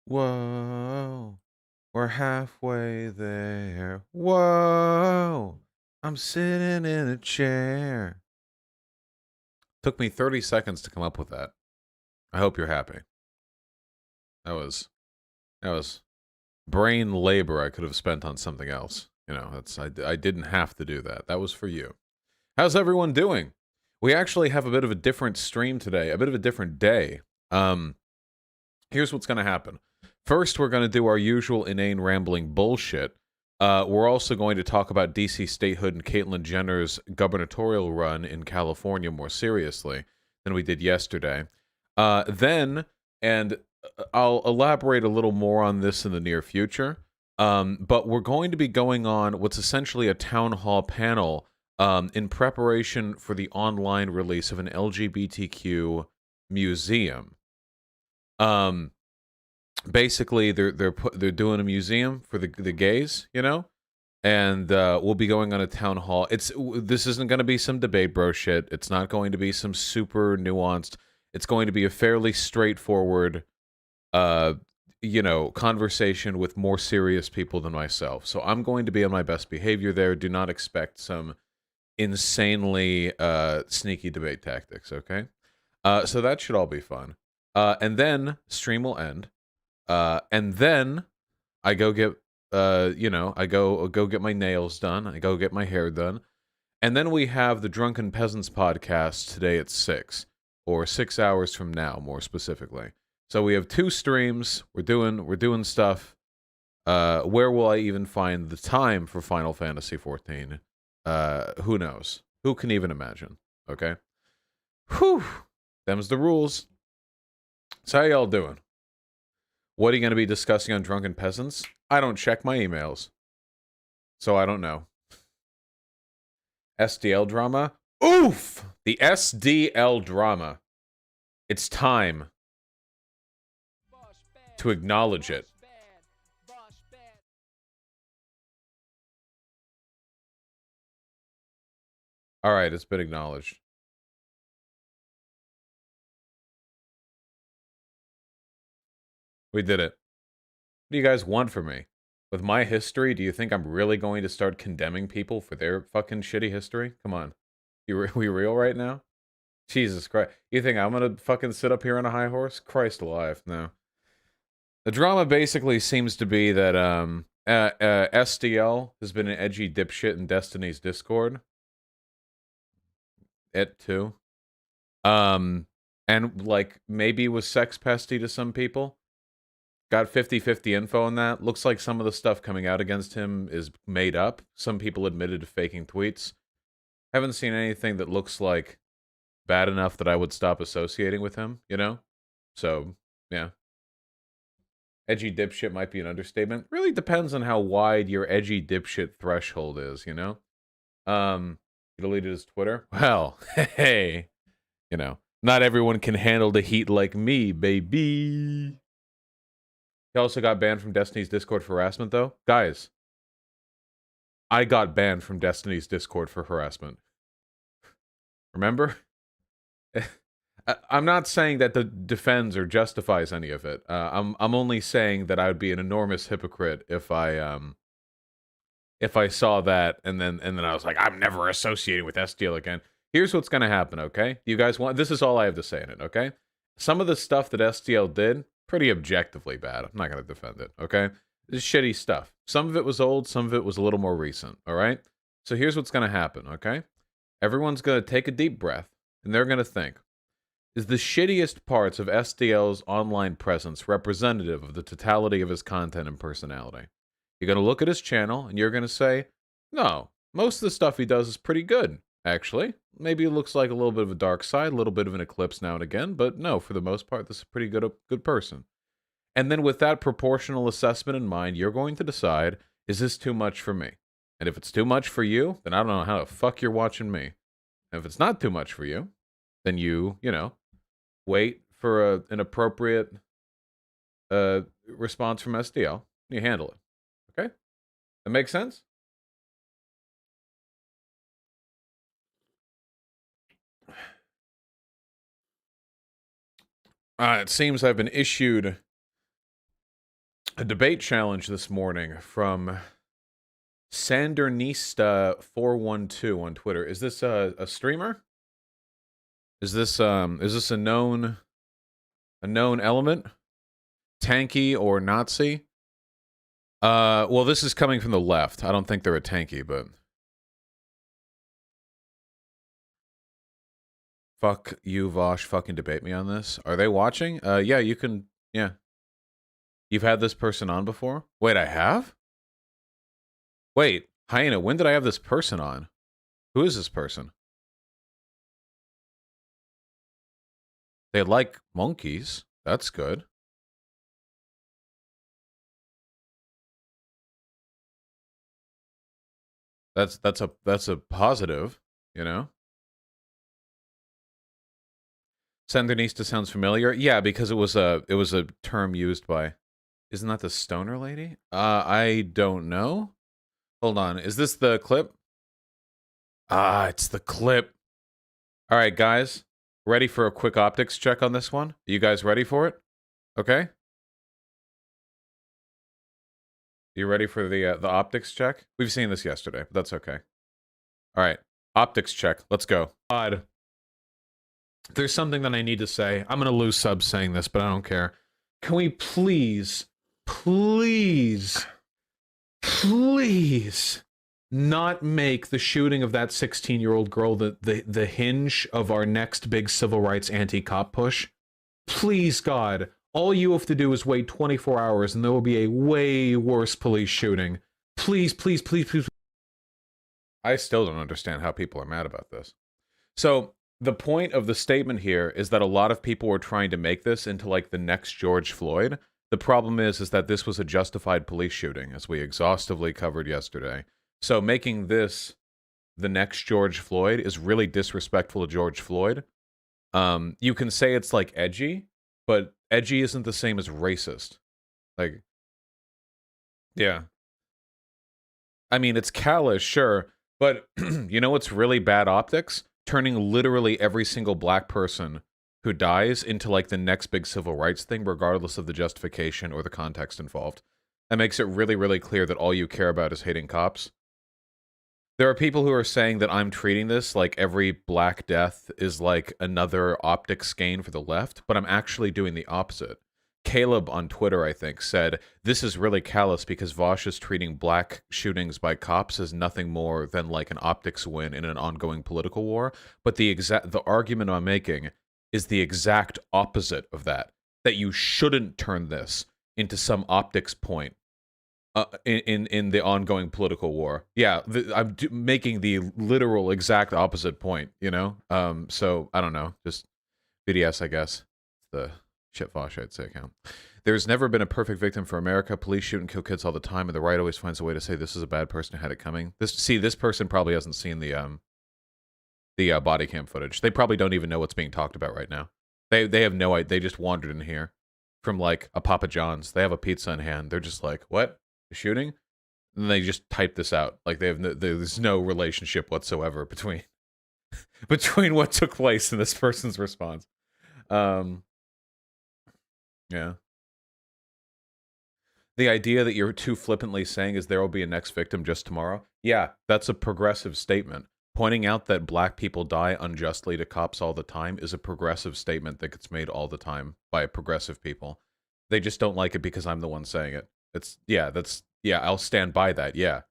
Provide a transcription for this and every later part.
Whoa, we're halfway there. Whoa, I'm sitting in a chair. Took me 30 seconds to come up with that. I hope you're happy. That was brain labor I could have spent on something else. I didn't have to do that. That was for you. How's everyone doing? We actually have a bit of a different stream today, a bit of a different day. Here's what's going to happen. First, we're going to do our usual inane rambling bullshit. We're also going to talk about DC Statehood and Caitlyn Jenner's gubernatorial run in California more seriously than we did yesterday. And I'll elaborate a little more on this in the near future, but we're going to be going on what's essentially a town hall panel in preparation for the online release of an LGBTQ museum. Basically, they're doing a museum for the gays, and we'll be going on a town hall. This isn't going to be some debate bro shit. It's not going to be some super nuanced. It's going to be a fairly straightforward, conversation with more serious people than myself. So I'm going to be on my best behavior there. Do not expect some insanely sneaky debate tactics. Okay, so that should all be fun. And then stream will end. And then I go get, I go get my nails done. I go get my hair done. And then we have the Drunken Peasants podcast today at 6, or 6 hours from now, more specifically. So we have 2 streams. We're doing stuff. Where will I even find the time for Final Fantasy 14? Who knows? Who can even imagine? Okay. Whew. Them's the rules. So how y'all doing? What are you going to be discussing on Drunken Peasants? I don't check my emails, so I don't know. SDL drama? Oof! The SDL drama. It's time to acknowledge it. All right, it's been acknowledged. We did it. What do you guys want from me? With my history, do you think I'm really going to start condemning people for their fucking shitty history? Come on. We real right now? Jesus Christ. You think I'm gonna fucking sit up here on a high horse? Christ alive, no. The drama basically seems to be that SDL has been an edgy dipshit in Destiny's Discord. It too. And like maybe was sex pesty to some people. Got 50-50 info on that. Looks like some of the stuff coming out against him is made up. Some people admitted to faking tweets. Haven't seen anything that looks like bad enough that I would stop associating with him, So, yeah. Edgy dipshit might be an understatement. Really depends on how wide your edgy dipshit threshold is, He deleted his Twitter. Well, hey, not everyone can handle the heat like me, baby. He also got banned from Destiny's Discord for harassment, though. Guys, I got banned from Destiny's Discord for harassment. Remember? I'm not saying that the defends or justifies any of it. I'm only saying that I would be an enormous hypocrite if I saw that and then I was like, I'm never associating with SDL again. Here's what's gonna happen, okay? You guys want this is all I have to say in it, okay? Some of the stuff that SDL did, pretty objectively bad. I'm not gonna defend it, okay? This is shitty stuff. Some of it was old, some of it was a little more recent, all right? So here's what's gonna happen, okay? Everyone's gonna take a deep breath and they're gonna think, is the shittiest parts of SDL's online presence representative of the totality of his content and personality? You're going to look at his channel and you're going to say, no, most of the stuff he does is pretty good, actually. Maybe it looks like a little bit of a dark side, a little bit of an eclipse now and again, but no, for the most part, this is a pretty good person. And then with that proportional assessment in mind, you're going to decide, is this too much for me? And if it's too much for you, then I don't know how the fuck you're watching me. And if it's not too much for you, then you wait for an appropriate response from SDL. You handle it. Okay? That makes sense? It seems I've been issued A debate challenge this morning from Sandernista412 on Twitter. Is this a streamer? Is this a known element? Tanky or Nazi? Well, this is coming from the left. I don't think they're a tanky, but fuck you, Vosh. Fucking debate me on this. Are they watching? Yeah, you can. Yeah. You've had this person on before? Wait, I have? Wait, Hyena, when did I have this person on? Who is this person? They like monkeys. That's good. That's a positive, you know? Sandinista sounds familiar. Yeah, because it was a term used by. Isn't that the stoner lady? I don't know. Hold on. Is this the clip? Ah, it's the clip. All right, guys. Ready for a quick optics check on this one? You guys ready for it? Okay. You ready for the optics check? We've seen this yesterday, but that's okay. All right. Optics check. Let's go. God. There's something that I need to say. I'm going to lose subs saying this, but I don't care. Can we please not make the shooting of that 16-year-old girl the hinge of our next big civil rights anti-cop push? Please, God. All you have to do is wait 24 hours and there will be a way worse police shooting. Please, please, please, please. I still don't understand how people are mad about this. So, the point of the statement here is that a lot of people were trying to make this into like the next George Floyd. The problem is that this was a justified police shooting, as we exhaustively covered yesterday. So making this the next George Floyd is really disrespectful to George Floyd. You can say it's like edgy, but edgy isn't the same as racist. Like, yeah. I mean, it's callous, sure, but you know what's really bad optics? Turning literally every single black person who dies into like the next big civil rights thing, regardless of the justification or the context involved. That makes it really, really clear that all you care about is hating cops. There are people who are saying that I'm treating this like every black death is like another optics gain for the left, but I'm actually doing the opposite. Caleb on Twitter, I think, said, this is really callous because Vosh is treating black shootings by cops as nothing more than like an optics win in an ongoing political war. But the argument I'm making is the exact opposite of that. That you shouldn't turn this into some optics point in the ongoing political war. Yeah, I'm making the literal exact opposite point, you know? So, I don't know. Just BDS, I guess. The shit Vosh, I'd say, account. There's never been a perfect victim for America. Police shoot and kill kids all the time, and the right always finds a way to say this is a bad person who had it coming. This person probably hasn't seen the body cam footage. They probably don't even know what's being talked about right now. They have no idea. They just wandered in here from like a Papa John's. They have a pizza in hand. They're just like, what? A shooting? And they just type this out. Like there's no relationship whatsoever between what took place in this person's response. Yeah. The idea that you're too flippantly saying is there will be a next victim just tomorrow. Yeah, that's a progressive statement. Pointing out that black people die unjustly to cops all the time is a progressive statement that gets made all the time by progressive people. They just don't like it because I'm the one saying it. I'll stand by that. Yeah.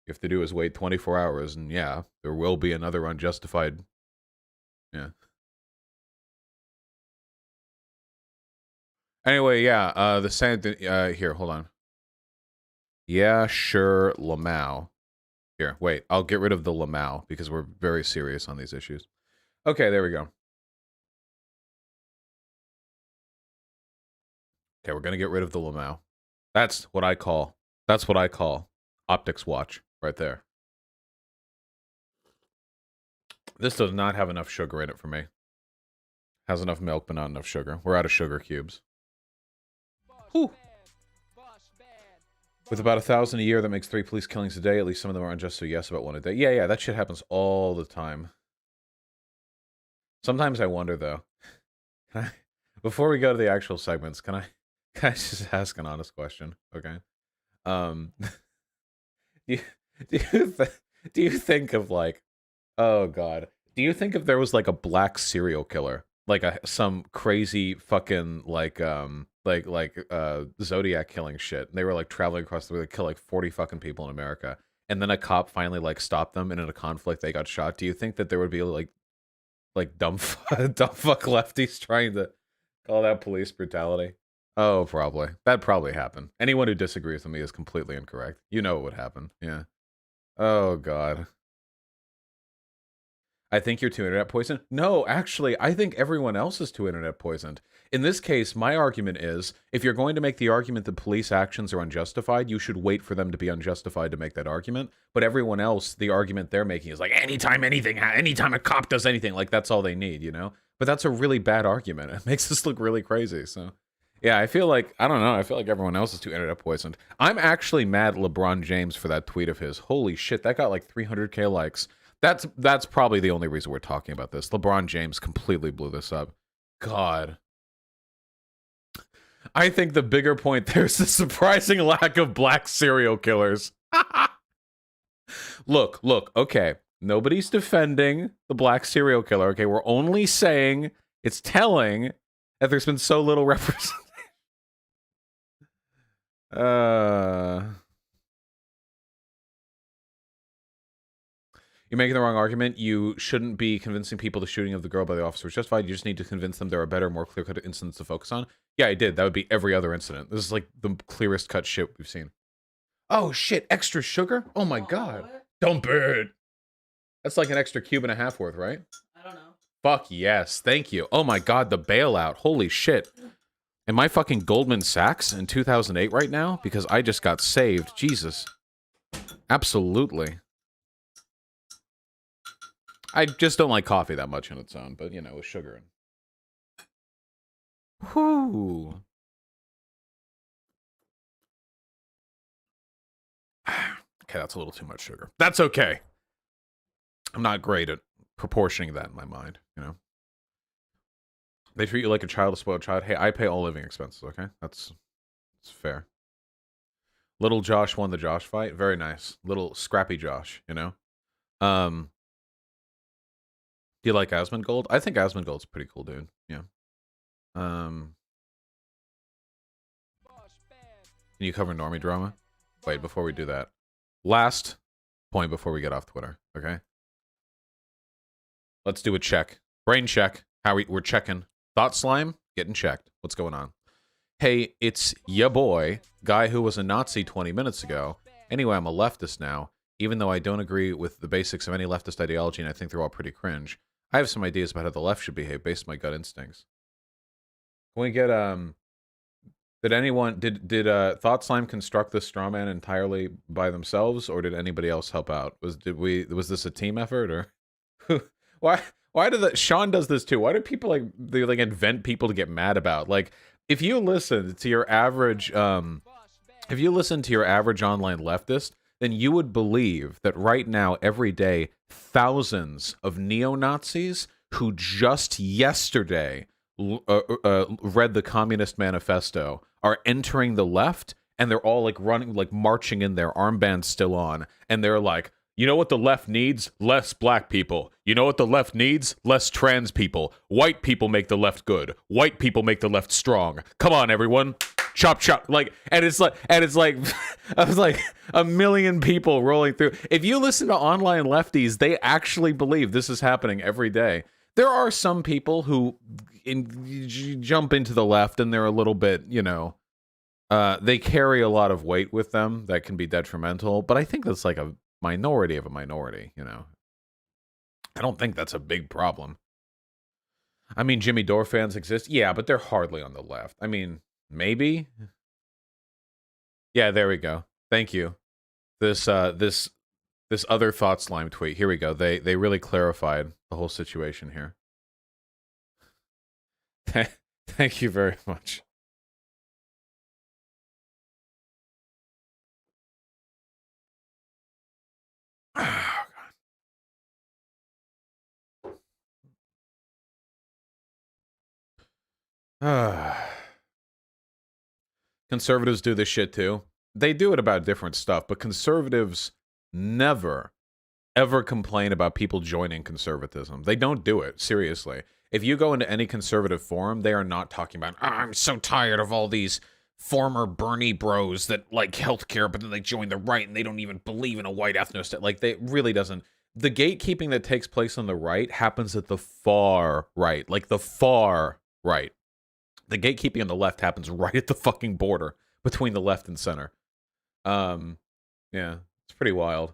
You have to do is wait 24 hours and yeah, there will be another unjustified. Yeah. Anyway, yeah, the same here, hold on. Yeah, sure, Lamau. Here, wait, I'll get rid of the Lamau because we're very serious on these issues. Okay, there we go. Okay, we're gonna get rid of the Lamau. That's what I call optics watch right there. This does not have enough sugar in it for me. Has enough milk, but not enough sugar. We're out of sugar cubes. Whew. With about 1,000 a year, that makes 3 police killings a day. At least some of them are unjust, so yes, about 1 a day. Yeah, that shit happens all the time. Sometimes I wonder, though. Before we go to the actual segments, can Can I just ask an honest question? Okay. Um, do you, do you, do you think of like, oh God, do you think if there was like a black serial killer, like some crazy fucking Zodiac killing shit, and they were like traveling across the world, they kill like 40 fucking people in America, and then a cop finally like stopped them, and in a conflict they got shot? Do you think that there would be like dumb dumb fuck lefties trying to call that police brutality? Oh, probably. That'd probably happen. Anyone who disagrees with me is completely incorrect. You know what would happen. Yeah. Oh God. I think you're too internet poisoned. No, actually, I think everyone else is too internet poisoned. In this case, my argument is if you're going to make the argument that police actions are unjustified, you should wait for them to be unjustified to make that argument. But everyone else, the argument they're making is like anytime a cop does anything, like that's all they need, you know? But that's a really bad argument. It makes us look really crazy. So, yeah, I feel like, I don't know, I feel like everyone else is too internet poisoned. I'm actually mad at LeBron James for that tweet of his. Holy shit, that got like 300K likes. That's probably the only reason we're talking about this. LeBron James completely blew this up. God. I think the bigger point there is the surprising lack of black serial killers. Look, okay. Nobody's defending the black serial killer, okay? We're only saying it's telling that there's been so little representation. You're making the wrong argument. You shouldn't be convincing people the shooting of the girl by the officer was justified. You just need to convince them there are better, more clear-cut incidents to focus on. Yeah, I did. That would be every other incident. This is like the clearest cut shit we've seen. Oh, shit. Extra sugar? Oh, my God. Dump it. That's like an extra cube and a half worth, right? I don't know. Fuck yes. Thank you. Oh, my God. The bailout. Holy shit. Am I fucking Goldman Sachs in 2008 right now? Because I just got saved. Jesus. Absolutely. I just don't like coffee that much on its own, but, you know, with sugar. Whew. Okay, that's a little too much sugar. That's okay. I'm not great at proportioning that in my mind, you know? They treat you like a child, a spoiled child. Hey, I pay all living expenses, okay? That's fair. Little Josh won the Josh fight. Very nice. Little scrappy Josh, you know? Do you like Asmongold? I think Asmongold's a pretty cool dude. Yeah. Can you cover normie drama? Wait, before we do that. Last point before we get off Twitter, okay? Let's do a check. Brain check. We're checking. Thought slime? Getting checked. What's going on? Hey, it's ya boy, guy who was a Nazi 20 minutes ago. Anyway, I'm a leftist now, even though I don't agree with the basics of any leftist ideology and I think they're all pretty cringe. I have some ideas about how the left should behave based on my gut instincts. Can we get, did Thought Slime construct this straw man entirely by themselves, or did anybody else help out? Was this a team effort, or why did that Sean does this too? Why do people they invent people to get mad about? Like, if you listen to your average online leftist, then you would believe that right now, every day, thousands of neo-Nazis who just yesterday read the Communist Manifesto are entering the left, and they're all like running, like marching in their armbands still on, and they're like, you know what the left needs? Less black people. You know what the left needs? Less trans people. White people make the left good. White people make the left strong. Come on, everyone. Chop chop. And it's like I was like a million people rolling through. If you listen to online lefties, they actually believe this is happening every day. There are some people who jump into the left and they're a little bit, you know, they carry a lot of weight with them that can be detrimental, but I think that's like a minority of a minority, you know. I don't think that's a big problem. I mean, Jimmy Dore fans exist. Yeah, but they're hardly on the left. I mean, maybe. Yeah, there we go. Thank you. This other Thought Slime tweet. Here we go. They really clarified the whole situation here. Thank you very much. Conservatives do this shit too. They do it about different stuff, but conservatives never, ever complain about people joining conservatism. They don't do it, seriously. If you go into any conservative forum, they are not talking about, I'm so tired of all these former Bernie bros that like healthcare, but then they join the right and they don't even believe in a white ethnostate. Like, they really doesn't. The gatekeeping that takes place on the right happens at the far right, like the far right. The gatekeeping on the left happens right at the fucking border between the left and center. Yeah, it's pretty wild.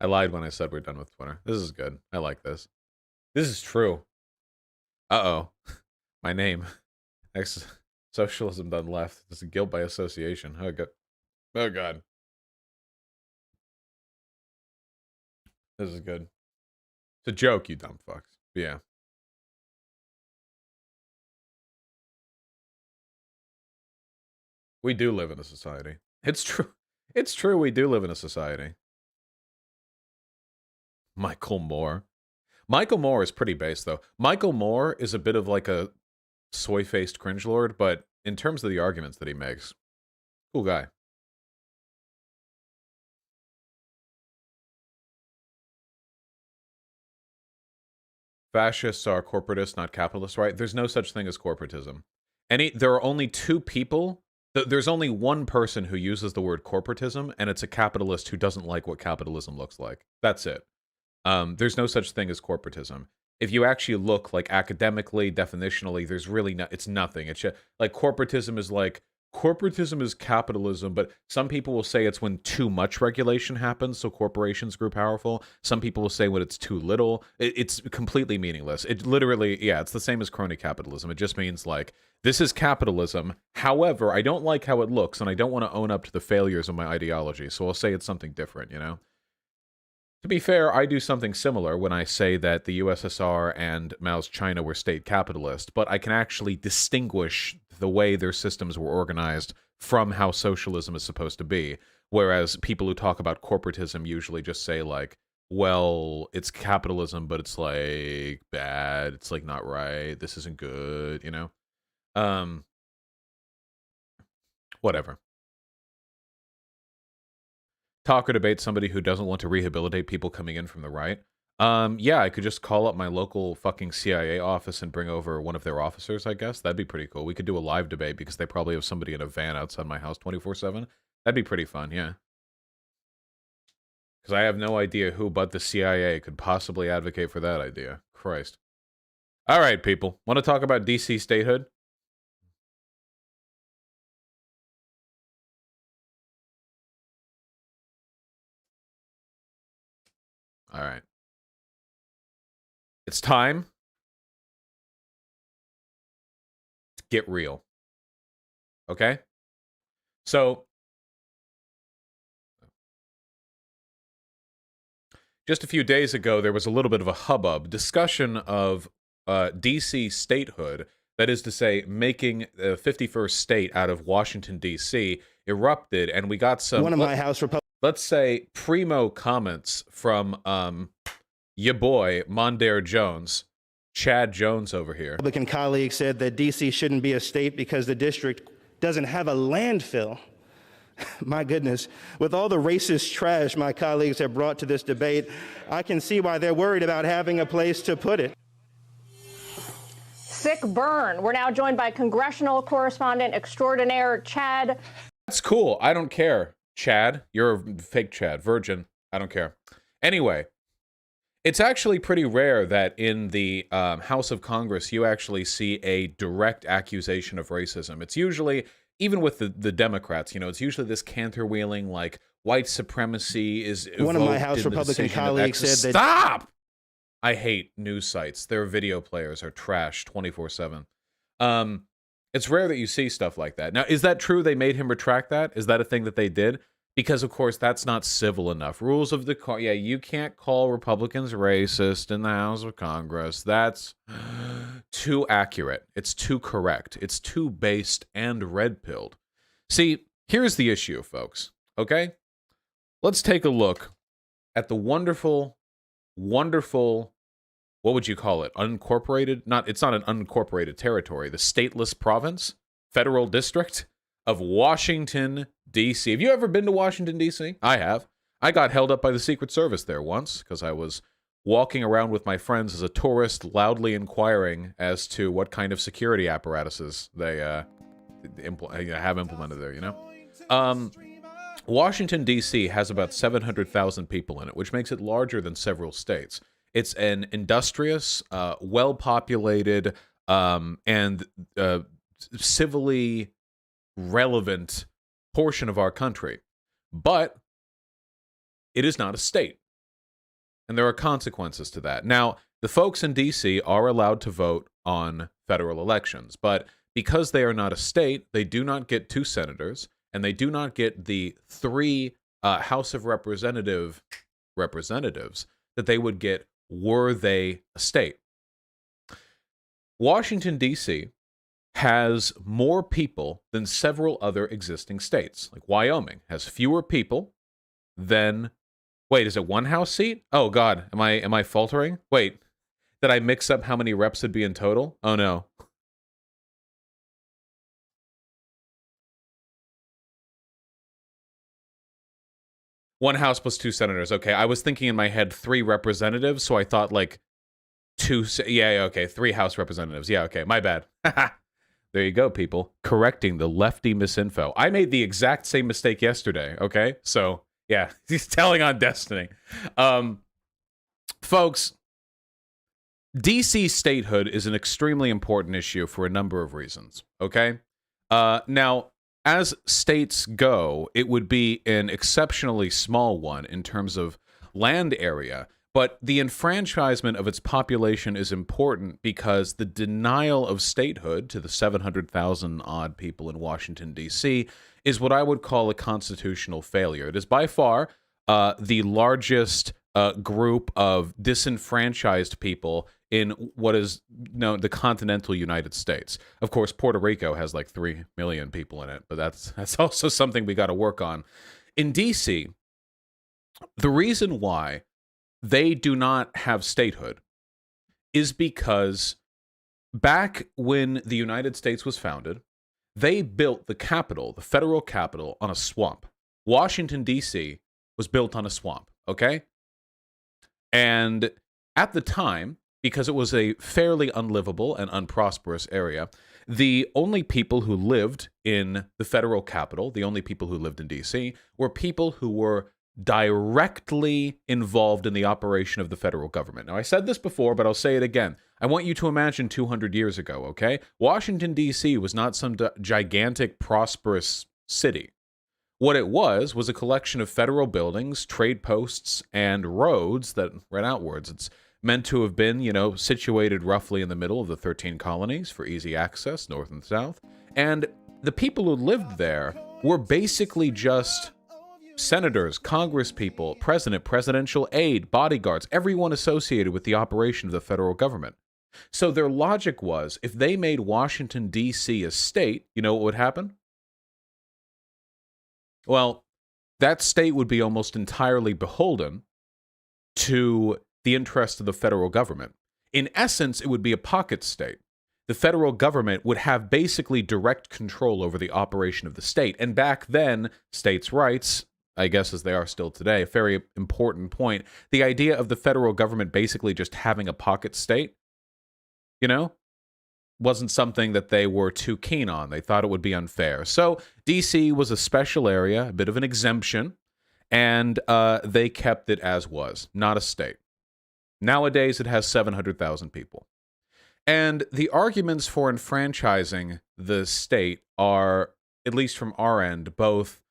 I lied when I said we're done with Twitter. This is good. I like this. This is true. Uh-oh. My name. Socialism done left. This is guilt by association. Oh, God. Oh, God. This is good. It's a joke, you dumb fucks. Yeah. We do live in a society. It's true. It's true, we do live in a society. Michael Moore. Michael Moore is pretty base, though. Michael Moore is a bit of like a soy-faced cringe-lord, but in terms of the arguments that he makes, cool guy. Fascists are corporatists, not capitalists, right? There's no such thing as corporatism. There are only two people. There's only one person who uses the word corporatism, and it's a capitalist who doesn't like what capitalism looks like. That's it. There's no such thing as corporatism. If you actually look like academically, definitionally, there's really it's nothing. It's just, like corporatism is capitalism, but some people will say it's when too much regulation happens, so corporations grew powerful. Some people will say when it's too little. It's completely meaningless. It literally, yeah, it's the same as crony capitalism. It just means like, this is capitalism. However, I don't like how it looks, and I don't want to own up to the failures of my ideology, so I'll say it's something different, you know? To be fair, I do something similar when I say that the USSR and Mao's China were state capitalist, but I can actually distinguish the way their systems were organized from how socialism is supposed to be, whereas people who talk about corporatism usually just say, like, well, it's capitalism, but it's, like, bad, it's, like, not right, this isn't good, you know? Whatever. Talk or debate somebody who doesn't want to rehabilitate people coming in from the right. Yeah, I could just call up my local fucking CIA office and bring over one of their officers, I guess. That'd be pretty cool. We could do a live debate because they probably have somebody in a van outside my house 24/7. That'd be pretty fun, yeah. Because I have no idea who but the CIA could possibly advocate for that idea. Christ. All right, people. Want to talk about DC statehood? All right. It's time to get real. Okay? So, just a few days ago, there was a little bit of a hubbub discussion of DC statehood, that is to say, making the 51st state out of Washington, D.C., erupted, and we got some, let's say, primo comments from your boy, Mondaire Jones, Chad Jones over here. Republican colleague said that D.C. shouldn't be a state because the district doesn't have a landfill. My goodness, with all the racist trash my colleagues have brought to this debate, I can see why they're worried about having a place to put it. Sick burn. We're now joined by congressional correspondent extraordinaire Chad. That's cool. I don't care, Chad. You're a fake Chad. Virgin. I don't care. Anyway, it's actually pretty rare that in the House of Congress you actually see a direct accusation of racism. It's usually, even with the Democrats, you know, it's usually this canter-wheeling, like, white supremacy is one of my House Republican colleagues said that... Stop! I hate news sites. Their video players are trash 24/7. It's rare that you see stuff like that. Now, is that true they made him retract that? Is that a thing that they did? Because, of course, that's not civil enough. Rules of the... Yeah, you can't call Republicans racist in the House of Congress. That's too accurate. It's too correct. It's too based and red-pilled. See, here's the issue, folks. Okay? Let's take a look at the wonderful, wonderful what would you call it? Unincorporated? It's not an unincorporated territory. The stateless province, federal district of Washington, D.C. Have you ever been to Washington, D.C.? I have. I got held up by the Secret Service there once because I was walking around with my friends as a tourist, loudly inquiring as to what kind of security apparatuses they have implemented there, you know? Washington, D.C. has about 700,000 people in it, which makes it larger than several states. It's an industrious, well-populated, and civilly relevant portion of our country. But it is not a state. And there are consequences to that. Now, the folks in D.C. are allowed to vote on federal elections, but because they are not a state, they do not get 2 senators, and they do not get the 3 House of representatives that they would get were they a state. Washington, D.C. has more people than several other existing states. Like Wyoming has fewer people than... Wait, is it 1 House seat? Oh, God, am I faltering? Wait, did I mix up how many reps would be in total? Oh, no. One House plus 2 senators. Okay, I was thinking in my head 3 representatives, so I thought like 2... Yeah, okay, 3 House representatives. Yeah, okay, my bad. There you go, people. Correcting the lefty misinfo. I made the exact same mistake yesterday, okay? So... yeah, he's telling on destiny. Folks, DC statehood is an extremely important issue for a number of reasons, okay? Now, as states go, it would be an exceptionally small one in terms of land area, but the enfranchisement of its population is important because the denial of statehood to the 700,000 odd people in Washington, D.C., is what I would call a constitutional failure. It is by far the largest group of disenfranchised people in what is known the continental United States. Of course, Puerto Rico has like 3 million people in it, but that's also something we got to work on. In D.C., the reason why they do not have statehood is because back when the United States was founded, they built the capital, the federal capital, on a swamp. Washington, D.C. was built on a swamp, okay? And at the time, because it was a fairly unlivable and unprosperous area, the only people who lived in the federal capital, the only people who lived in D.C., were people who were directly involved in the operation of the federal government. Now, I said this before, but I'll say it again. I want you to imagine 200 years ago, okay? Washington, D.C. was not some gigantic, prosperous city. What it was a collection of federal buildings, trade posts, and roads that ran outwards. It's meant to have been, situated roughly in the middle of the 13 colonies for easy access, north and south. And the people who lived there were basically just senators, congresspeople, presidential aide, bodyguards, everyone associated with the operation of the federal government. So their logic was, if they made Washington, D.C. a state, you know what would happen? Well, that state would be almost entirely beholden to the interest of the federal government. In essence, it would be a pocket state. The federal government would have basically direct control over the operation of the state. And back then, states' rights, I guess as they are still today, a very important point, the idea of the federal government basically just having a pocket state, wasn't something that they were too keen on. They thought it would be unfair. So D.C. was a special area, a bit of an exemption, and they kept it as was, not a state. Nowadays, it has 700,000 people. And the arguments for enfranchising the state are, at least from our end, both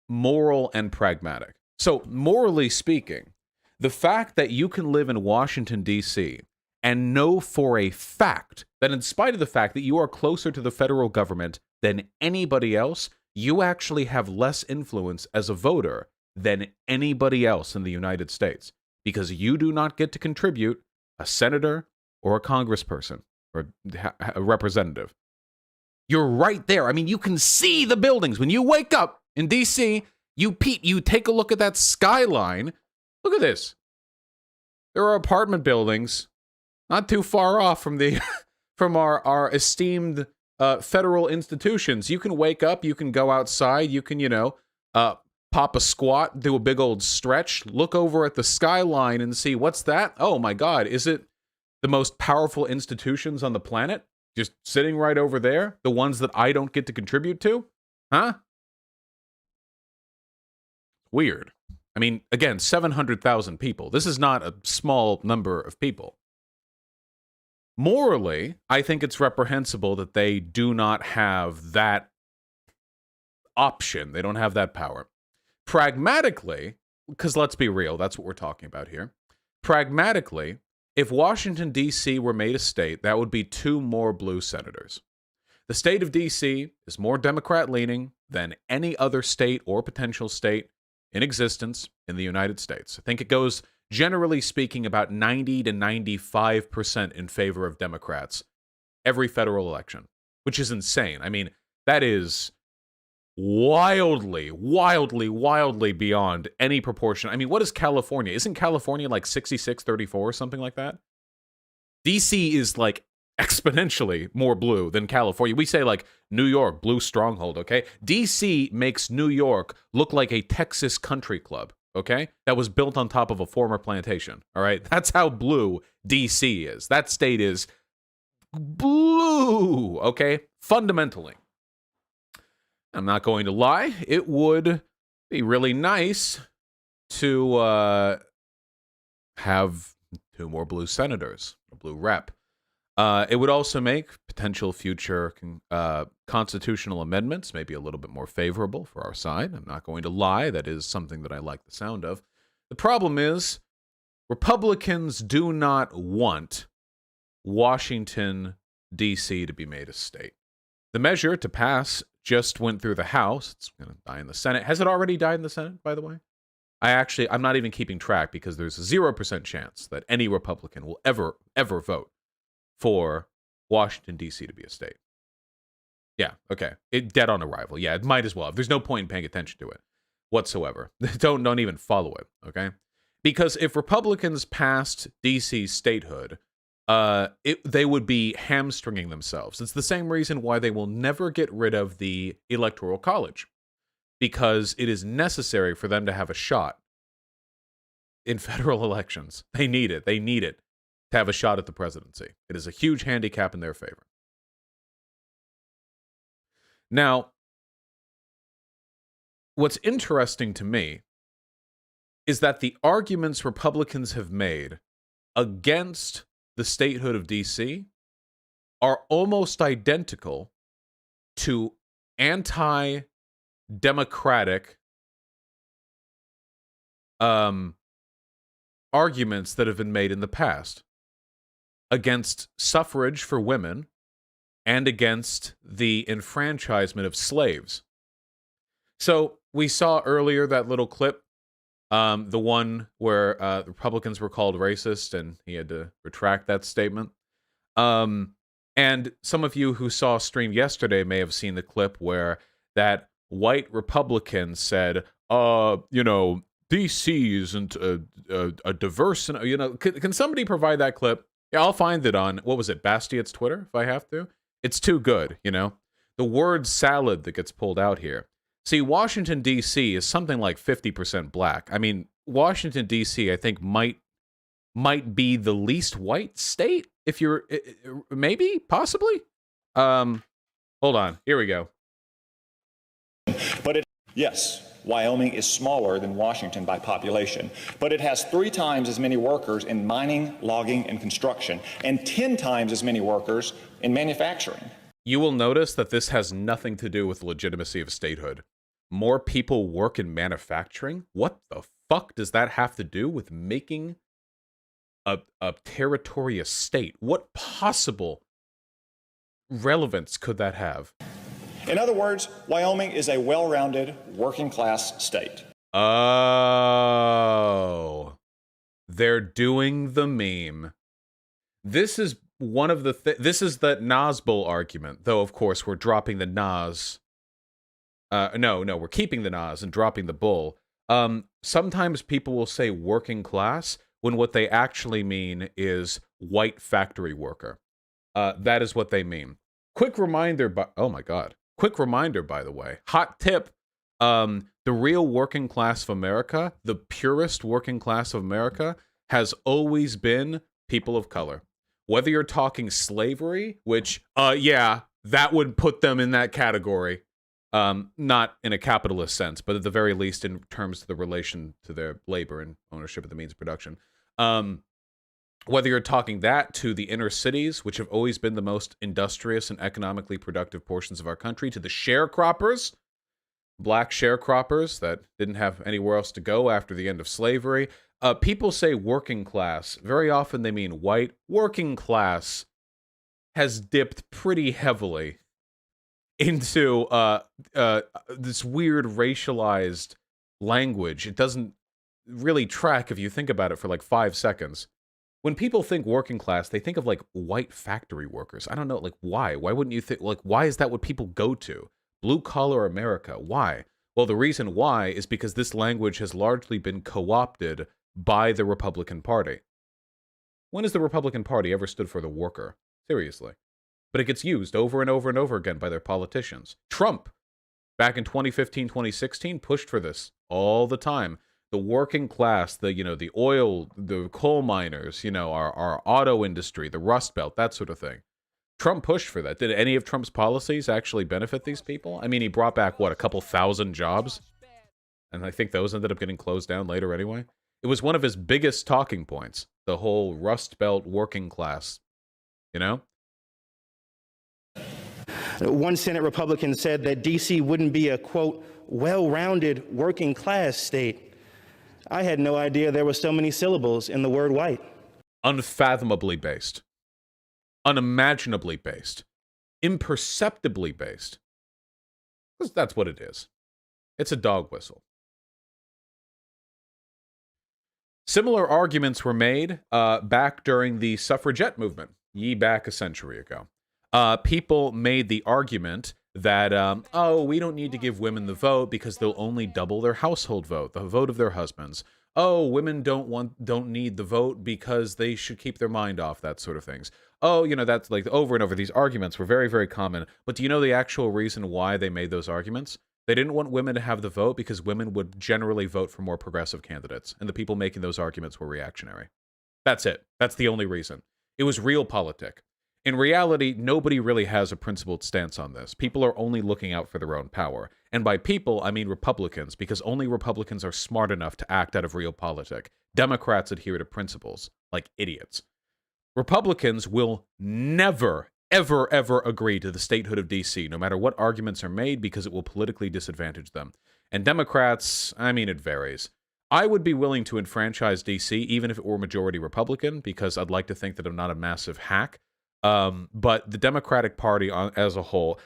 moral and pragmatic. So, morally speaking, the fact that you can live in Washington, D.C., and know for a fact that in spite of the fact that you are closer to the federal government than anybody else, you actually have less influence as a voter than anybody else in the United States, because you do not get to contribute a senator or a congressperson or a representative. You're right there. I mean, you can see the buildings. When you wake up in D.C., you take a look at that skyline. Look at this. There are apartment buildings Not too far off from the from our esteemed federal institutions. You can wake up, you can go outside, you can, pop a squat, do a big old stretch, look over at the skyline and see, what's that? Oh my God, is it the most powerful institutions on the planet? Just sitting right over there? The ones that I don't get to contribute to? Huh? Weird. I mean, again, 700,000 people. This is not a small number of people. Morally, I think it's reprehensible that they do not have that option. They don't have that power. Pragmatically, because let's be real, that's what we're talking about here. Pragmatically, if Washington, D.C. were made a state, that would be 2 more blue senators. The state of D.C. is more Democrat-leaning than any other state or potential state in existence in the United States. I think it goes, generally speaking, about 90 to 95% in favor of Democrats every federal election, which is insane. I mean, that is wildly beyond any proportion. I mean, what is California? Isn't California like 66-34 or something like that? DC is like exponentially more blue than California. We say like New York, blue stronghold, okay? DC makes New York look like a Texas country club, okay? That was built on top of a former plantation, all right? That's how blue DC is. That state is blue, okay? Fundamentally. I'm not going to lie. It would be really nice to have 2 more blue senators, a blue rep. It would also make potential future constitutional amendments maybe a little bit more favorable for our side. I'm not going to lie. That is something that I like the sound of. The problem is Republicans do not want Washington, D.C. to be made a state. The measure to pass just went through the House. It's going to die in the Senate. Has it already died in the Senate, by the way? I'm not even keeping track because there's a 0% chance that any Republican will ever vote for Washington, D.C. to be a state. Yeah, okay. Dead on arrival. Yeah, it might as well. There's no point in paying attention to it whatsoever. Don't even follow it, okay? Because if Republicans passed D.C.'s statehood, they would be hamstringing themselves. It's the same reason why they will never get rid of the Electoral College, because it is necessary for them to have a shot in federal elections. They need it. They need it to have a shot at the presidency. It is a huge handicap in their favor. Now, what's interesting to me is that the arguments Republicans have made against the statehood of D.C. are almost identical to anti-democratic arguments that have been made in the past against suffrage for women and against the enfranchisement of slaves. So we saw earlier that little clip, the one where the Republicans were called racist and he had to retract that statement. And some of you who saw stream yesterday may have seen the clip where that white Republican said, DC isn't a diverse, can somebody provide that clip? Yeah, I'll find it on, what was it, Bastiat's Twitter, if I have to. It's too good, The word salad that gets pulled out here. See, Washington, D.C. is something like 50% black. I mean, Washington, D.C., I think, might be the least white state, if you're, maybe, possibly? Hold on, here we go. Yes, Wyoming is smaller than Washington by population, but it has 3 times as many workers in mining, logging, and construction, and 10 times as many workers in manufacturing. You will notice that this has nothing to do with the legitimacy of statehood. More people work in manufacturing? What the fuck does that have to do with making a territory a state? What possible relevance could that have? In other words, Wyoming is a well-rounded, working-class state. Oh. They're doing the meme. This is one of the this is the Nas Bowl argument, though of course we're dropping the Nas. No, we're keeping the Nas and dropping the bull. Sometimes people will say working class when what they actually mean is white factory worker. That is what they mean. Quick reminder, oh my God. Quick reminder, by the way. Hot tip. The real working class of America, the purest working class of America, has always been people of color. Whether you're talking slavery, which, yeah, that would put them in that category. Not in a capitalist sense, but at the very least in terms of the relation to their labor and ownership of the means of production. Whether you're talking that to the inner cities, which have always been the most industrious and economically productive portions of our country, to the sharecroppers, black sharecroppers that didn't have anywhere else to go after the end of slavery. People say working class. Very often they mean white. Working class has dipped pretty heavily into this weird racialized language. It doesn't really track if you think about it for like 5 seconds. When people think working class, they think of like white factory workers. I don't know, like why? Why wouldn't you think, like, why is that what people go to? Blue collar America. Why? Well, the reason why is because this language has largely been co-opted by the Republican Party. When has the Republican Party ever stood for the worker? Seriously. But it gets used over and over and over again by their politicians. Trump, back in 2015, 2016, pushed for this all the time. The working class, the oil, the coal miners, our auto industry, the Rust Belt, that sort of thing. Trump pushed for that. Did any of Trump's policies actually benefit these people? I mean, he brought back, what, a couple thousand jobs? And I think those ended up getting closed down later anyway. It was one of his biggest talking points, the whole Rust Belt working class, One Senate Republican said that D.C. wouldn't be a, quote, well-rounded working class state. I had no idea there were so many syllables in the word white. Unfathomably based. Unimaginably based. Imperceptibly based. Because that's what it is. It's a dog whistle. Similar arguments were made back during the suffragette movement, back a century ago. People made the argument that, we don't need to give women the vote because they'll only double their household vote, the vote of their husbands. Oh, women don't need the vote because they should keep their mind off, that sort of things. Oh, that's like over and over. These arguments were very, very common. But do you know the actual reason why they made those arguments? They didn't want women to have the vote because women would generally vote for more progressive candidates, and the people making those arguments were reactionary. That's it. That's the only reason. It was realpolitik. In reality, nobody really has a principled stance on this. People are only looking out for their own power. And by people, I mean Republicans, because only Republicans are smart enough to act out of realpolitik. Democrats adhere to principles, like idiots. Republicans will never, ever, ever agree to the statehood of D.C., no matter what arguments are made, because it will politically disadvantage them. And Democrats, I mean, it varies. I would be willing to enfranchise D.C., even if it were majority Republican, because I'd like to think that I'm not a massive hack. But the Democratic Party as a whole,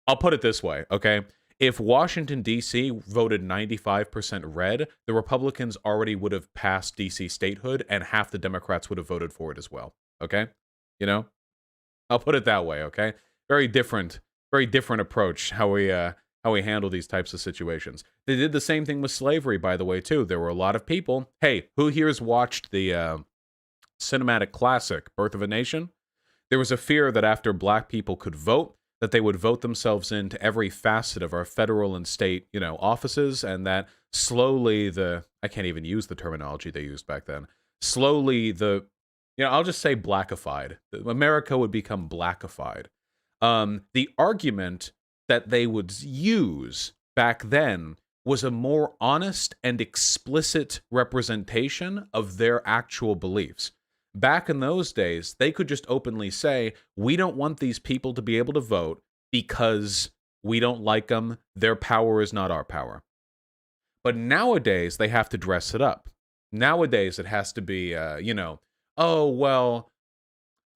I'll put it this way, okay? If Washington, D.C. voted 95% red, the Republicans already would have passed D.C. statehood, and half the Democrats would have voted for it as well, okay? I'll put it that way, okay? Very different approach how we handle these types of situations. They did the same thing with slavery, by the way, too. There were a lot of people. Hey, who here has watched the cinematic classic, Birth of a Nation? There was a fear that after black people could vote, that they would vote themselves into every facet of our federal and state, offices, and that slowly I can't even use the terminology they used back then, slowly I'll just say blackified. America would become blackified. The argument that they would use back then was a more honest and explicit representation of their actual beliefs. Back in those days, they could just openly say, we don't want these people to be able to vote because we don't like them. Their power is not our power. But nowadays, they have to dress it up. Nowadays, it has to be, oh, well,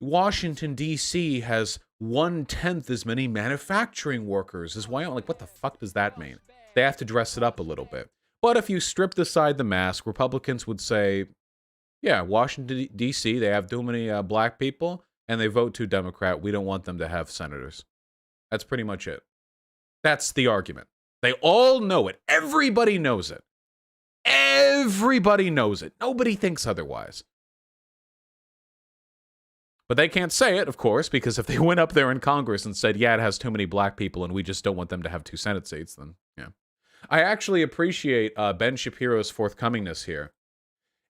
Washington, D.C. has 1/10 as many manufacturing workers as Wyoming. Like, what the fuck does that mean? They have to dress it up a little bit. But if you stripped aside the mask, Republicans would say, yeah, Washington, D.C., they have too many black people, and they vote too Democrat. We don't want them to have senators. That's pretty much it. That's the argument. They all know it. Everybody knows it. Everybody knows it. Nobody thinks otherwise. But they can't say it, of course, because if they went up there in Congress and said, yeah, it has too many black people and we just don't want them to have 2 Senate seats, then, yeah. I actually appreciate Ben Shapiro's forthcomingness here.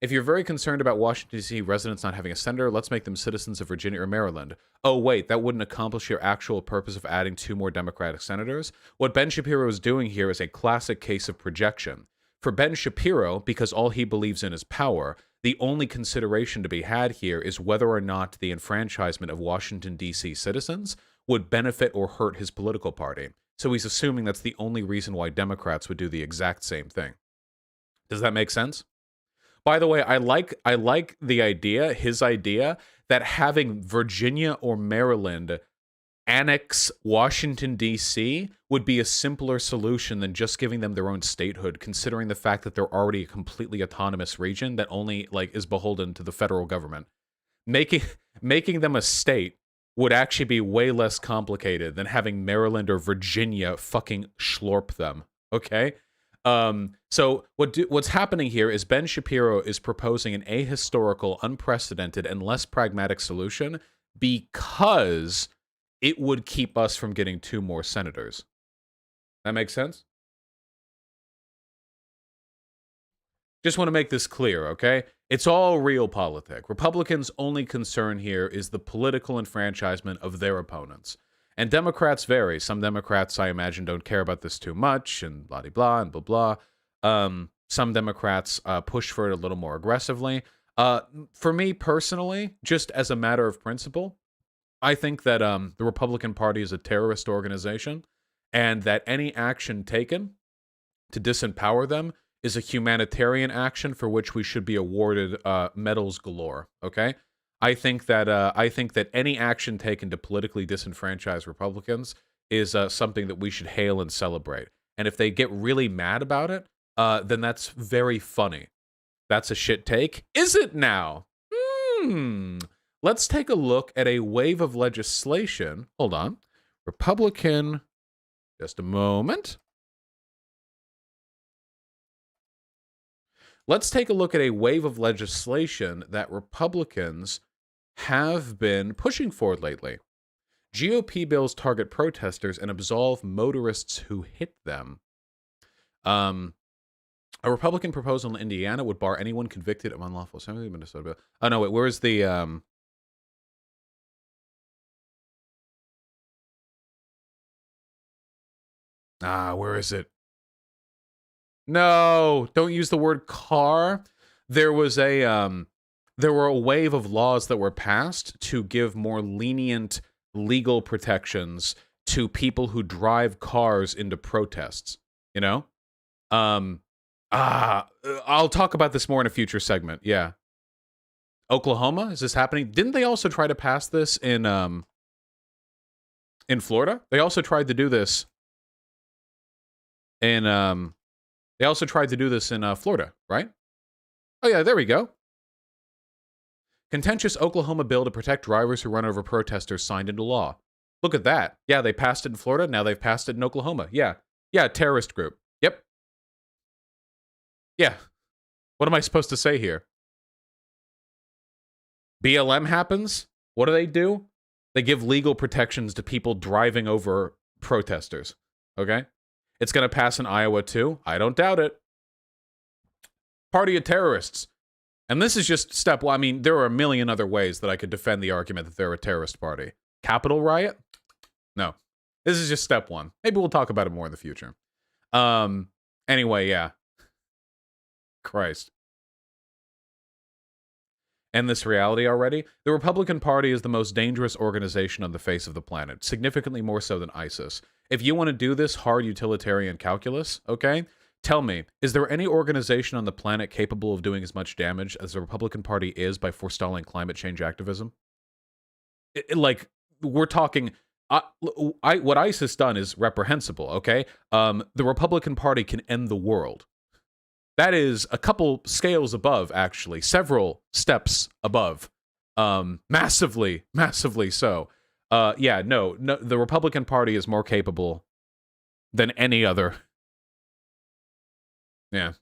If you're very concerned about Washington, D.C. residents not having a senator, let's make them citizens of Virginia or Maryland. Oh, wait, that wouldn't accomplish your actual purpose of adding 2 more Democratic senators? What Ben Shapiro is doing here is a classic case of projection. For Ben Shapiro, because all he believes in is power, the only consideration to be had here is whether or not the enfranchisement of Washington, D.C. citizens would benefit or hurt his political party. So he's assuming that's the only reason why Democrats would do the exact same thing. Does that make sense? By the way, I like the idea, his idea, that having Virginia or Maryland annex Washington, D.C. would be a simpler solution than just giving them their own statehood, considering the fact that they're already a completely autonomous region that only is beholden to the federal government. Making them a state would actually be way less complicated than having Maryland or Virginia fucking schlorp them, okay? So what's happening here is Ben Shapiro is proposing an ahistorical, unprecedented, and less pragmatic solution because it would keep us from getting 2 more senators. That makes sense? Just want to make this clear, okay? It's all realpolitik. Republicans' only concern here is the political enfranchisement of their opponents. And Democrats vary. Some Democrats, I imagine, don't care about this too much, and blah-de-blah, and blah-blah. Some Democrats push for it a little more aggressively. For me, personally, just as a matter of principle, I think that the Republican Party is a terrorist organization, and that any action taken to disempower them is a humanitarian action for which we should be awarded medals galore, okay? I think that any action taken to politically disenfranchise Republicans is something that we should hail and celebrate. And if they get really mad about it, then that's very funny. That's a shit take. Is it now? Let's take a look at a wave of legislation. Hold on. Republican. Just a moment. Let's take a look at a wave of legislation that Republicans have been pushing for lately. GOP bills target protesters and absolve motorists who hit them. A Republican proposal in Indiana would bar anyone convicted of unlawful assembly. Minnesota bill. Oh no, wait. Where's the? Where is it? No, don't use the word car. There was there were a wave of laws that were passed to give more lenient legal protections to people who drive cars into protests, you know? I'll talk about this more in a future segment. Yeah. Oklahoma, is this happening? Didn't they also try to pass this in Florida? They also tried to do this in Florida, right? Oh yeah, there we go. Contentious Oklahoma bill to protect drivers who run over protesters signed into law. Look at that. Yeah, they passed it in Florida. Now they've passed it in Oklahoma. Yeah. Yeah, terrorist group. Yep. Yeah. What am I supposed to say here? BLM happens. What do? They give legal protections to people driving over protesters. Okay? It's going to pass in Iowa too. I don't doubt it. Party of terrorists. And this is just step one. I mean, there are a million other ways that I could defend the argument that they're a terrorist party. Capitol riot? No. This is just step one. Maybe we'll talk about it more in the future. Anyway, yeah. Christ. And this reality already? The Republican Party is the most dangerous organization on the face of the planet, significantly more so than ISIS. If you want to do this hard utilitarian calculus, okay, tell me, is there any organization on the planet capable of doing as much damage as the Republican Party is by forestalling climate change activism? We're talking... what ISIS done is reprehensible, okay? The Republican Party can end the world. That is a couple scales above, actually. Several steps above. Massively, massively so. Yeah, no, the Republican Party is more capable than any other. Yeah.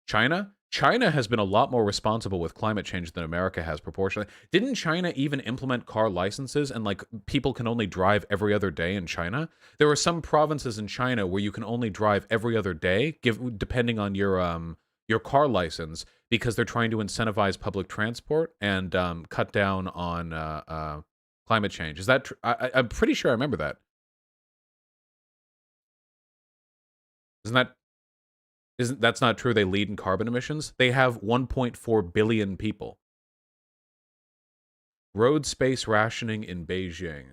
China? China has been a lot more responsible with climate change than America has proportionally. Didn't China even implement car licenses and like people can only drive every other day in China? There are some provinces in China where you can only drive every other day, depending on your car license, because they're trying to incentivize public transport and cut down on climate change. Is that I'm pretty sure I remember that. That's not true? They lead in carbon emissions. They have 1.4 billion people. Road space rationing in Beijing.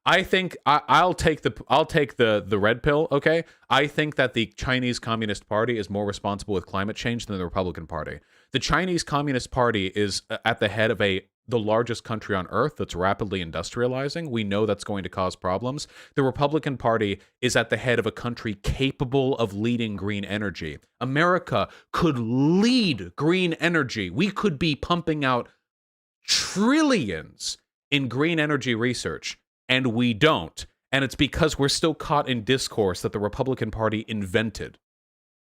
I think I'll take the red pill. Okay, I think that the Chinese Communist Party is more responsible with climate change than the Republican Party. The Chinese Communist Party is at the head of the largest country on earth that's rapidly industrializing. We know that's going to cause problems. The Republican Party is at the head of a country capable of leading green energy. America could lead green energy. We could be pumping out trillions in green energy research. And we don't. And it's because we're still caught in discourse that the Republican Party invented.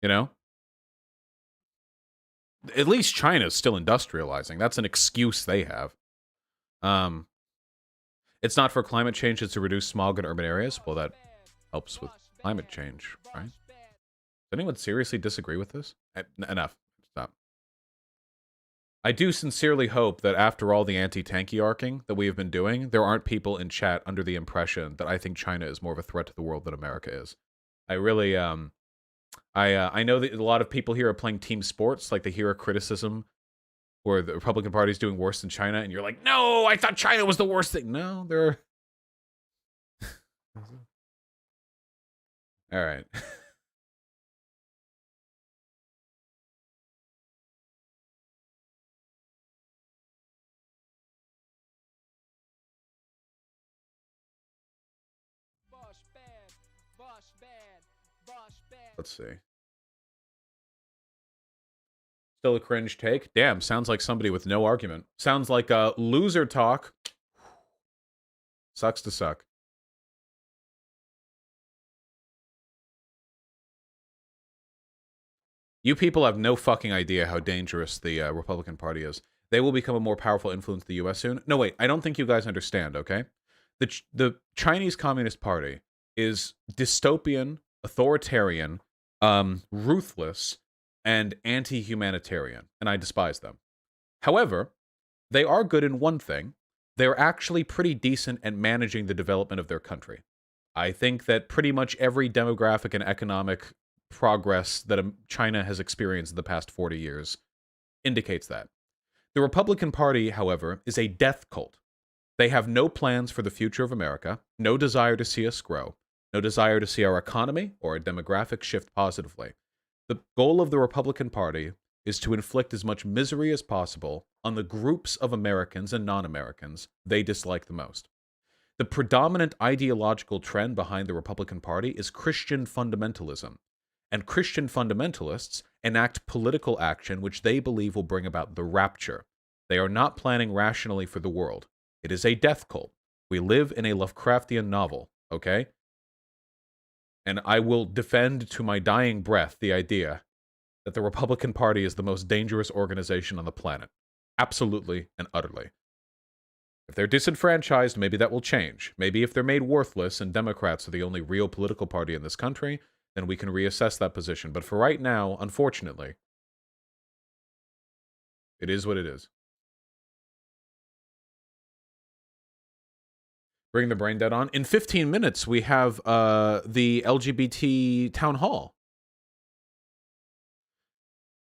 You know? At least China's still industrializing. That's an excuse they have. It's not for climate change, it's to reduce smog in urban areas. Well, that helps with climate change, right? Does anyone seriously disagree with this? Enough. Stop. I do sincerely hope that after all the anti-tanky arcing that we have been doing, there aren't people in chat under the impression that I think China is more of a threat to the world than America is. I really, I know that a lot of people here are playing team sports, like they hear a criticism where the Republican Party is doing worse than China, and you're like, no, I thought China was the worst thing. No, they're... All right. Let's see. Still a cringe take? Damn, sounds like somebody with no argument. Sounds like a loser talk. Sucks to suck. You people have no fucking idea how dangerous the Republican Party is. They will become a more powerful influence in the U.S. soon. No, wait, I don't think you guys understand, okay? The Chinese Communist Party is dystopian, authoritarian, ruthless, and anti-humanitarian, and I despise them. However, they are good in one thing. They're actually pretty decent at managing the development of their country. I think that pretty much every demographic and economic progress that China has experienced in the past 40 years indicates that. The Republican Party, however, is a death cult. They have no plans for the future of America, no desire to see us grow, no desire to see our economy or our demographic shift positively. The goal of the Republican Party is to inflict as much misery as possible on the groups of Americans and non-Americans they dislike the most. The predominant ideological trend behind the Republican Party is Christian fundamentalism, and Christian fundamentalists enact political action which they believe will bring about the rapture. They are not planning rationally for the world. It is a death cult. We live in a Lovecraftian novel, okay? And I will defend to my dying breath the idea that the Republican Party is the most dangerous organization on the planet. Absolutely and utterly. If they're disenfranchised, maybe that will change. Maybe if they're made worthless and Democrats are the only real political party in this country, then we can reassess that position. But for right now, unfortunately, it is what it is. Bring the brain dead on. In 15 minutes, we have the LGBT town hall.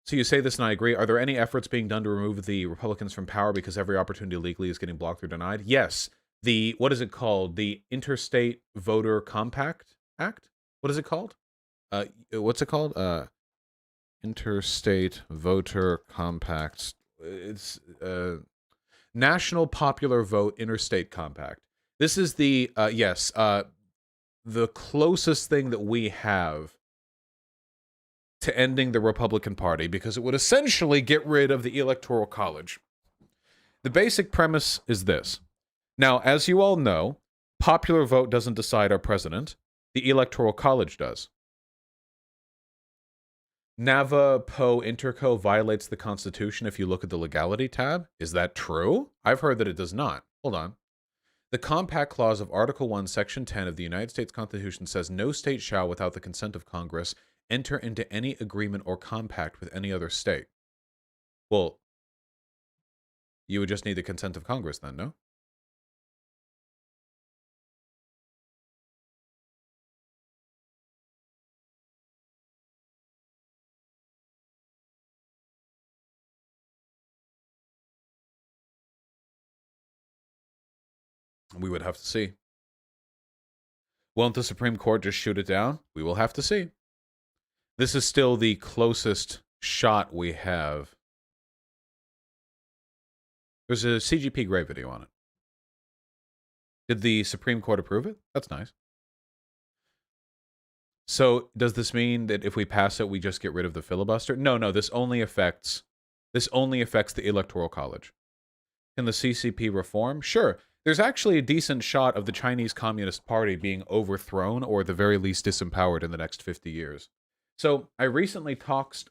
So you say this, and I agree. Are there any efforts being done to remove the Republicans from power because every opportunity legally is getting blocked or denied? Yes. The, what is it called? The Interstate Voter Compact Act? What is it called? What's it called? Interstate Voter Compact. It's National Popular Vote Interstate Compact. This is the, the closest thing that we have to ending the Republican Party, because it would essentially get rid of the Electoral College. The basic premise is this. Now, as you all know, popular vote doesn't decide our president. The Electoral College does. Navajo Interco violates the Constitution if you look at the legality tab. Is that true? I've heard that it does not. Hold on. The Compact Clause of Article 1, Section 10 of the United States Constitution says no state shall, without the consent of Congress, enter into any agreement or compact with any other state. Well, you would just need the consent of Congress then, no? We would have to see. Won't the Supreme Court just shoot it down? We will have to see. This is still the closest shot we have. There's a CGP Grey video on it. Did the Supreme Court approve it? That's nice. So does this mean that if we pass it, we just get rid of the filibuster? No, this only affects the Electoral College. Can the CCP reform? Sure. There's actually a decent shot of the Chinese Communist Party being overthrown or at the very least disempowered in the next 50 years. So I recently talked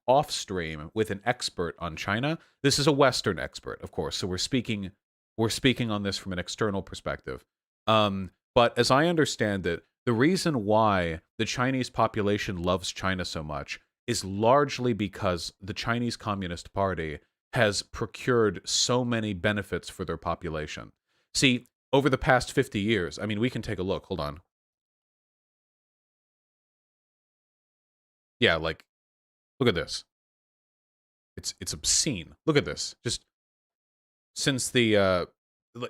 off stream with an expert on China. This is a Western expert, of course, so we're speaking on this from an external perspective. But as I understand it, the reason why the Chinese population loves China so much is largely because the Chinese Communist Party has procured so many benefits for their population. See, over the past 50 years, I mean, we can take a look. Hold on. Yeah, like, look at this. It's obscene. Look at this. Just since the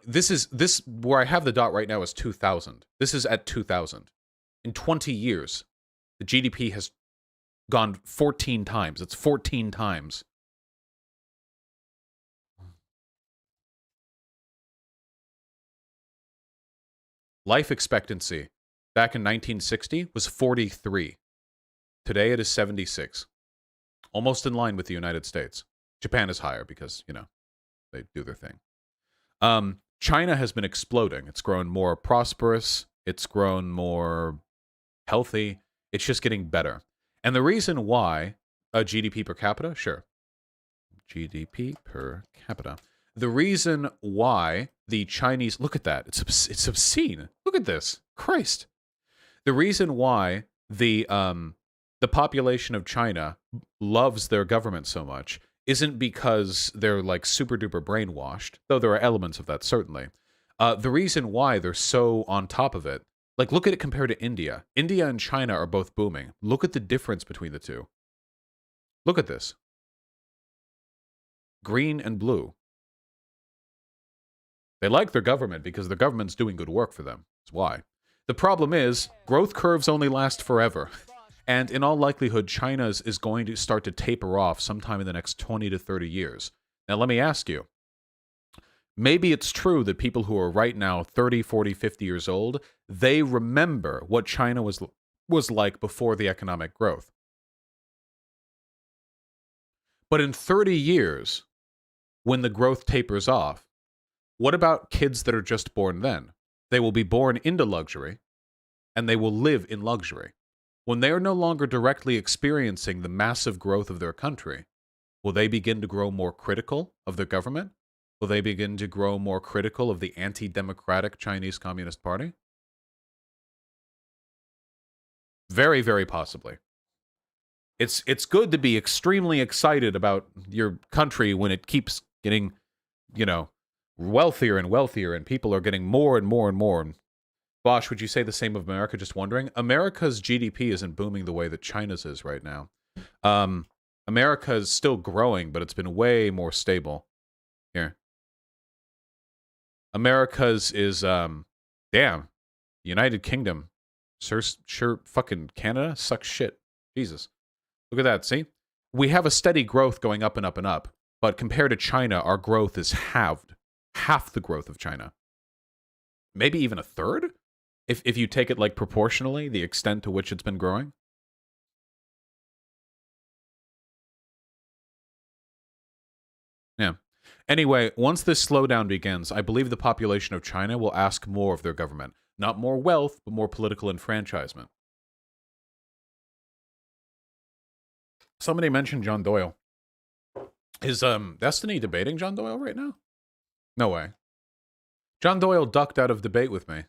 this where I have the dot right now is 2000. This is at 2000. In 20 years, the GDP has gone 14 times. It's 14 times. Life expectancy back in 1960 was 43. Today it is 76. Almost in line with the United States. Japan is higher because, you know, they do their thing. China has been exploding. It's grown more prosperous. It's grown more healthy. It's just getting better. And the reason why GDP per capita, sure. GDP per capita. The reason why the Chinese, look at that. It's obscene. Look at this. Christ. The reason why the population of China loves their government so much isn't because they're like super duper brainwashed, though there are elements of that certainly. The reason why they're so on top of it, like look at it compared to India. India and China are both booming. Look at the difference between the two. Look at this. Green and blue. They like their government because their government's doing good work for them. That's why. The problem is, growth curves only last forever. And in all likelihood, China's is going to start to taper off sometime in the next 20 to 30 years. Now, let me ask you. Maybe it's true that people who are right now 30, 40, 50 years old, they remember what China was like before the economic growth. But in 30 years, when the growth tapers off, what about kids that are just born then? They will be born into luxury, and they will live in luxury. When they are no longer directly experiencing the massive growth of their country, will they begin to grow more critical of their government? Will they begin to grow more critical of the anti-democratic Chinese Communist Party? Very, very possibly. It's good to be extremely excited about your country when it keeps getting, you know, wealthier and wealthier, and people are getting more and more and more. Bosch, would you say the same of America? Just wondering. America's GDP isn't booming the way that China's is right now. America's still growing, but it's been way more stable. Here. America's is, damn, United Kingdom. Sure, fucking Canada sucks shit. Jesus. Look at that, see? We have a steady growth going up and up and up, but compared to China, our growth is halved. Half the growth of China. Maybe even a third? If you take it like proportionally, the extent to which it's been growing. Yeah. Anyway, once this slowdown begins, I believe the population of China will ask more of their government. Not more wealth, but more political enfranchisement. Somebody mentioned John Doyle. Is Destiny debating John Doyle right now? No way. John Doyle ducked out of debate with me.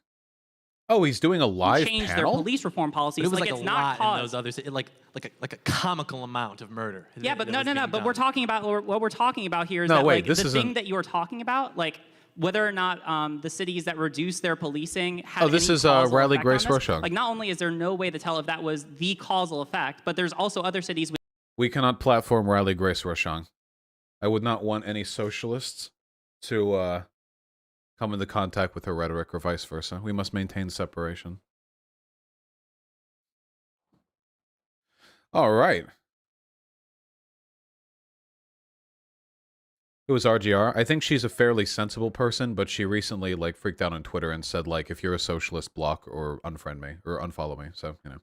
Oh, he's doing a live change panel? their police reform policies. But it was like like it's a not lot in those caused. others, like a comical amount of murder. Yeah, but that no. was being But done. we're talking about what we're talking about here is No, that wait, like this the isn't- thing that you were talking about, like whether or not the cities that reduce their policing had Oh, this any is causal Riley effect Grace on this. Rochon. Like, not only is there no way to tell if that was the causal effect, but there's also other cities. We cannot platform Riley Grace Rochon. I would not want any socialists to come into contact with her rhetoric or vice versa. We must maintain separation. All right. It was RGR. I think she's a fairly sensible person, but she recently like freaked out on Twitter and said like, if you're a socialist, block or unfriend me or unfollow me. So, you know.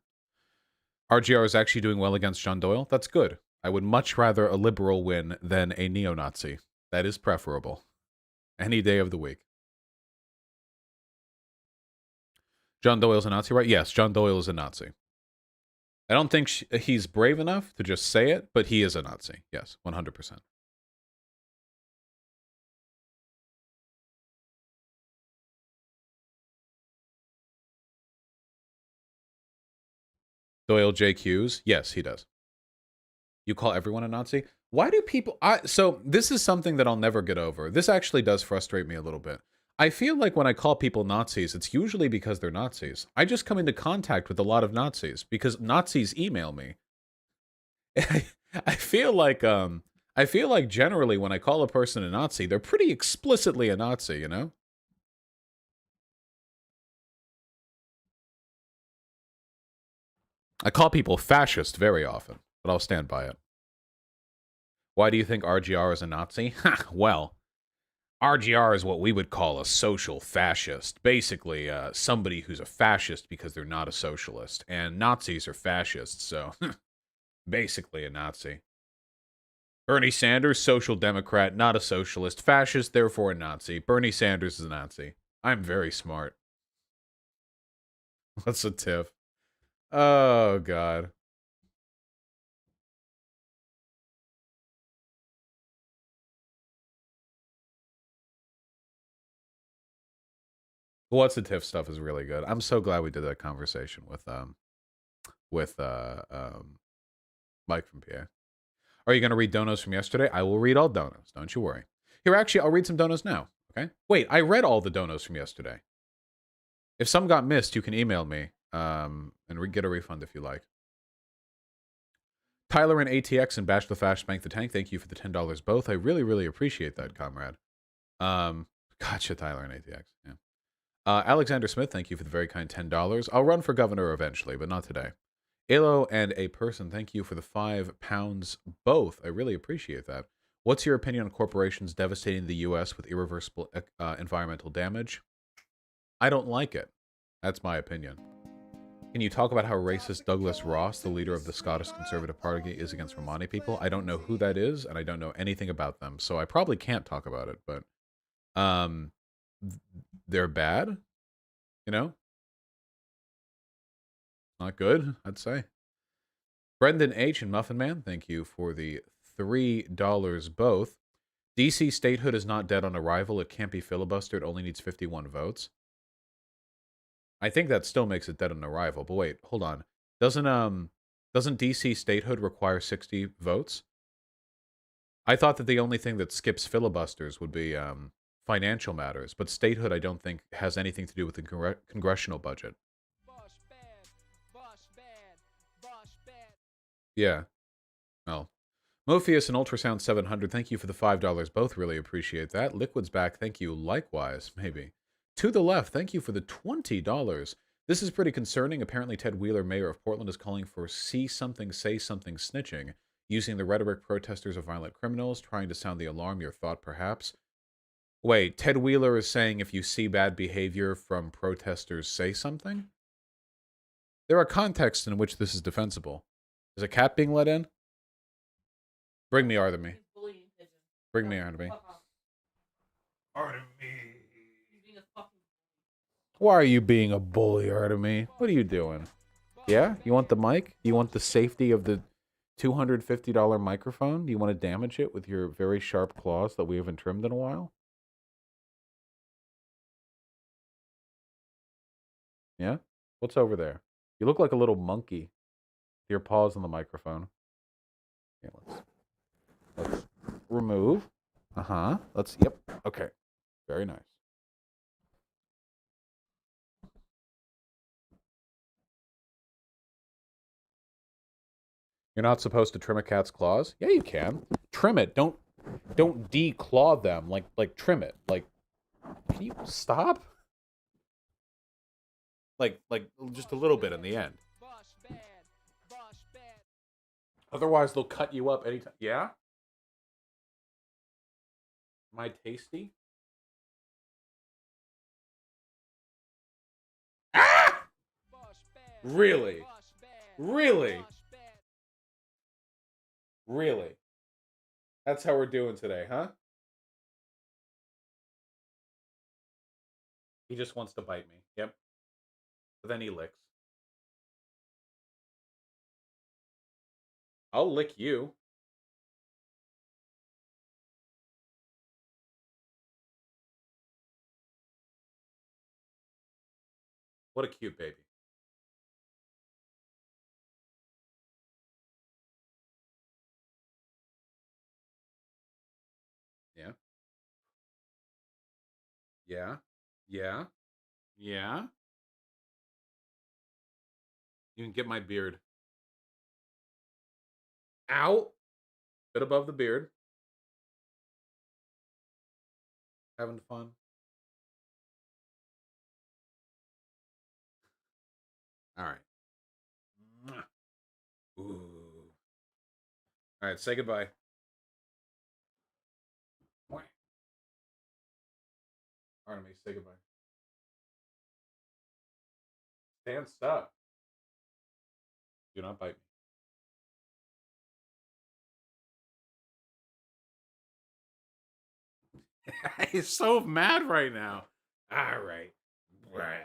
RGR is actually doing well against John Doyle. That's good. I would much rather a liberal win than a neo-Nazi. That is preferable. Any day of the week. John Doyle's a Nazi, right? Yes, John Doyle is a Nazi. I don't think he's brave enough to just say it, but he is a Nazi. Yes, 100%. Doyle JQs? Yes, he does. You call everyone a Nazi? Why do people... So this is something that I'll never get over. This actually does frustrate me a little bit. I feel like when I call people Nazis, it's usually because they're Nazis. I just come into contact with a lot of Nazis because Nazis email me. I feel like generally when I call a person a Nazi, they're pretty explicitly a Nazi, you know? I call people fascist very often, but I'll stand by it. Why do you think RGR is a Nazi? Well, RGR is what we would call a social fascist. Basically, somebody who's a fascist because they're not a socialist. And Nazis are fascists, so basically a Nazi. Bernie Sanders, social democrat, not a socialist. Fascist, therefore a Nazi. Bernie Sanders is a Nazi. I'm very smart. What's a tiff? Oh, God. What's a tiff stuff is really good. I'm so glad we did that conversation with Mike from PA. Are you going to read donos from yesterday? I will read all donos. Don't you worry. Here, actually, I'll read some donos now. Okay? Wait, I read all the donos from yesterday. If some got missed, you can email me and get a refund if you like. Tyler and ATX and Bash the Fash Spank the Tank, thank you for the $10 both. I really, really appreciate that, comrade. Gotcha, Tyler and ATX. Yeah. Alexander Smith, thank you for the very kind $10. I'll run for governor eventually, but not today. Alo and a person, thank you for the £5 both. I really appreciate that. What's your opinion on corporations devastating the U.S. with irreversible environmental damage? I don't like it. That's my opinion. Can you talk about how racist Douglas Ross, the leader of the Scottish Conservative Party, is against Romani people? I don't know who that is, and I don't know anything about them, so I probably can't talk about it, but they're bad, you know? Not good, I'd say. Brendan H. and Muffin Man, thank you for the $3 both. DC statehood is not dead on arrival. It can't be filibustered. It only needs 51 votes. I think that still makes it dead on arrival. But wait, hold on. Doesn't DC statehood require 60 votes? I thought that the only thing that skips filibusters would be financial matters, but statehood I don't think has anything to do with the congressional budget. Yeah. Well, Morpheus and Ultrasound 700, thank you for the $5 both. Really appreciate that. Liquid's back, thank you likewise, maybe. To the left, thank you for the $20. This is pretty concerning. Apparently Ted Wheeler, mayor of Portland, is calling for see something, say something snitching, using the rhetoric protesters are violent criminals, trying to sound the alarm, your thought perhaps. Wait, Ted Wheeler is saying if you see bad behavior from protesters, say something? There are contexts in which this is defensible. Is a cat being let in? Bring me Artemy. Bring me Artemy. Why are you being a bully, Artemy? What are you doing? Yeah? You want the mic? You want the safety of the $250 microphone? Do you want to damage it with your very sharp claws that we haven't trimmed in a while? Yeah? What's over there? You look like a little monkey. Your paws on the microphone. Yeah, let's remove. Yep. Okay. Very nice. You're not supposed to trim a cat's claws? Yeah, you can. Trim it. Don't declaw them. Like trim it. Like, can you stop? Like just a little bit in the end. Otherwise, they'll cut you up anytime. Yeah? Am I tasty? Ah! Really? Really? Really? That's how we're doing today, huh? He just wants to bite me. Yep. But then he licks. I'll lick you. What a cute baby. Yeah. Yeah. Yeah. Yeah. You can get my beard. Ow! Bit above the beard. Having fun. All right. Ooh. All right, say goodbye. Artemis, say goodbye. Stand up. Do not bite me. He's so mad right now. All right. Right.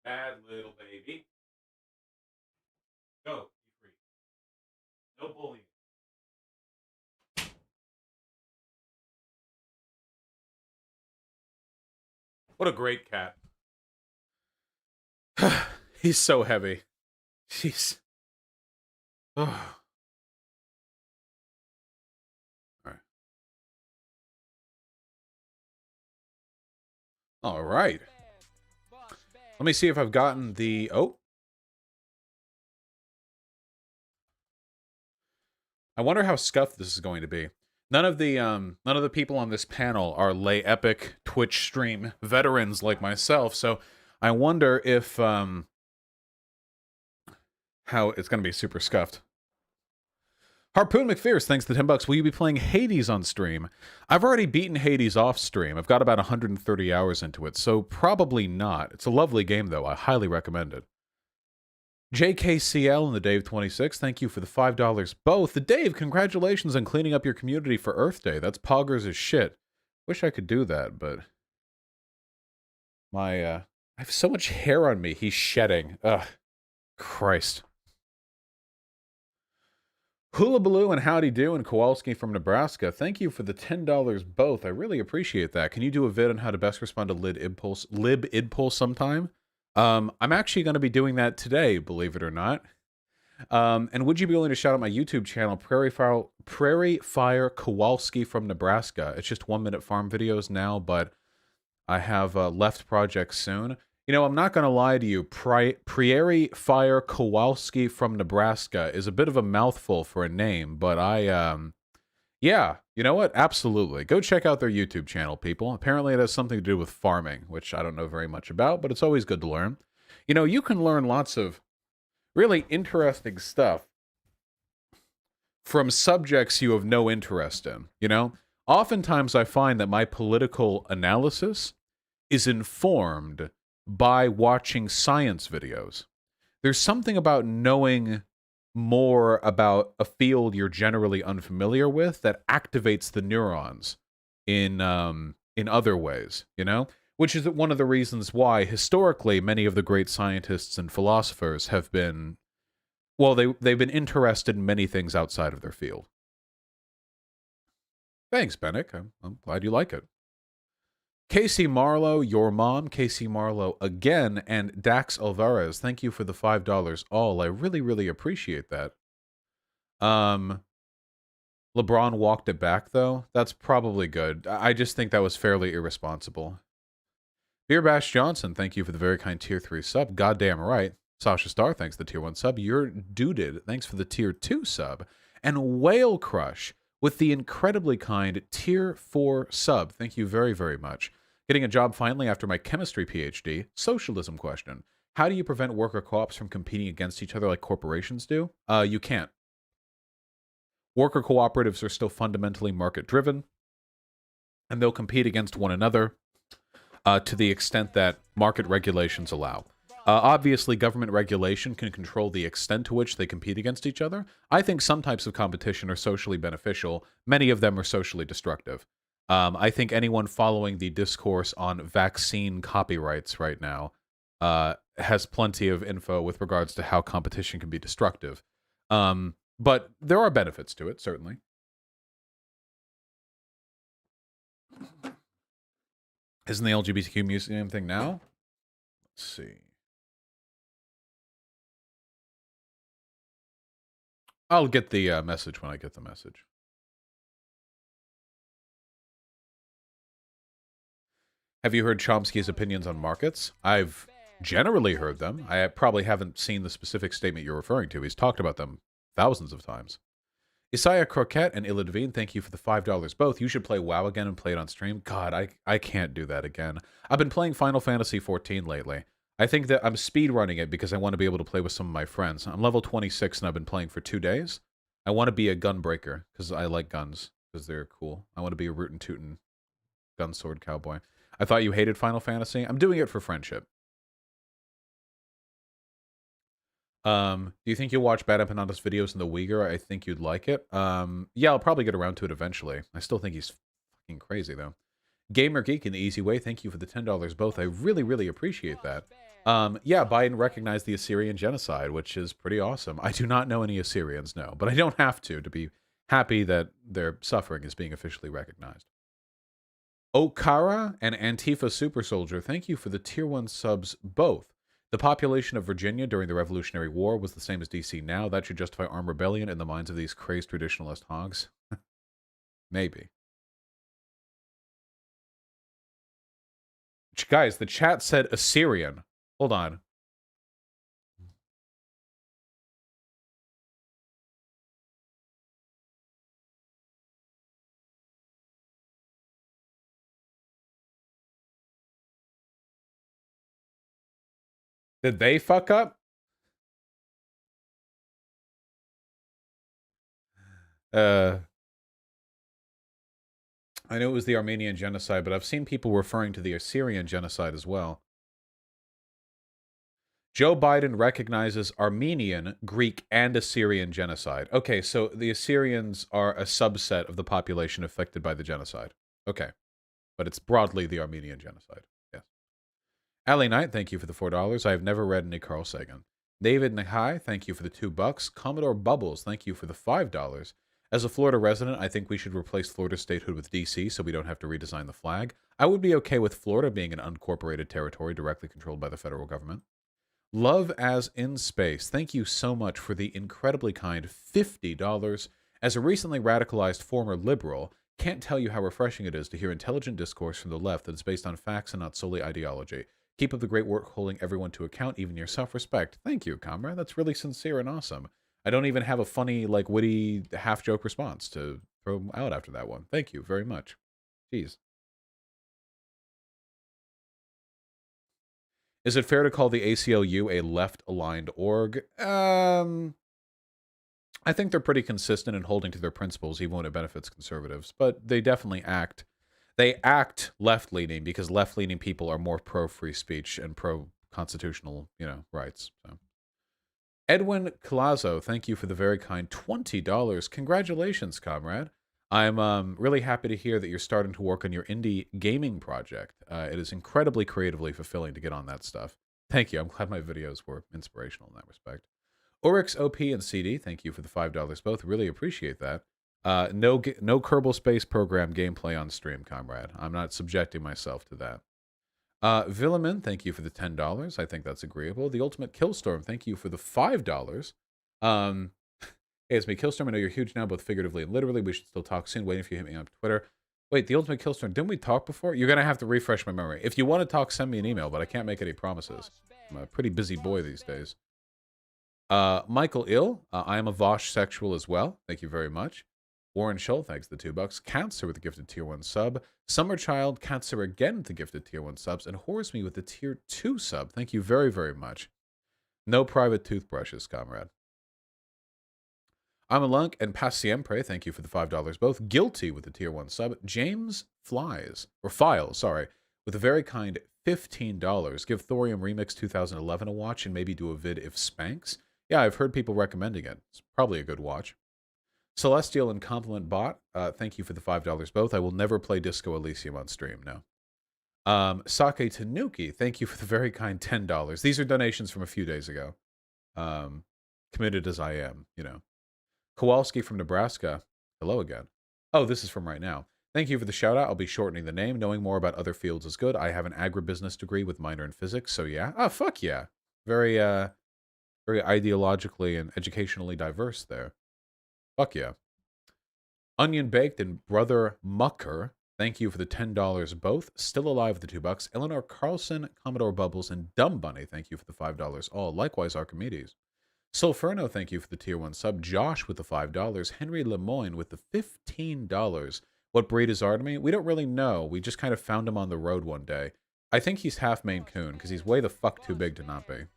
Bad little baby. Go. Be free. No bullying. What a great cat. He's so heavy. Jeez. Oh. All right. All right. Let me see if I've gotten the... Oh. I wonder how scuffed this is going to be. None of the people on this panel are lay epic Twitch stream veterans like myself, so I wonder if how it's going to be super scuffed. Harpoon McPherce, thanks to $10. Will you be playing Hades on stream? I've already beaten Hades off stream. I've got about 130 hours into it, so probably not. It's a lovely game, though. I highly recommend it. JKCL and the Dave26, thank you for the $5 both. The Dave, congratulations on cleaning up your community for Earth Day. That's poggers as shit. Wish I could do that, but I have so much hair on me. He's shedding. Ugh. Christ. Hula Baloo and Howdy Do and Kowalski from Nebraska, thank you for the $10 both. I really appreciate that. Can you do a vid on how to best respond to lib idpulse sometime? I'm actually going to be doing that today, believe it or not. And would you be willing to shout out my YouTube channel, Prairie Fire Kowalski from Nebraska? It's just 1-minute farm videos now, but I have left projects soon. You know, I'm not going to lie to you. Prairie Fire Kowalski from Nebraska is a bit of a mouthful for a name, but yeah, you know what? Absolutely. Go check out their YouTube channel, people. Apparently it has something to do with farming, which I don't know very much about, but it's always good to learn. You know, you can learn lots of really interesting stuff from subjects you have no interest in, you know? Oftentimes I find that my political analysis is informed by watching science videos. There's something about knowing more about a field you're generally unfamiliar with that activates the neurons in other ways, you know? Which is one of the reasons why, historically, many of the great scientists and philosophers have been, well, they've been interested in many things outside of their field. Thanks, Bennick. I'm glad you like it. Casey Marlowe, your mom, Casey Marlowe again, and Dax Alvarez, thank you for the $5 all. I really, really appreciate that. LeBron walked it back, though. That's probably good. I just think that was fairly irresponsible. Beer Bash Johnson, thank you for the very kind Tier 3 sub. Goddamn right. Sasha Star, thanks for the Tier 1 sub. You're Duded, thanks for the Tier 2 sub. And Whale Crush with the incredibly kind Tier 4 sub. Thank you very, very much. Getting a job finally after my chemistry PhD. Socialism question. How do you prevent worker co-ops from competing against each other like corporations do? You can't. Worker cooperatives are still fundamentally market-driven, and they'll compete against one another to the extent that market regulations allow. Obviously, government regulation can control the extent to which they compete against each other. I think some types of competition are socially beneficial. Many of them are socially destructive. I think anyone following the discourse on vaccine copyrights right now has plenty of info with regards to how competition can be destructive. But there are benefits to it, certainly. Isn't the LGBTQ Museum thing now? Let's see. I'll get the message when I get the message. Have you heard Chomsky's opinions on markets? I've generally heard them. I probably haven't seen the specific statement you're referring to. He's talked about them thousands of times. Isaiah Croquette and Illadvine, thank you for the $5 both. You should play WoW again and play it on stream. God, I can't do that again. I've been playing Final Fantasy XIV lately. I think that I'm speedrunning it because I want to be able to play with some of my friends. I'm level 26 and I've been playing for 2 days. I want to be a gun breaker because I like guns because they're cool. I want to be a rootin' tootin' gun sword cowboy. I thought you hated Final Fantasy. I'm doing it for friendship. Do you think you'll watch Bad Empanada's videos in the Uyghur? I think you'd like it. Yeah, I'll probably get around to it eventually. I still think he's fucking crazy, though. Gamer Geek in the Easy Way, thank you for the $10 both. I really, really appreciate that. Yeah, Biden recognized the Assyrian genocide, which is pretty awesome. I do not know any Assyrians, no, but I don't have to be happy that their suffering is being officially recognized. Okara and Antifa Super Soldier, thank you for the Tier 1 subs both. The population of Virginia during the Revolutionary War was the same as DC now. That should justify armed rebellion in the minds of these crazed traditionalist hogs. Maybe. Guys, the chat said Assyrian. Hold on. Did they fuck up? I know it was the Armenian genocide, but I've seen people referring to the Assyrian genocide as well. Joe Biden recognizes Armenian, Greek, and Assyrian genocide. Okay, so the Assyrians are a subset of the population affected by the genocide. Okay, but it's broadly the Armenian genocide. Yes. Allie Knight, thank you for the $4. I have never read any Carl Sagan. David Nahai, thank you for the $2. Commodore Bubbles, thank you for the $5. As a Florida resident, I think we should replace Florida statehood with DC so we don't have to redesign the flag. I would be okay with Florida being an uncorporated territory directly controlled by the federal government. Love as in space, thank you so much for the incredibly kind $50. As a recently radicalized former liberal, can't tell you how refreshing it is to hear intelligent discourse from the left that is based on facts and not solely ideology. Keep up the great work holding everyone to account, even your self-respect. Thank you, comrade. That's really sincere and awesome. I don't even have a funny, like, witty, half-joke response to throw out after that one. Thank you very much. Jeez. Is it fair to call the ACLU a left-aligned org? I think they're pretty consistent in holding to their principles, even when it benefits conservatives. But they definitely act. They act left-leaning because left-leaning people are more pro-free speech and pro-constitutional, rights. So. Edwin Colazo, thank you for the very kind $20. Congratulations, comrade. I'm really happy to hear that you're starting to work on your indie gaming project. It is incredibly creatively fulfilling to get on that stuff. Thank you. I'm glad my videos were inspirational in that respect. Oryx, OP, and CD, thank you for the $5 both. Really appreciate that. No Kerbal Space Program gameplay on stream, comrade. I'm not subjecting myself to that. Villamin, thank you for the $10. I think that's agreeable. The Ultimate Killstorm, thank you for the $5. Hey, it's me, Killstorm. I know you're huge now, both figuratively and literally. We should still talk soon. Waiting for you to hit me on Twitter. Wait, the Ultimate Killstorm, didn't we talk before? You're going to have to refresh my memory. If you want to talk, send me an email, but I can't make any promises. I'm a pretty busy boy these days. Michael Ill, I am a Vosh sexual as well. Thank you very much. Warren Schull, thanks for the $2. Cancer with the gifted tier 1 sub. Summerchild, Cancer again with the gifted tier 1 subs. And Me with the tier 2 sub. Thank you very, very much. No private toothbrushes, comrade. I'm a Lunk and Pass Siempre, thank you for the $5 both. Guilty with the tier 1 sub. James Files, with a very kind $15. Give Thorium Remix 2011 a watch and maybe do a vid if Spanx. Yeah, I've heard people recommending it. It's probably a good watch. Celestial and Compliment Bot, thank you for the $5 both. I will never play Disco Elysium on stream, no. Sake Tanuki, thank you for the very kind $10. These are donations from a few days ago. Committed as I am, you know. Kowalski from Nebraska, hello again. Oh, this is from right now. Thank you for the shout out. I'll be shortening the name. Knowing more about other fields is good. I have an agribusiness degree with minor in physics, so yeah. Oh, fuck yeah. Very ideologically and educationally diverse there. Fuck yeah. Onion Baked and Brother Mucker, thank you for the $10 both. Still alive with the $2. Eleanor Carlson, Commodore Bubbles, and Dumb Bunny, thank you for the $5 all. Likewise, Archimedes. Sulferno, thank you for the tier 1 sub. Josh with the $5. Henry Lemoyne with the $15. What breed is Artemy? We don't really know. We just kind of found him on the road one day. I think he's half Maine Coon, because he's way the fuck too big to not be.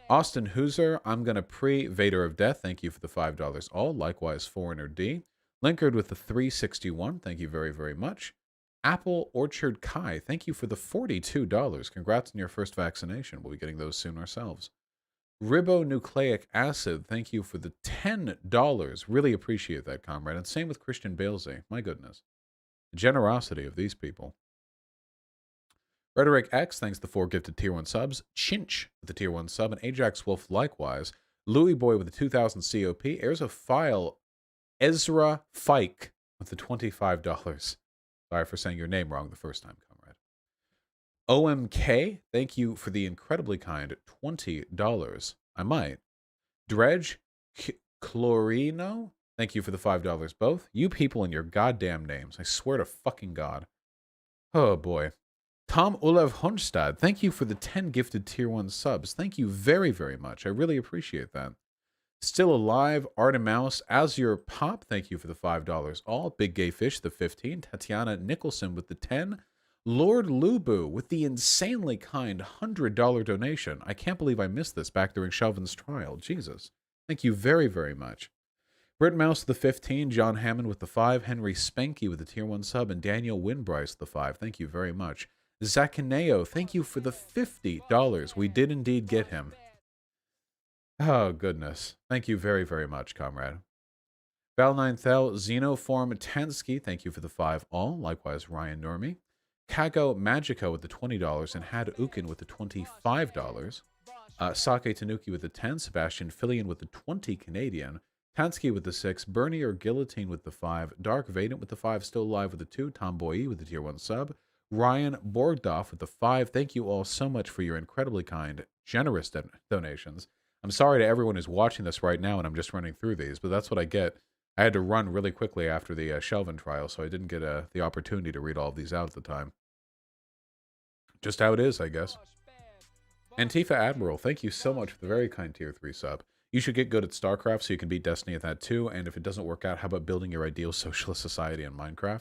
Austin Hooser, I'm gonna pre-Vader of Death. Thank you for the $5 all. Likewise, Foreigner D. Linkard with the 361. Thank you very, very much. Apple Orchard Kai, thank you for the $42. Congrats on your first vaccination. We'll be getting those soon ourselves. Ribonucleic acid, thank you for the $10. Really appreciate that, comrade. And same with Christian Balesy. My goodness. The generosity of these people. Rhetoric X, thanks to the 4 gifted tier 1 subs. Chinch with the tier 1 sub. And Ajax Wolf likewise. Louis Boy with the 2000 COP. Airs a file. Ezra Fike with the $25. Sorry for saying your name wrong the first time, comrade. OMK, thank you for the incredibly kind $20. I might. Dredge Chlorino, thank you for the $5 both. You people and your goddamn names. I swear to fucking God. Oh boy. Tom Olev Honstad, thank you for the 10 gifted tier 1 subs. Thank you very, very much. I really appreciate that. Still Alive, Artemouse, Azure Pop, thank you for the $5 all. Big Gay Fish, the 15. Tatiana Nicholson with the 10. Lord Lubu with the insanely kind $100 donation. I can't believe I missed this back during Chauvin's trial. Jesus. Thank you very, very much. Brit Mouse with the 15. John Hammond with the 5. Henry Spanky with the tier 1 sub. And Daniel Winbryce with the 5. Thank you very much. Zachineo, thank you for the $50. We did indeed get him. Oh, goodness. Thank you very, very much, comrade. Val9thel, Xenoform Tansky, thank you for the 5 all. Likewise, Ryan Normie. Kago Magico with the $20 and Had Ukin with the $25. Sake Tanuki with the 10. Sebastian Fillion with the 20 Canadian. Tansky with the 6. Bernie or Guillotine with the 5. Dark Vadent with the 5. Still alive with the 2. Tomboy with the tier 1 sub. Ryan Borgdoff with the 5. Thank you all so much for your incredibly kind, generous donations. I'm sorry to everyone who's watching this right now, and I'm just running through these, but that's what I get. I had to run really quickly after the Chauvin trial, so I didn't get the opportunity to read all of these out at the time. Just how it is, I guess. Antifa Admiral, thank you so much for the very kind tier 3 sub. You should get good at StarCraft so you can beat Destiny at that too, and if it doesn't work out, how about building your ideal socialist society in Minecraft?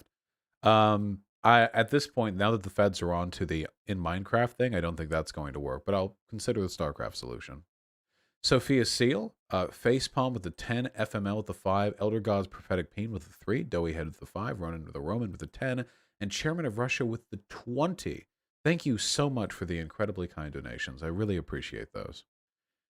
At this point, now that the feds are on to the in Minecraft thing, I don't think that's going to work, but I'll consider the StarCraft solution. Sophia Seal, Facepalm with the 10, FML with the 5, Elder Gods Prophetic Peen with the 3, Doughy Head with the 5, Ronan with the Roman with the 10, and Chairman of Russia with the 20. Thank you so much for the incredibly kind donations. I really appreciate those.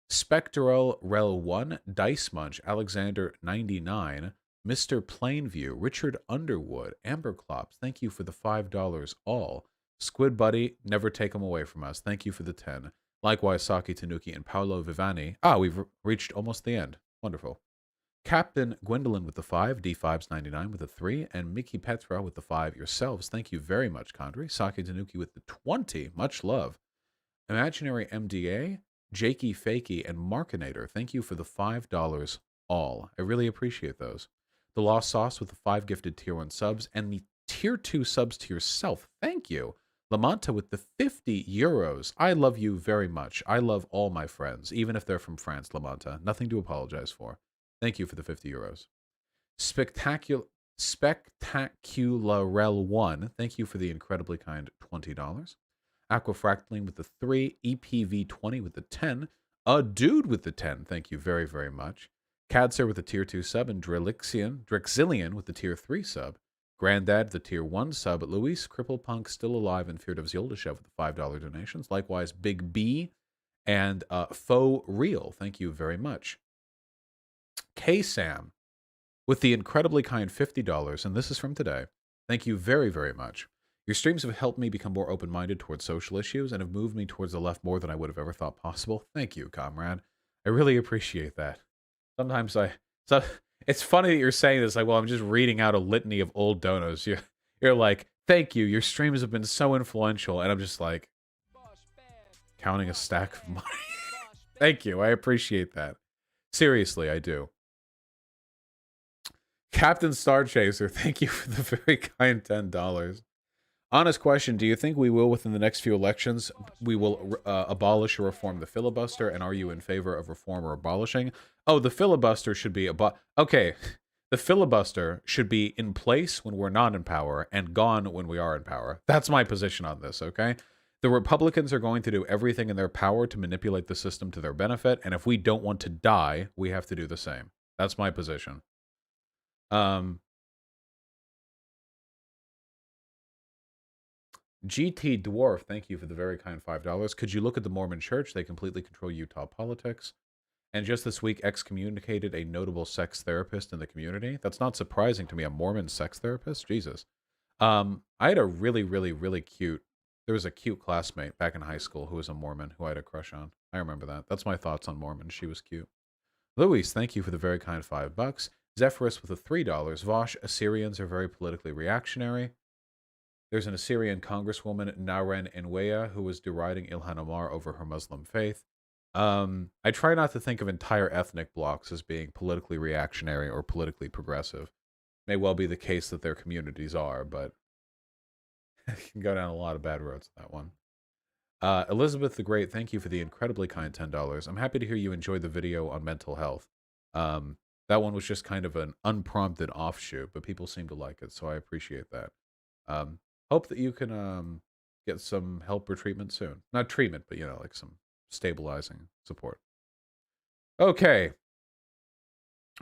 Spectral Rel 1, Dice Munch, Alexander 99, Mr. Plainview, Richard Underwood, Amber Clops, thank you for the $5 all. Squid Buddy, never take them away from us. Thank you for the 10. Likewise, Saki Tanuki and Paolo Vivani. We've reached almost the end. Wonderful. Captain Gwendolyn with the 5, D5s99 with the 3, and Mickey Petra with the 5 yourselves. Thank you very much, Condry. Saki Tanuki with the 20. Much love. Imaginary MDA, Jakey Fakey, and Markinator. Thank you for the $5 all. I really appreciate those. The Lost Sauce with the 5 gifted tier 1 subs, and the tier 2 subs to yourself. Thank you. Lamanta with the 50 euros. I love you very much. I love all my friends, even if they're from France, Lamanta. Nothing to apologize for. Thank you for the 50 euros. Spectacularel1. Thank you for the incredibly kind $20. Aquafractling with the 3. EPV20 with the 10. A Dude with the 10. Thank you very, very much. Cadser with the tier 2 sub, and Drexillian with the tier 3 sub. Grandad, the tier 1 sub. Luis, Cripplepunk, Still Alive, and Feared of Yoldashev with the $5 donations. Likewise, Big B and Faux Real. Thank you very much. K-Sam with the incredibly kind $50, and this is from today. Thank you very, very much. Your streams have helped me become more open-minded towards social issues and have moved me towards the left more than I would have ever thought possible. Thank you, comrade. I really appreciate that. Sometimes it's funny that you're saying this, like, well, I'm just reading out a litany of old donos. You're like, thank you, your streams have been so influential, and I'm just like, counting a stack of money. Thank you, I appreciate that. Seriously, I do. Captain Star Chaser, thank you for the very kind $10. Honest question, do you think we will, within the next few elections, we will abolish or reform the filibuster, and are you in favor of reform or abolishing? Oh, the filibuster should be okay, the filibuster should be in place when we're not in power and gone when we are in power. That's my position on this, okay? The Republicans are going to do everything in their power to manipulate the system to their benefit, and if we don't want to die, we have to do the same. That's my position. GT Dwarf, thank you for the very kind $5. Could you look at the Mormon Church? They completely control Utah politics. And just this week, excommunicated a notable sex therapist in the community. That's not surprising to me, a Mormon sex therapist? Jesus. I had a really, really, really cute, there was a cute classmate back in high school who was a Mormon who I had a crush on. I remember that. That's my thoughts on Mormon. She was cute. Luis, thank you for the very kind $5. Zephyrus with the $3. Vosh, Assyrians are very politically reactionary. There's an Assyrian congresswoman, Naren Enweya, who was deriding Ilhan Omar over her Muslim faith. I try not to think of entire ethnic blocks as being politically reactionary or politically progressive. May well be the case that their communities are, but it can go down a lot of bad roads on that one. Elizabeth the Great, thank you for the incredibly kind $10. I'm happy to hear you enjoyed the video on mental health. That one was just kind of an unprompted offshoot, but people seem to like it, so I appreciate that. Hope that you can get some help or treatment soon. Not treatment, but, you know, like some stabilizing support. Okay.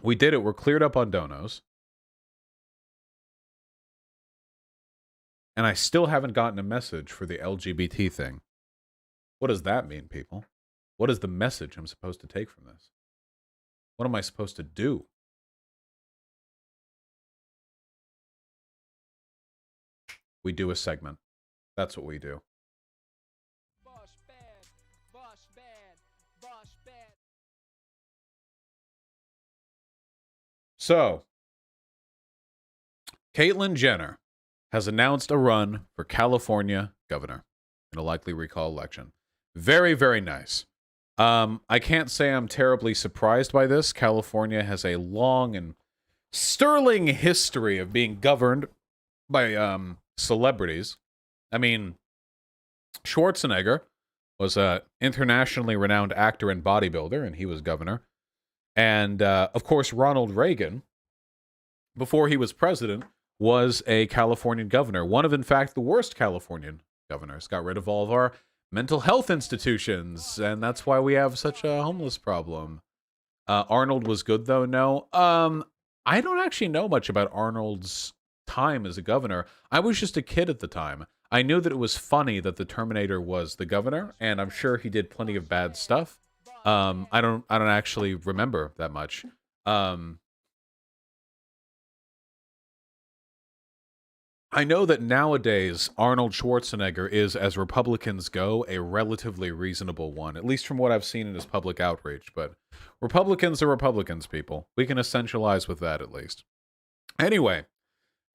We did it. We're cleared up on donos. And I still haven't gotten a message for the LGBT thing. What does that mean, people? What is the message I'm supposed to take from this? What am I supposed to do? We do a segment. That's what we do. So, Caitlyn Jenner has announced a run for California governor in a likely recall election. Very, very nice. I can't say I'm terribly surprised by this. California has a long and sterling history of being governed by celebrities. I mean, Schwarzenegger was an internationally renowned actor and bodybuilder, and he was governor. And, of course, Ronald Reagan, before he was president, was a Californian governor. One of, in fact, the worst Californian governors. Got rid of all of our mental health institutions, and that's why we have such a homeless problem. Arnold was good, though, no. I don't actually know much about Arnold's time as a governor. I was just a kid at the time. I knew that it was funny that the Terminator was the governor, and I'm sure he did plenty of bad stuff. I don't actually remember that much. I know that nowadays Arnold Schwarzenegger is, as Republicans go, a relatively reasonable one, at least from what I've seen in his public outreach. But Republicans are Republicans, people. We can essentialize with that at least. Anyway,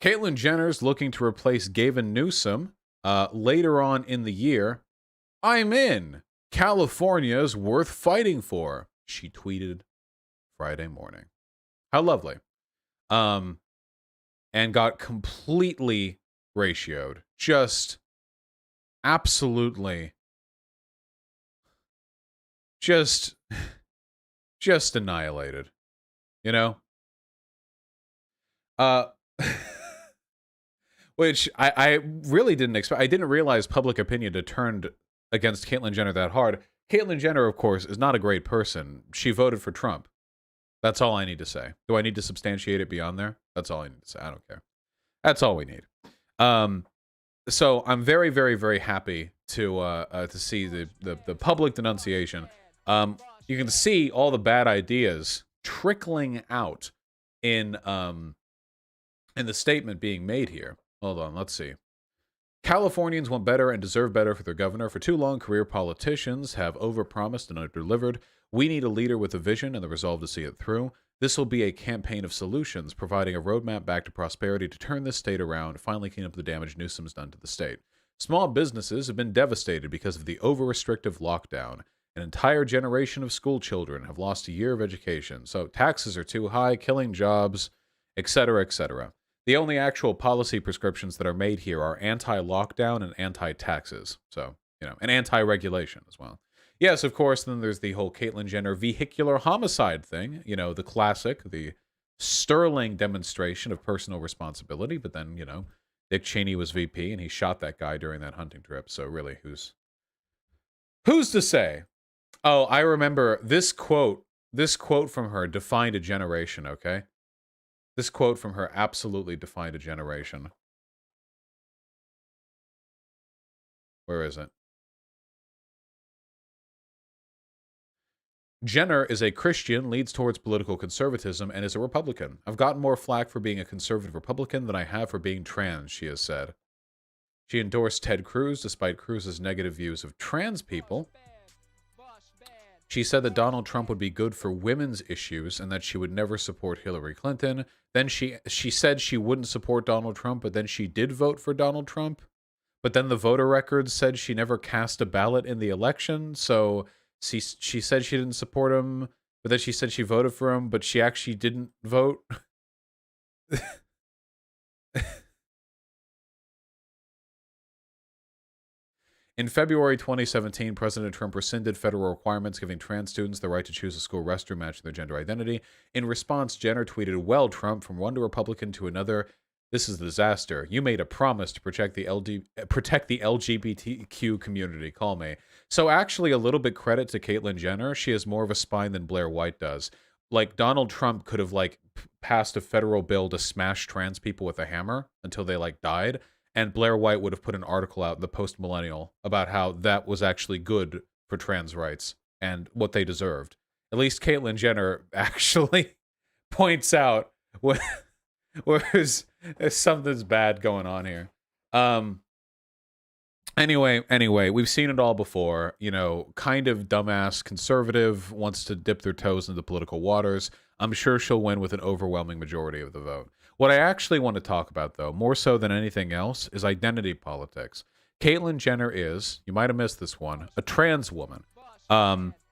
Caitlyn Jenner's looking to replace Gavin Newsom later on in the year. I'm in. California's worth fighting for, she tweeted Friday morning. How lovely. And got completely ratioed. Just absolutely just annihilated. You know? Which I really didn't expect. I didn't realize public opinion had turned against Caitlyn Jenner that hard. Caitlyn Jenner, of course, is not a great person. She voted for Trump. That's all I need to say. Do I need to substantiate it beyond there? That's all I need to say. I don't care. That's all we need. So I'm very, very, very happy to see the public denunciation. You can see all the bad ideas trickling out in the statement being made here. Hold on, let's see. Californians want better and deserve better for their governor. For too long, career politicians have overpromised and underdelivered. We need a leader with a vision and the resolve to see it through. This will be a campaign of solutions, providing a roadmap back to prosperity to turn this state around, finally clean up the damage Newsom's done to the state. Small businesses have been devastated because of the over-restrictive lockdown. An entire generation of school children have lost a year of education. So taxes are too high, killing jobs, etc., etc. The only actual policy prescriptions that are made here are anti-lockdown and anti-taxes. So, and anti-regulation as well. Yes, of course, then there's the whole Caitlyn Jenner vehicular homicide thing. The classic, the sterling demonstration of personal responsibility. But then, Dick Cheney was VP and he shot that guy during that hunting trip. So really, who's to say? Oh, I remember this quote from her defined a generation, okay? This quote from her absolutely defined a generation. Where is it? Jenner is a Christian, leads towards political conservatism, and is a Republican. I've gotten more flack for being a conservative Republican than I have for being trans, she has said. She endorsed Ted Cruz despite Cruz's negative views of trans people. She said that Donald Trump would be good for women's issues and that she would never support Hillary Clinton. Then she said she wouldn't support Donald Trump, but then she did vote for Donald Trump. But then the voter records said she never cast a ballot in the election, so she said she didn't support him, but then she said she voted for him, but she actually didn't vote. In February 2017, President Trump rescinded federal requirements giving trans students the right to choose a school restroom matching their gender identity. In response, Jenner tweeted, "Well, Trump, from one Republican to another, this is a disaster. You made a promise to protect the LGBTQ community. Call me." So actually, a little bit credit to Caitlyn Jenner. She has more of a spine than Blair White does. Like, Donald Trump could have, passed a federal bill to smash trans people with a hammer until they, died. And Blair White would have put an article out in the Post-Millennial about how that was actually good for trans rights and what they deserved. At least Caitlyn Jenner actually points out where's something's bad going on here. Anyway, we've seen it all before. Kind of dumbass conservative wants to dip their toes into political waters. I'm sure she'll win with an overwhelming majority of the vote. What I actually want to talk about, though, more so than anything else, is identity politics. Caitlyn Jenner is, you might have missed this one, a trans woman,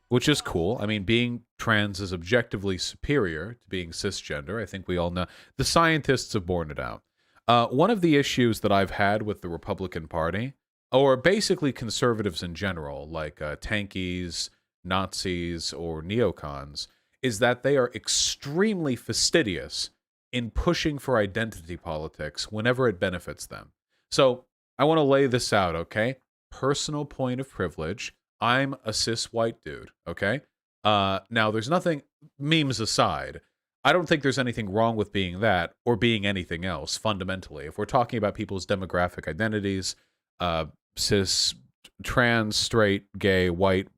which is cool. I mean, being trans is objectively superior to being cisgender. I think we all know. The scientists have borne it out. One of the issues that I've had with the Republican Party, or basically conservatives in general, like tankies, Nazis, or neocons, is that they are extremely fastidious in pushing for identity politics whenever it benefits them. So I want to lay this out, okay? Personal point of privilege. I'm a cis white dude, okay? Now, there's nothing, memes aside, I don't think there's anything wrong with being that or being anything else, fundamentally. If we're talking about people's demographic identities, cis, trans, straight, gay, white,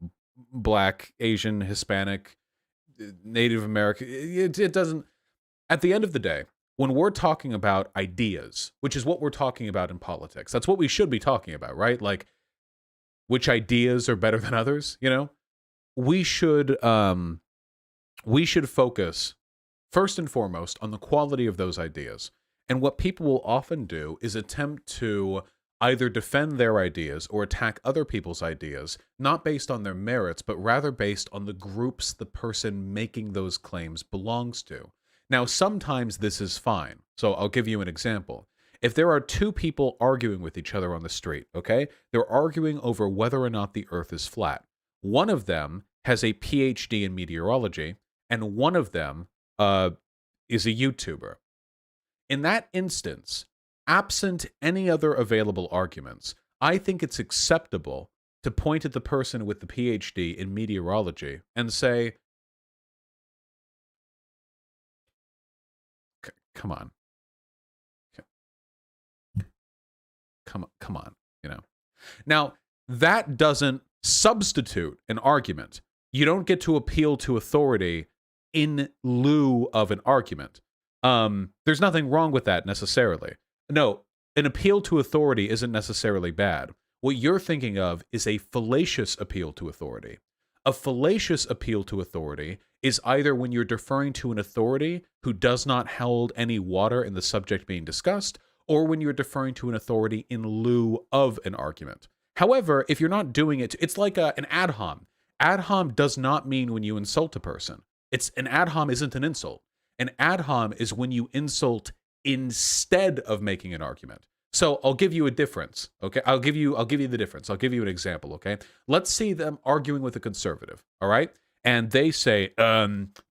black, Asian, Hispanic, Native American, it doesn't... At the end of the day, when we're talking about ideas, which is what we're talking about in politics, that's what we should be talking about, right? Like, which ideas are better than others, you know? We should focus first and foremost on the quality of those ideas. And what people will often do is attempt to either defend their ideas or attack other people's ideas, not based on their merits, but rather based on the groups the person making those claims belongs to. Now, sometimes this is fine. So I'll give you an example. If there are two people arguing with each other on the street, okay? They're arguing over whether or not the earth is flat. One of them has a PhD in meteorology, and one of them is a YouTuber. In that instance, absent any other available arguments, I think it's acceptable to point at the person with the PhD in meteorology and say, come on. Come on, you know. Now, that doesn't substitute an argument. You don't get to appeal to authority in lieu of an argument. There's nothing wrong with that necessarily. No, an appeal to authority isn't necessarily bad. What you're thinking of is a fallacious appeal to authority. A fallacious appeal to authority is either when you're deferring to an authority who does not hold any water in the subject being discussed, or when you're deferring to an authority in lieu of an argument. However, if you're not doing it, it's like an ad hom. Ad hom does not mean when you insult a person. An ad hom isn't an insult. An ad hom is when you insult instead of making an argument. So I'll give you a difference, okay? I'll give you the difference. I'll give you an example, okay? Let's see them arguing with a conservative, all right? And they say,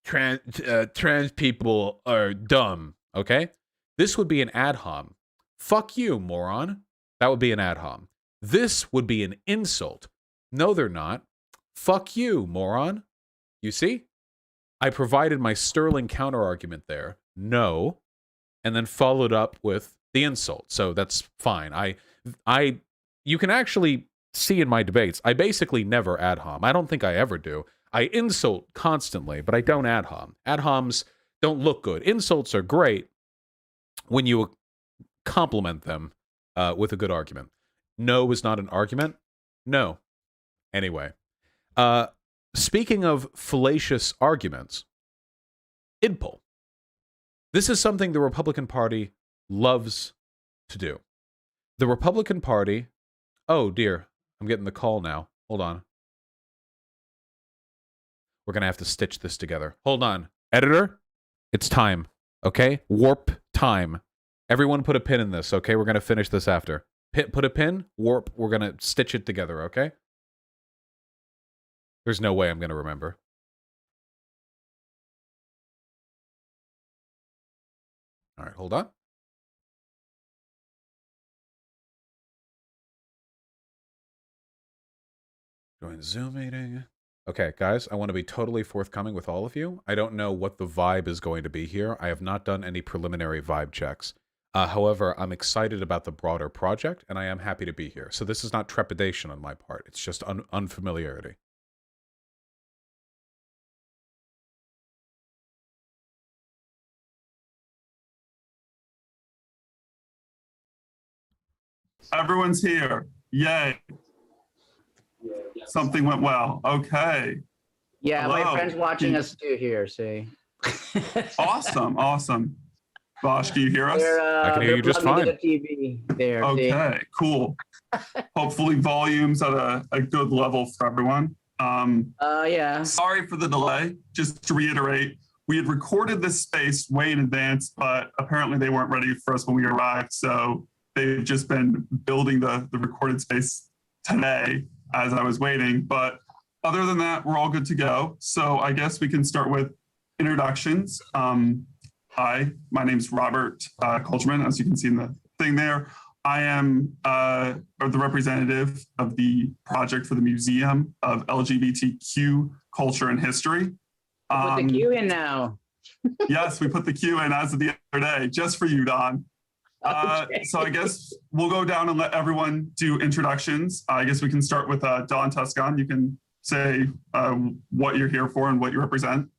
trans people are dumb, okay? This would be an ad hom. Fuck you, moron. That would be an ad hom. This would be an insult. No, they're not. Fuck you, moron. You see? I provided my sterling counterargument there. No. And then followed up with the insult. So that's fine. You can actually see in my debates, I basically never ad hom. I don't think I ever do. I insult constantly, but I don't ad hom. Ad homs don't look good. Insults are great when you compliment them with a good argument. No is not an argument. No. Anyway, speaking of fallacious arguments, idpol. This is something the Republican Party loves to do. The Republican Party... Oh, dear. I'm getting the call now. Hold on. We're going to have to stitch this together. Hold on. Editor, it's time. Okay? Warp time. Everyone put a pin in this, okay? We're going to finish this after. Put a pin, warp, we're going to stitch it together, okay? There's no way I'm going to remember. All right, hold on. Join Zoom meeting. Okay, guys, I want to be totally forthcoming with all of you. I don't know what the vibe is going to be here. I have not done any preliminary vibe checks. However, I'm excited about the broader project, and I am happy to be here. So this is not trepidation on my part. It's just unfamiliarity. Everyone's here. Yay. Something went well. Okay. Yeah, Hello. my friend's watching us too here, see. Awesome, awesome. Bosch, can you hear us? I can hear you just fine. The TV there, Okay, cool. Hopefully volume's at a good level for everyone. Yeah. Sorry for the delay. Just to reiterate, we had recorded this space way in advance, but apparently they weren't ready for us when we arrived. So they've just been building the recorded space today as I was waiting. But other than that, we're all good to go. So I guess we can start with introductions. Hi, my name's Robert Kolchman, as you can see in the thing there. I am the representative of the project for the Museum of LGBTQ Culture and History. Put the Q in now. Yes, we put the Q in as of the other day, just for you, Don. Okay. So I guess we'll go down and let everyone do introductions. I guess we can start with Don Tuscan. You can say what you're here for and what you represent.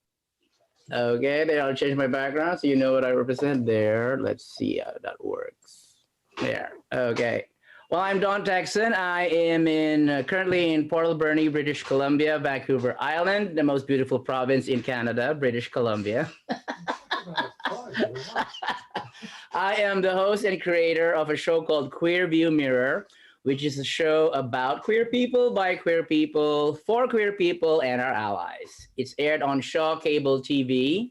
Okay, then I'll change my background so you know what I represent there. Let's see how that works. There. Okay. Well, I'm Don Texan. I am currently in Port Alberni, British Columbia, Vancouver Island, the most beautiful province in Canada, British Columbia. I am the host and creator of a show called Queer View Mirror, which is a show about queer people, by queer people, for queer people, and our allies. It's aired on Shaw Cable TV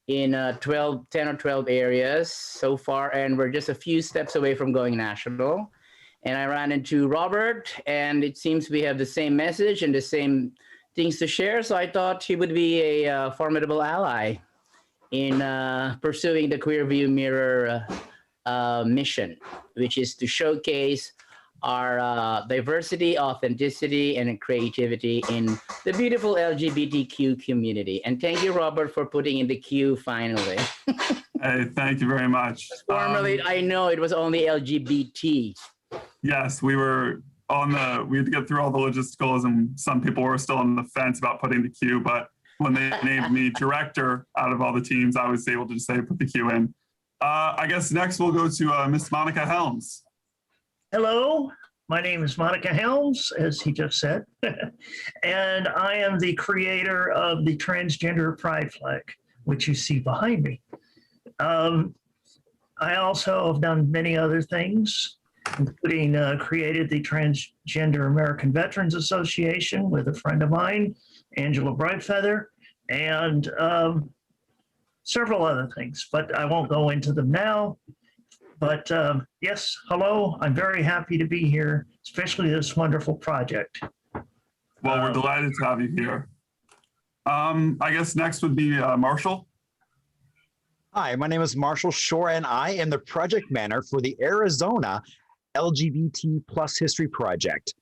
in 10 or 12 areas so far, and we're just a few steps away from going national. And I ran into Robert, and it seems we have the same message and the same things to share, so I thought he would be a formidable ally in pursuing the Queer View Mirror mission, which is to showcase our diversity, authenticity, and creativity in the beautiful LGBTQ community. And thank you, Robert, for putting in the Q finally. Hey, thank you very much. Formerly, I know it was only LGBT. Yes, we had to get through all the logisticals, and some people were still on the fence about putting the Q, but when they named me director out of all the teams, I was able to just say, put the Q in. I guess next we'll go to Miss Monica Helms. Hello, my name is Monica Helms, as he just said, and I am the creator of the transgender pride flag, which you see behind me. I also have done many other things, including created the Transgender American Veterans Association with a friend of mine, Angela Brightfeather, and several other things, but I won't go into them now. But yes, hello, I'm very happy to be here, especially this wonderful project. Well, we're delighted to have you here. I guess next would be Marshall. Hi, my name is Marshall Shore, and I am the project manager for the Arizona LGBT plus history project.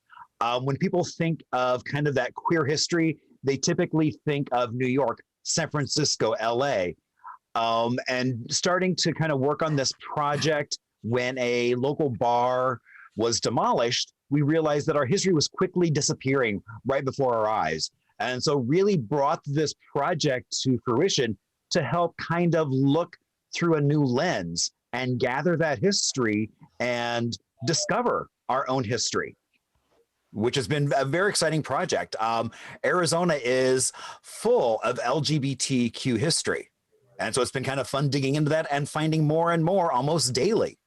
When people think of kind of that queer history, they typically think of New York, San Francisco, LA. And starting to kind of work on this project when a local bar was demolished, we realized that our history was quickly disappearing right before our eyes. And so really brought this project to fruition to help kind of look through a new lens and gather that history and discover our own history, which has been a very exciting project. Arizona is full of LGBTQ history. And so it's been kind of fun digging into that and finding more and more almost daily.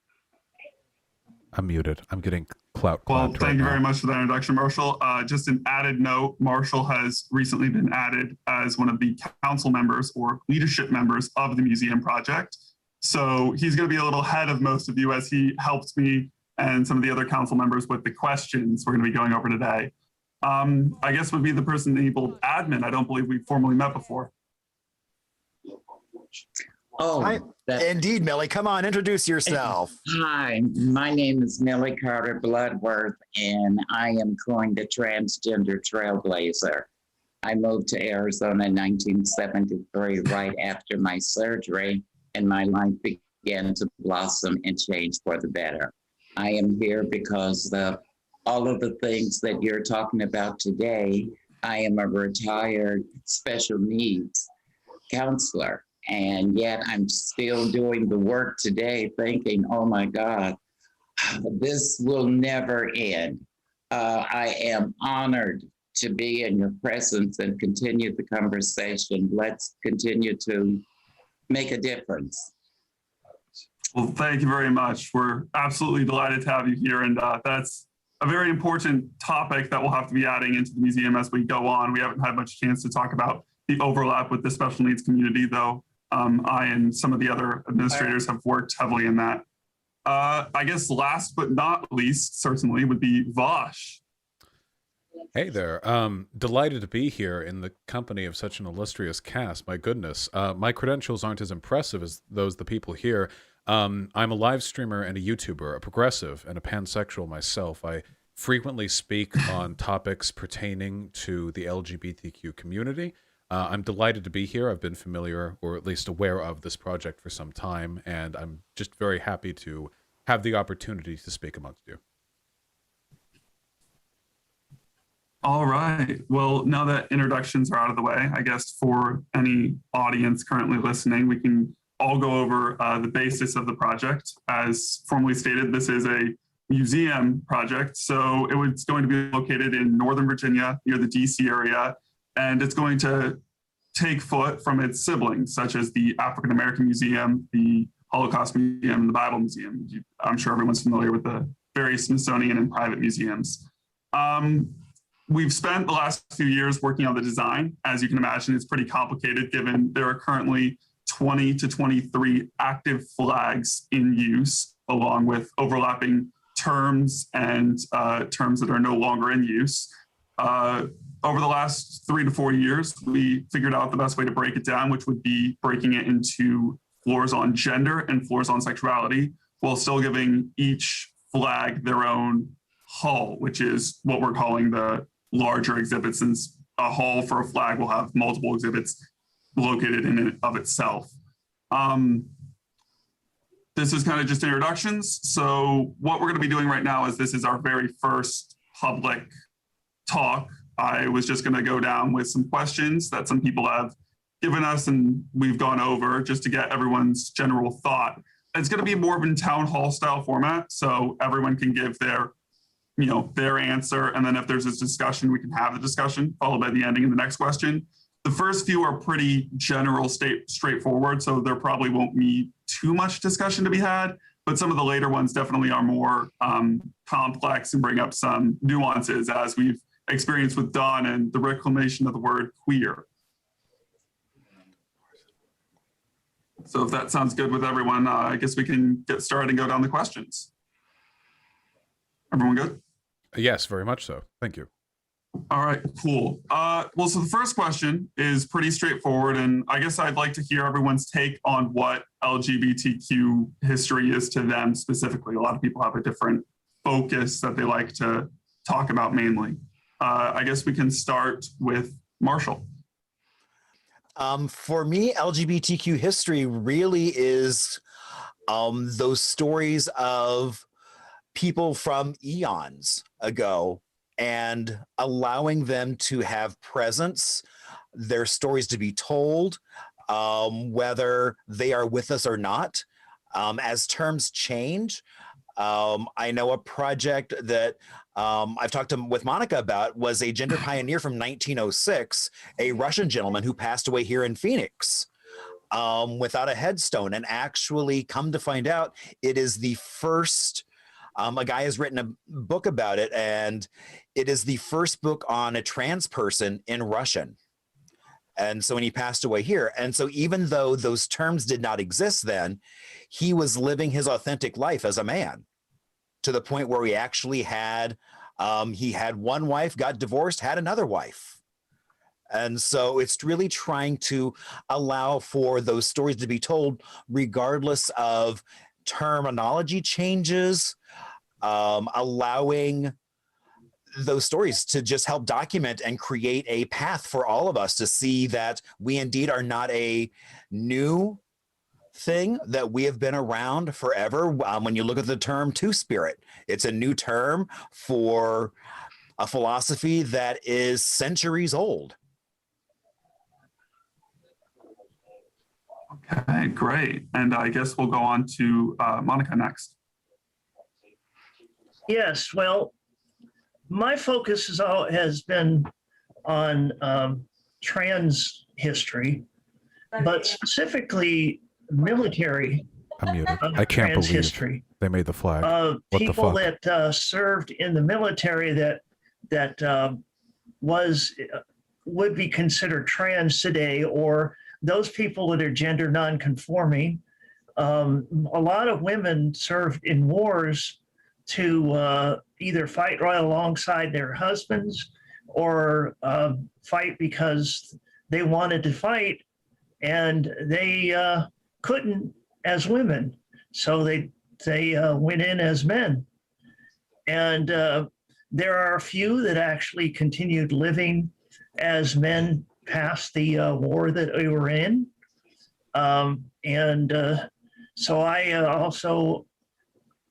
I'm muted. I'm getting clout. Well, thank you very much for that introduction, Marshall. Just an added note, Marshall has recently been added as one of the council members or leadership members of the museum project. So he's going to be a little ahead of most of you as he helped me and some of the other council members with the questions we're going to be going over today. I guess would be the person enabled admin. I don't believe we've formally met before. Oh, Hi. Indeed, Millie. Come on, introduce yourself. Hi, my name is Millie Carter Bloodworth, and I am coined the transgender trailblazer. I moved to Arizona in 1973, right after my surgery, and my life began to blossom and change for the better. I am here because all of the things that you're talking about today, I am a retired special needs counselor. And yet I'm still doing the work today thinking, oh my God, this will never end. I am honored to be in your presence and continue the conversation. Let's continue to make a difference. Well, thank you very much. We're absolutely delighted to have you here. And that's a very important topic that we'll have to be adding into the museum as we go on. We haven't had much chance to talk about the overlap with the special needs community, though. I and some of the other administrators have worked heavily in that. I guess last but not least, certainly, would be Vosh. Hey there. Delighted to be here in the company of such an illustrious cast. My goodness. My credentials aren't as impressive as those of the people here. I'm a live streamer and a YouTuber, a progressive and a pansexual myself. I frequently speak on topics pertaining to the LGBTQ community. I'm delighted to be here. I've been familiar, or at least aware of, this project for some time, and I'm just very happy to have the opportunity to speak amongst you. All right. Well, now that introductions are out of the way, I guess for any audience currently listening, we can all go over the basis of the project. As formally stated, this is a museum project. So it's going to be located in Northern Virginia near the DC area, and it's going to take foot from its siblings, such as the African American Museum, the Holocaust Museum, and the Bible Museum. I'm sure everyone's familiar with the various Smithsonian and private museums. We've spent the last few years working on the design. As you can imagine, it's pretty complicated given there are currently 20 to 23 active flags in use, along with overlapping terms and terms that are no longer in use. Over the last 3 to 4 years, we figured out the best way to break it down, which would be breaking it into floors on gender and floors on sexuality, while still giving each flag their own hall, which is what we're calling the larger exhibit, since a hall for a flag will have multiple exhibits located in and of itself. This is kind of just introductions. So what we're going to be doing right now is this is our very first public talk. I was just going to go down with some questions that some people have given us and we've gone over just to get everyone's general thought. It's going to be more of a town hall style format, so everyone can give their answer, and then if there's a discussion, we can have the discussion, followed by the ending of the next question. The first few are pretty general, straightforward, so there probably won't be too much discussion to be had, but some of the later ones definitely are more complex and bring up some nuances, as we've experienced with Dawn and the reclamation of the word queer. So if that sounds good with everyone, I guess we can get started and go down the questions. Everyone good? Yes, very much so. Thank you. All right, cool. Well, so the first question is pretty straightforward, and I guess I'd like to hear everyone's take on what LGBTQ history is to them specifically. A lot of people have a different focus that they like to talk about mainly. I guess we can start with Marshall. For me, LGBTQ history really is those stories of people from eons ago and allowing them to have presence, their stories to be told, whether they are with us or not. As terms change, I know a project that I've talked with Monica about was a gender pioneer from 1906, a Russian gentleman who passed away here in Phoenix without a headstone, and actually come to find out it is the first, a guy has written a book about it, and it is the first book on a trans person in Russian. And so when he passed away here, and so even though those terms did not exist then, he was living his authentic life as a man, to the point where he actually had, he had one wife, got divorced, had another wife. And so it's really trying to allow for those stories to be told regardless of terminology changes, allowing those stories to just help document and create a path for all of us to see that we indeed are not a new thing, that we have been around forever. When you look at the term two-spirit, it's a new term for a philosophy that is centuries old. Okay, great. And I guess we'll go on to Monica next. Yes, well, my focus has been on trans history, but specifically military I'm muted. I can't believe history. They made the flag. What people the fuck? that served in the military that would be considered trans today, or those people that are gender non-conforming. A lot of women served in wars to either fight right alongside their husbands or fight because they wanted to fight and they couldn't as women. So they went in as men. And there are a few that actually continued living as men past the war that we were in. So I also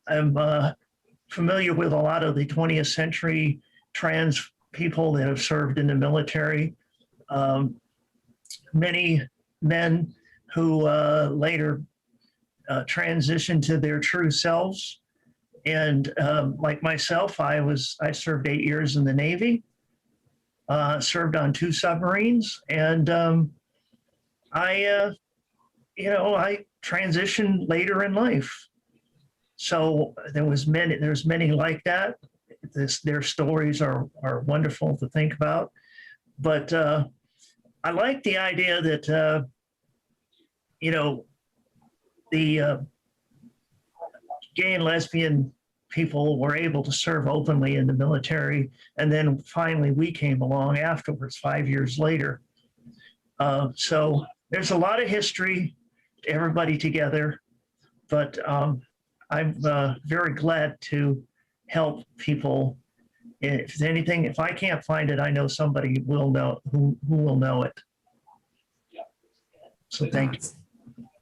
am familiar with a lot of the 20th century trans people that have served in the military, many men who later transitioned to their true selves. And like myself, I served 8 years in the Navy, served on 2 submarines, and I transitioned later in life. So there's many like that. Their stories are wonderful to think about. But I like the idea that, the gay and lesbian people were able to serve openly in the military. And then finally we came along afterwards, 5 years later. So there's a lot of history, everybody together, but I'm very glad to help people. If anything, if I can't find it, I know somebody will know who will know it. So thank you.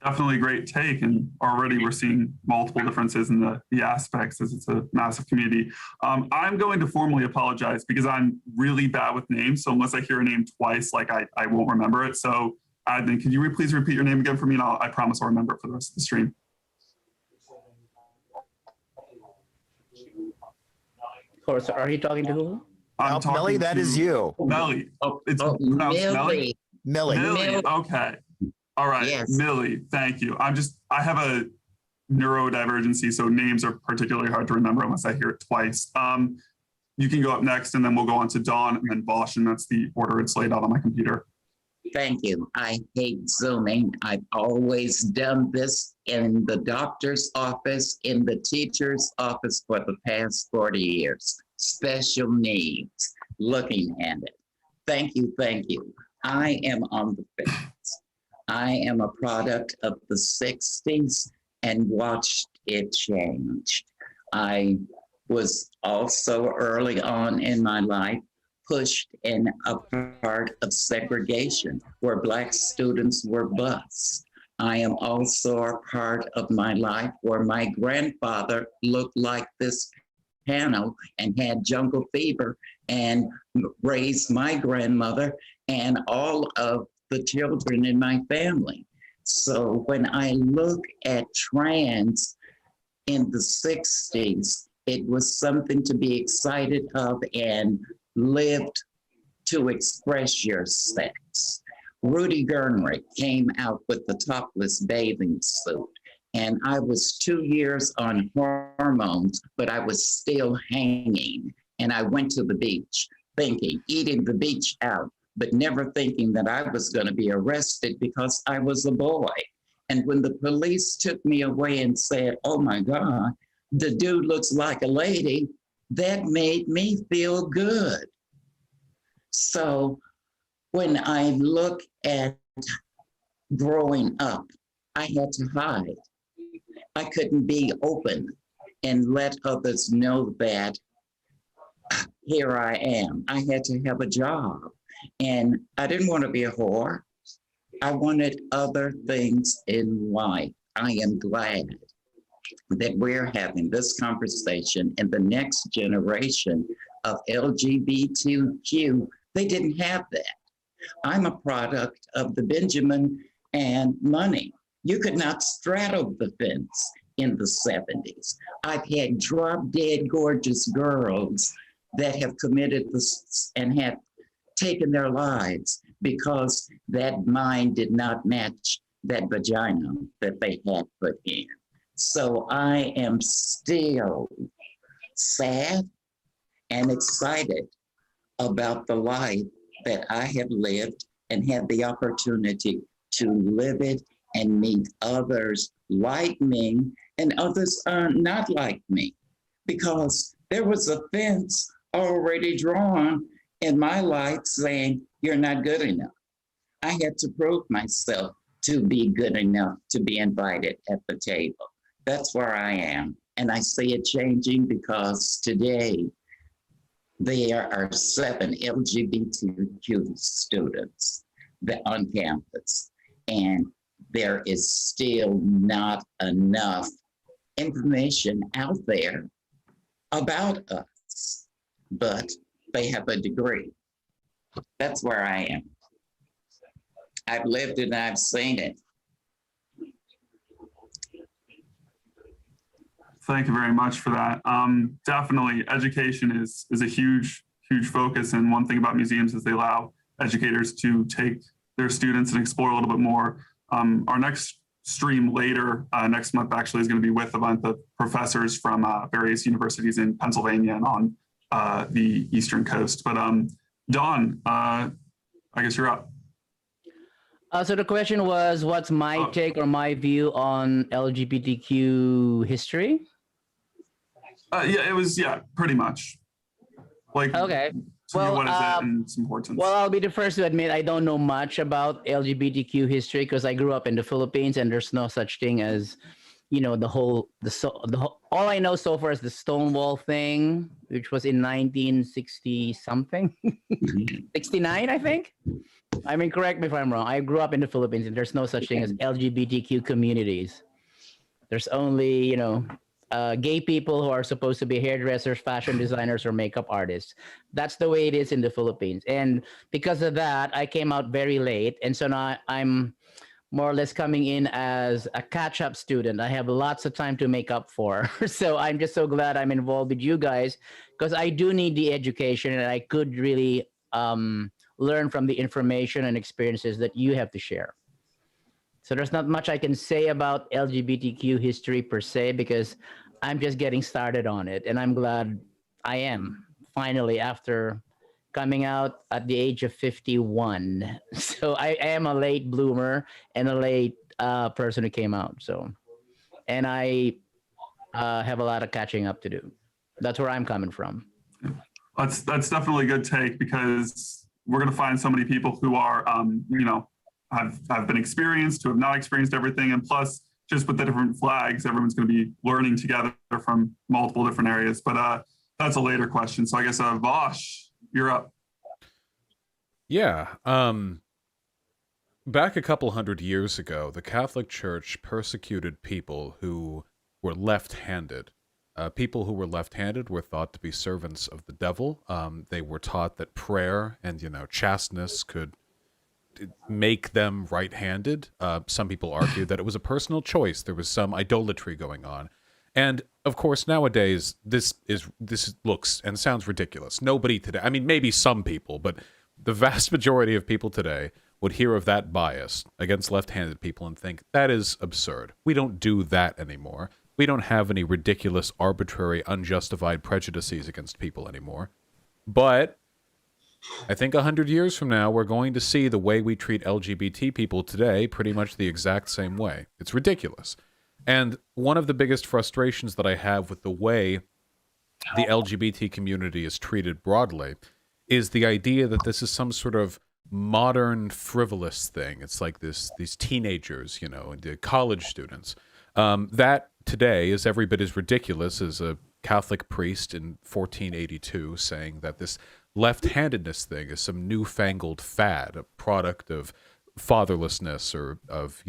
Definitely a great take, and already we're seeing multiple differences in the aspects as it's a massive community. I'm going to formally apologize because I'm really bad with names, so unless I hear a name twice, like I won't remember it. So Adnan, could you please repeat your name again for me, and I promise I'll remember it for the rest of the stream. Of course, are you talking to who? I'm talking Melly, that is you. Melly. It's pronounced Melly? Millie. Millie, okay. All right, Yes. Millie, thank you. I have a neurodivergency, so names are particularly hard to remember unless I hear it twice. You can go up next, and then we'll go on to Dawn and then Bosch, and that's the order it's laid out on my computer. Thank you. I hate Zooming. I've always done this in the doctor's office, in the teacher's office for the past 40 years. Special needs, looking at it. Thank you, thank you. I am on the fence. I am a product of the 60s and watched it change. I was also early on in my life pushed in a part of segregation where Black students were bused. I am also a part of my life where my grandfather looked like this panel and had jungle fever and raised my grandmother and all of the children in my family. So when I look at trans in the 60s, it was something to be excited of and lived to express your sex. Rudy Gernrich came out with the topless bathing suit, and I was 2 years on hormones, but I was still hanging. And I went to the beach thinking, eating the beach out, but never thinking that I was going to be arrested because I was a boy. And when the police took me away and said, oh my God, the dude looks like a lady, that made me feel good. So when I look at growing up, I had to hide. I couldn't be open and let others know that here I am. I had to have a job. And I didn't want to be a whore. I wanted other things in life. I am glad that we're having this conversation in the next generation of LGBTQ. They didn't have that. I'm a product of the Benjamin and money. You could not straddle the fence in the 70s. I've had drop dead gorgeous girls that have committed this and have taken their lives because that mind did not match that vagina that they had put in. So I am still sad and excited about the life that I have lived and had the opportunity to live it and meet others like me and others not like me, because there was a fence already drawn in my life saying, you're not good enough. I had to prove myself to be good enough to be invited at the table. That's where I am. And I see it changing because today there are 7 LGBTQ students on campus, and there is still not enough information out there about us. But they have a degree. That's where I am. I've lived it and I've seen it. Thank you very much for that. Definitely, education is a huge focus. And one thing about museums is they allow educators to take their students and explore a little bit more. Our next stream later next month actually is going to be with a bunch of professors from various universities in Pennsylvania and on the Eastern Coast. But Dawn, I guess you're up. So the question was, what's my take or my view on LGBTQ history? Yeah, it was, pretty much. Like, okay. Well, what is it and its importance? Well, I'll be the first to admit I don't know much about LGBTQ history because I grew up in the Philippines and there's no such thing as, the whole all I know so far is the Stonewall thing, which was in 1960 something, 69, I think. I mean, correct me if I'm wrong. I grew up in the Philippines and there's no such thing as LGBTQ communities. There's only, gay people who are supposed to be hairdressers, fashion designers, or makeup artists. That's the way it is in the Philippines. And because of that, I came out very late. And so now I'm more or less coming in as a catch-up student. I have lots of time to make up for. So I'm just so glad I'm involved with you guys because I do need the education and I could really learn from the information and experiences that you have to share. So there's not much I can say about LGBTQ history per se because I'm just getting started on it. And I'm glad I am finally after coming out at the age of 51. So I am a late bloomer and a late person who came out. So, and I have a lot of catching up to do. That's where I'm coming from. That's definitely a good take because we're going to find so many people who are, have been experienced, who have not experienced everything. And plus, just with the different flags, everyone's going to be learning together from multiple different areas. But that's a later question. So I guess, Vosh, you're up. Yeah. Back a couple hundred years ago, the Catholic Church persecuted people who were left-handed. People who were left-handed were thought to be servants of the devil. They were taught that prayer and, chasteness could make them right-handed. Some people argued that it was a personal choice. There was some idolatry going on. And of course, nowadays, this looks and sounds ridiculous. Nobody today, I mean, maybe some people, but the vast majority of people today would hear of that bias against left-handed people and think, that is absurd. We don't do that anymore. We don't have any ridiculous, arbitrary, unjustified prejudices against people anymore. But I think 100 years from now, we're going to see the way we treat LGBT people today pretty much the exact same way. It's ridiculous. And one of the biggest frustrations that I have with the way the LGBT community is treated broadly is the idea that this is some sort of modern, frivolous thing. It's like these teenagers, the college students. That today is every bit as ridiculous as a Catholic priest in 1482 saying that this left-handedness thing is some newfangled fad, a product of fatherlessness or of,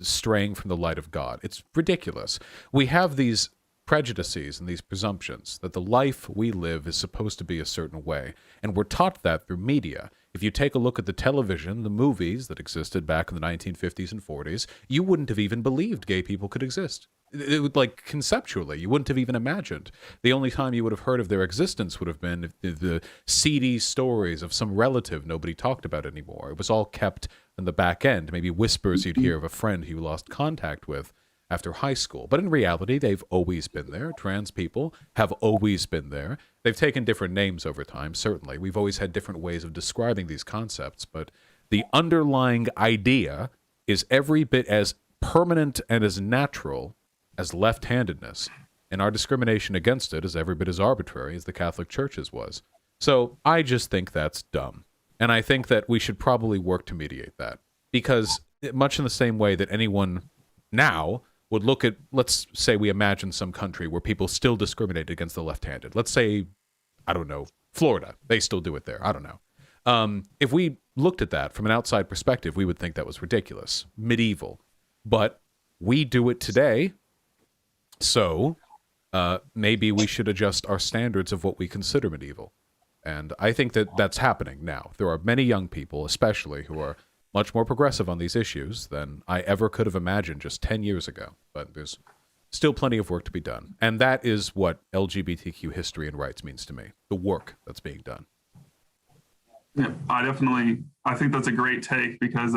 straying from the light of God. It's ridiculous. We have these prejudices and these presumptions that the life we live is supposed to be a certain way, and we're taught that through media. If you take a look at the television, the movies that existed back in the 1950s and 40s, you wouldn't have even believed gay people could exist. It would, conceptually, you wouldn't have even imagined. The only time you would have heard of their existence would have been the seedy stories of some relative nobody talked about anymore. It was all kept in the back end, maybe whispers you'd hear of a friend who you lost contact with after high school. But in reality, they've always been there. Trans people have always been there. They've taken different names over time, certainly. We've always had different ways of describing these concepts, but the underlying idea is every bit as permanent and as natural as left-handedness, and our discrimination against it is every bit as arbitrary as the Catholic Church's was. So I just think that's dumb. And I think that we should probably work to mediate that. Because much in the same way that anyone now would look at, let's say we imagine some country where people still discriminate against the left-handed. Let's say, I don't know, Florida. They still do it there. I don't know. If we looked at that from an outside perspective, we would think that was ridiculous, medieval. But we do it today. So maybe we should adjust our standards of what we consider medieval. And I think that that's happening now. There are many young people, especially, who are much more progressive on these issues than I ever could have imagined just 10 years ago. But there's still plenty of work to be done. And that is what LGBTQ history and rights means to me, the work that's being done. Yeah, I think that's a great take because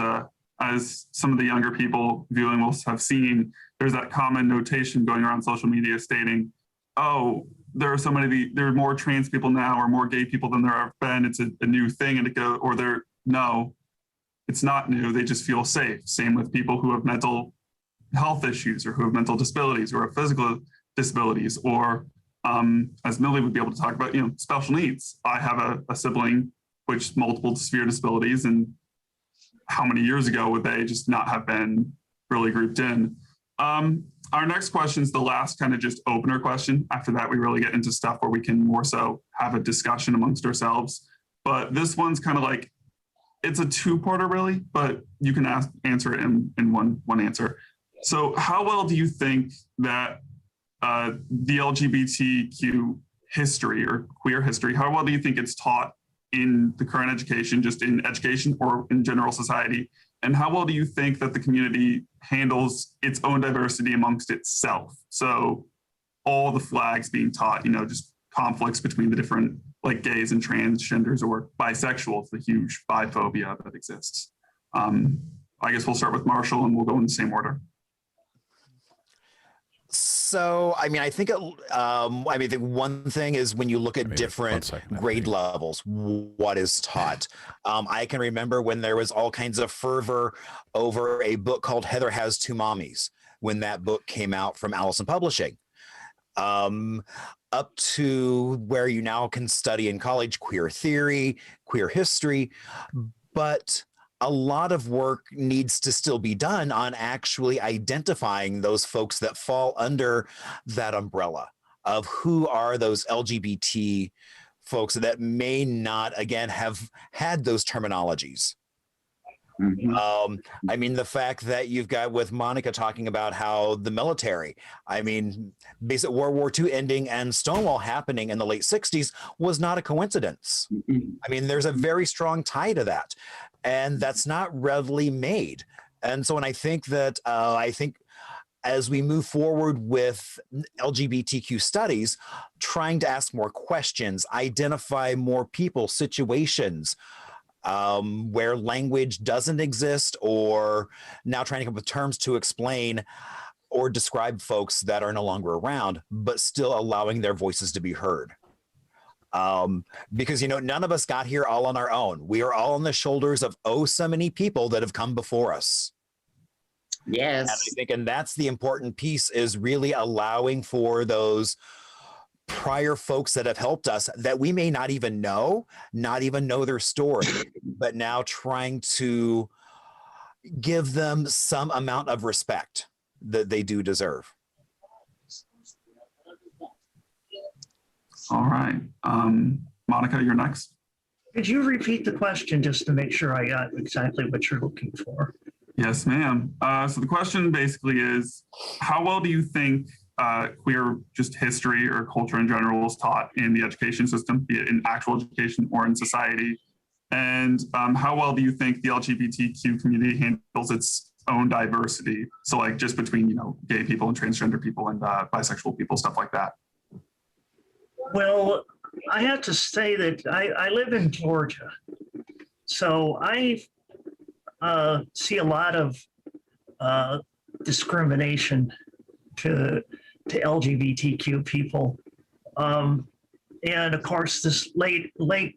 as some of the younger people viewing will have seen, there's that common notation going around social media stating, oh, there are more trans people now or more gay people than there have been. It's a new thing. And no, it's not new. They just feel safe. Same with people who have mental health issues or who have mental disabilities or have physical disabilities or as Millie would be able to talk about, special needs. I have a sibling which multiple severe disabilities, and how many years ago would they just not have been really grouped in? Our next question is the last kind of just opener question. After that, we really get into stuff where we can more so have a discussion amongst ourselves. But this one's kind of like, it's a two-parter really, but you can answer it in one answer. So how well do you think that the LGBTQ history or queer history, how well do you think it's taught in the current education, just in education or in general society? And how well do you think that the community handles its own diversity amongst itself? So all the flags being taught, just conflicts between the different like gays and transgenders or bisexuals, the huge biphobia that exists. I guess we'll start with Marshall and we'll go in the same order. So, I think the one thing is when you look at different grade levels, what is taught. I can remember when there was all kinds of fervor over a book called Heather Has Two Mommies when that book came out from Allison Publishing, up to where you now can study in college queer theory, queer history, but a lot of work needs to still be done on actually identifying those folks that fall under that umbrella of who are those LGBT folks that may not, again, have had those terminologies. Mm-hmm. The fact that you've got with Monica talking about how the military, basic World War II ending and Stonewall happening in the late 60s was not a coincidence. Mm-hmm. There's a very strong tie to that. And that's not readily made. And so when I think that, as we move forward with LGBTQ studies, trying to ask more questions, identify more people, situations where language doesn't exist, or now trying to come up with terms to explain or describe folks that are no longer around, but still allowing their voices to be heard. Because, none of us got here all on our own. We are all on the shoulders of so many people that have come before us. Yes. And I think, and that's the important piece, is really allowing for those prior folks that have helped us that we may not even know their story, but now trying to give them some amount of respect that they do deserve. All right. Monica, you're next. Could you repeat the question just to make sure I got exactly what you're looking for? Yes, ma'am. So the question basically is, how well do you think queer just history or culture in general is taught in the education system, be it in actual education or in society? And how well do you think the LGBTQ community handles its own diversity? So like just between, gay people and transgender people and bisexual people, stuff like that. Well, I have to say that I live in Georgia, so I see a lot of discrimination to LGBTQ people, and of course, this lately,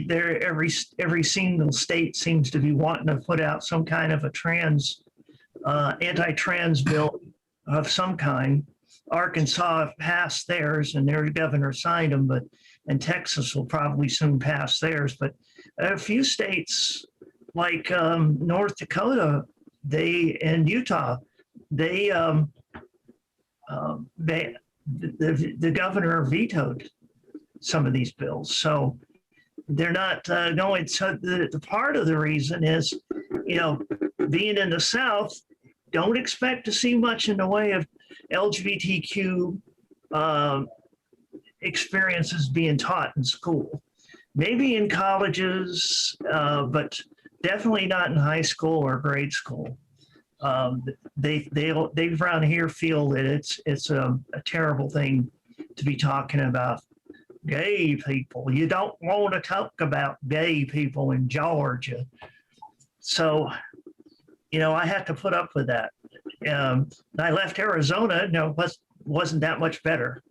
there every single state seems to be wanting to put out some kind of a anti-trans bill of some kind. Arkansas passed theirs and their governor signed them, and Texas will probably soon pass theirs. But a few states like North Dakota, and Utah, the governor vetoed some of these bills. So they're not going. So the part of the reason is, being in the South, don't expect to see much in the way of LGBTQ experiences being taught in school. Maybe in colleges, but definitely not in high school or grade school. They around here feel that it's a terrible thing to be talking about gay people. You don't want to talk about gay people in Georgia. So, I had to put up with that. I left Arizona. Wasn't that much better.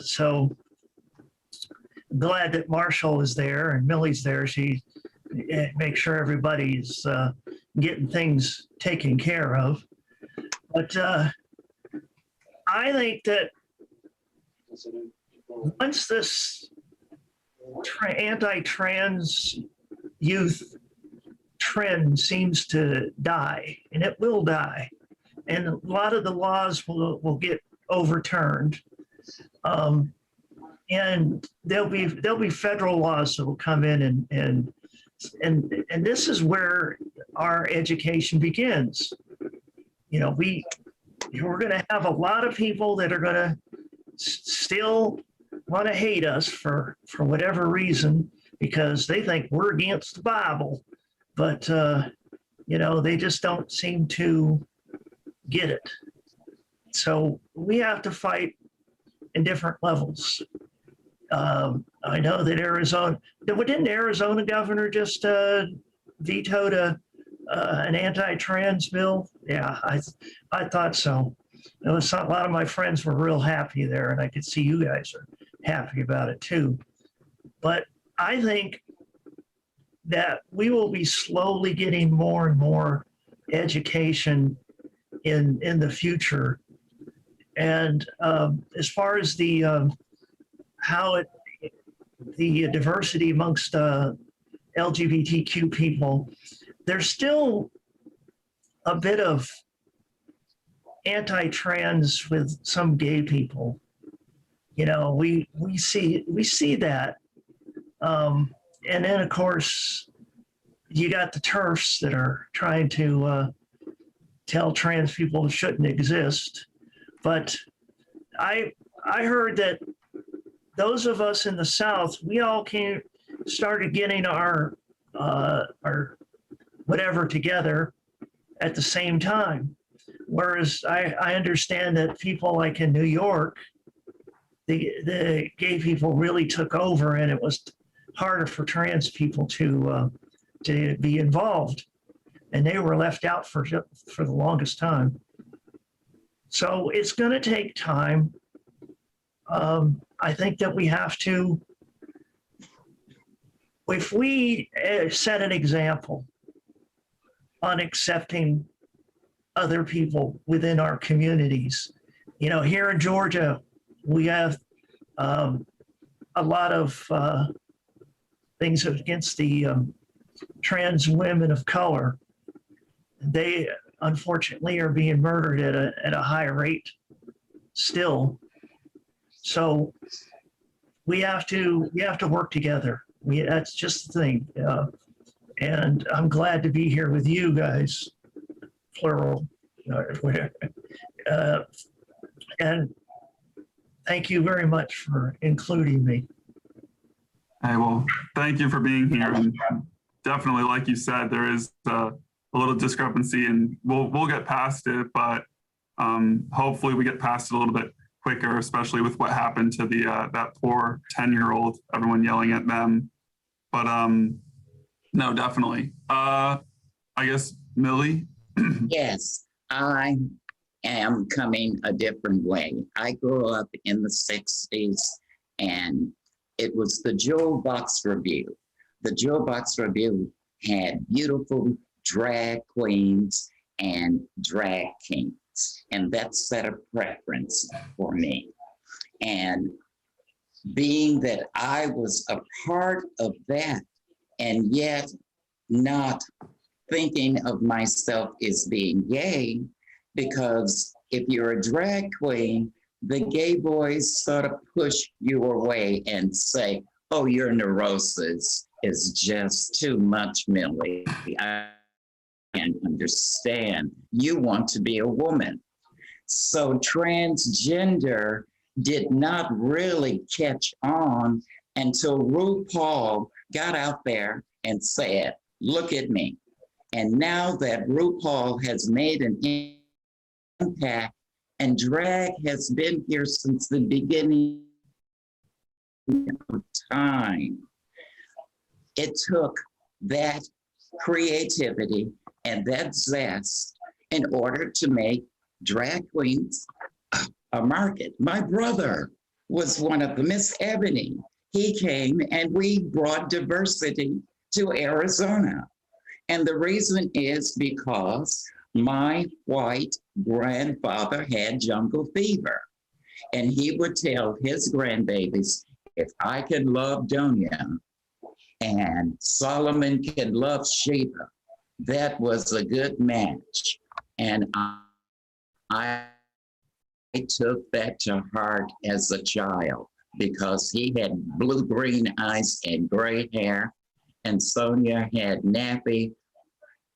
So glad that Marshall is there and Millie's there. She makes sure everybody's getting things taken care of. But I think that once this anti-trans youth trend seems to die, and it will die, and a lot of the laws will get overturned, and there'll be federal laws that will come in, and this is where our education begins. We're going to have a lot of people that are going to still want to hate us for whatever reason, because they think we're against the Bible, but they just don't seem to get it. So we have to fight in different levels. I know that didn't Arizona governor just vetoed an anti-trans bill? Yeah, I thought so. A lot of my friends were real happy there, and I could see you guys are happy about it too. But I think that we will be slowly getting more and more education in the future. And as far as the diversity amongst LGBTQ people, there's still a bit of anti-trans with some gay people. We see that, and then of course you got the TERFs that are trying to tell trans people shouldn't exist. But I heard that those of us in the South, we all started getting our whatever together at the same time. Whereas I understand that people like in New York, the gay people really took over, and it was harder for trans people to be involved, and they were left out for the longest time. So it's going to take time. I think that we have to, if we set an example on accepting other people within our communities. Here in Georgia, we have a lot of things against the trans women of color. They unfortunately are being murdered at a high rate still. So we have to work together. That's just the thing. And I'm glad to be here with you guys, plural. And thank you very much for including me. Hey, well, thank you for being here. And definitely, like you said, there is a little discrepancy, and we'll get past it, but hopefully we get past it a little bit quicker, especially with what happened to that poor 10-year-old, everyone yelling at them. But no, definitely. I guess, Millie? Yes, I am coming a different way. I grew up in the 60s, and it was the Jewel Box Review. The Jewel Box Review had beautiful drag queens and drag kings, and that set a preference for me. And being that I was a part of that, and yet not thinking of myself as being gay, because if you're a drag queen, the gay boys sort of push you away and say, oh, your neurosis is just too much, Millie. I can't understand. You want to be a woman. So transgender did not really catch on until RuPaul got out there and said, look at me. And now that RuPaul has made an impact and drag has been here since the beginning of time, it took that creativity and that zest in order to make drag queens a market. My brother was one of them, Miss Ebony. He came and we brought diversity to Arizona. And the reason is because my white grandfather had jungle fever. And he would tell his grandbabies, if I can love Donia and Solomon can love Sheba, that was a good match. And I took that to heart as a child because he had blue-green eyes and gray hair, and Sonia had nappy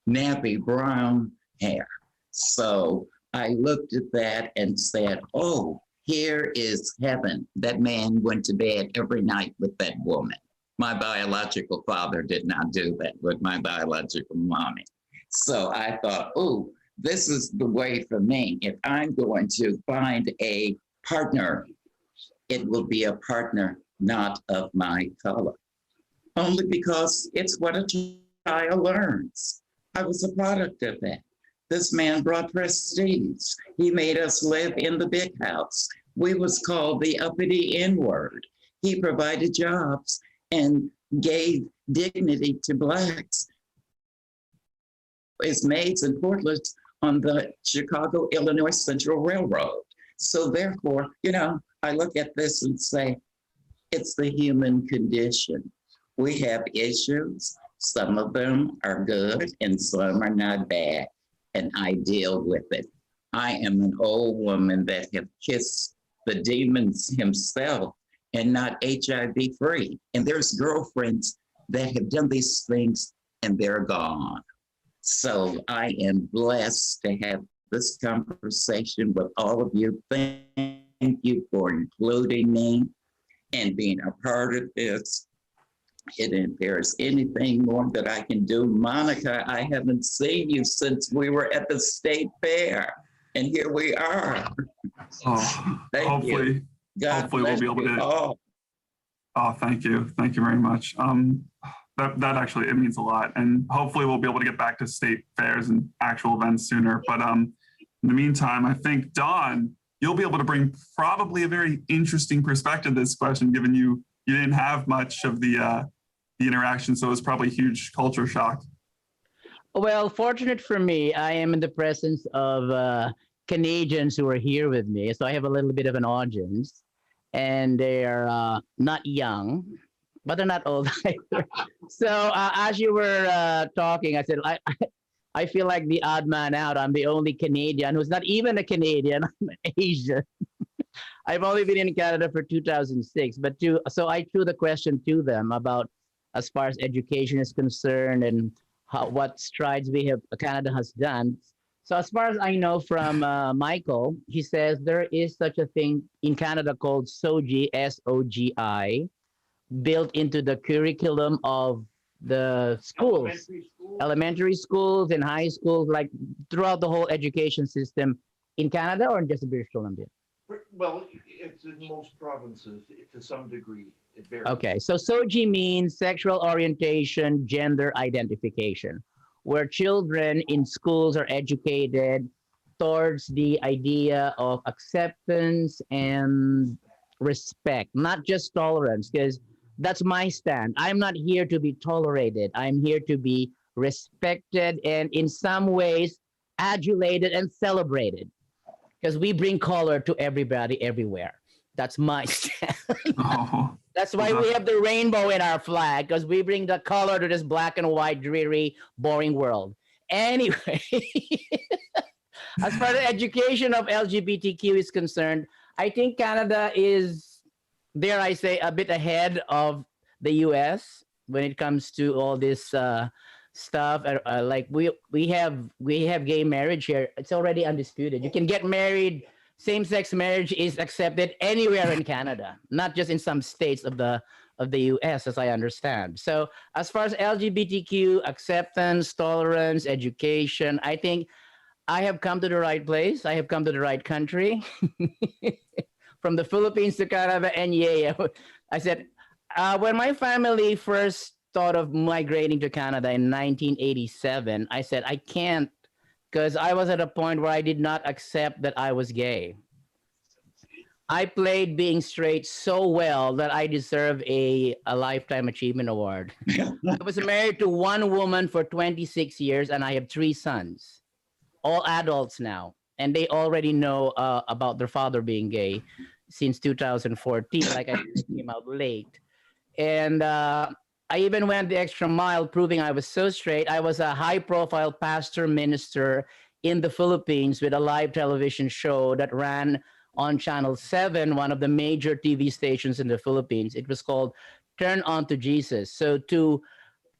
brown hair. So I looked at that and said, oh, here is heaven. That man went to bed every night with that woman. My biological father did not do that with my biological mommy. So I thought, oh, this is the way for me. If I'm going to find a partner, it will be a partner not of my color. Only because it's what a child learns. I was a product of that. This man brought prestige. He made us live in the big house. We was called the uppity N-word. He provided jobs and gave dignity to Blacks as maids and portlets on the Chicago, Illinois Central Railroad. So therefore, you know, I look at this and say, it's the human condition. We have issues. Some of them are good and some are not bad. And I deal with it. I am an old woman that have kissed the demons himself and not HIV free. And there's girlfriends that have done these things and they're gone. So I am blessed to have this conversation with all of you. Thank you for including me and being a part of this. And if there's anything more that I can do, Monica, I haven't seen you since we were at the state fair. And here we are. Oh, hopefully we'll be able to. Oh, thank you. Thank you very much. That actually, it means a lot. And hopefully we'll be able to get back to state fairs and actual events sooner. But in the meantime, I think, Dawn, you'll be able to bring probably a very interesting perspective to this question, given you didn't have much of the interaction. So it was probably a huge culture shock. Well, fortunate for me, I am in the presence of Canadians who are here with me. So I have a little bit of an audience. And they're not young, but they're not old either. So as you were talking, I said, I feel like the odd man out. I'm the only Canadian who's not even a Canadian. I'm Asian. I've only been in Canada for 2006. So I threw the question to them about as far as education is concerned and what strides Canada has done. So as far as I know from Michael, he says there is such a thing in Canada called SOGI, S-O-G-I, built into the curriculum of the schools, elementary schools and high schools, like throughout the whole education system in Canada or in just British Columbia? Well, it's in most provinces to some degree. It varies. Okay, so SOGI means sexual orientation, gender identification, where children in schools are educated towards the idea of acceptance and respect, not just tolerance, because that's my stand. I'm not here to be tolerated. I'm here to be respected and in some ways adulated and celebrated, because we bring color to everybody everywhere. That's my stand. That's why we have the rainbow in our flag, because we bring the color to this black and white, dreary, boring world. Anyway, as far as the education of LGBTQ is concerned, I think Canada is, dare I say, a bit ahead of the US when it comes to all this stuff. Like we have gay marriage here. It's already undisputed. You can get married same-sex marriage is accepted anywhere in Canada, not just in some states of the US, as I understand. So as far as LGBTQ acceptance, tolerance, education, I think I have come to the right place. I have come to the right country. From the Philippines to Canada, and yeah, I said, when my family first thought of migrating to Canada in 1987, I said, I can't, because I was at a point where I did not accept that I was gay. I played being straight so well that I deserve a Lifetime Achievement Award. I was married to one woman for 26 years, and I have 3 sons, all adults now. And they already know about their father being gay since 2014. Like I came out late. And I even went the extra mile proving I was so straight. I was a high-profile pastor minister in the Philippines with a live television show that ran on Channel 7, one of the major TV stations in the Philippines. It was called Turn On to Jesus. So to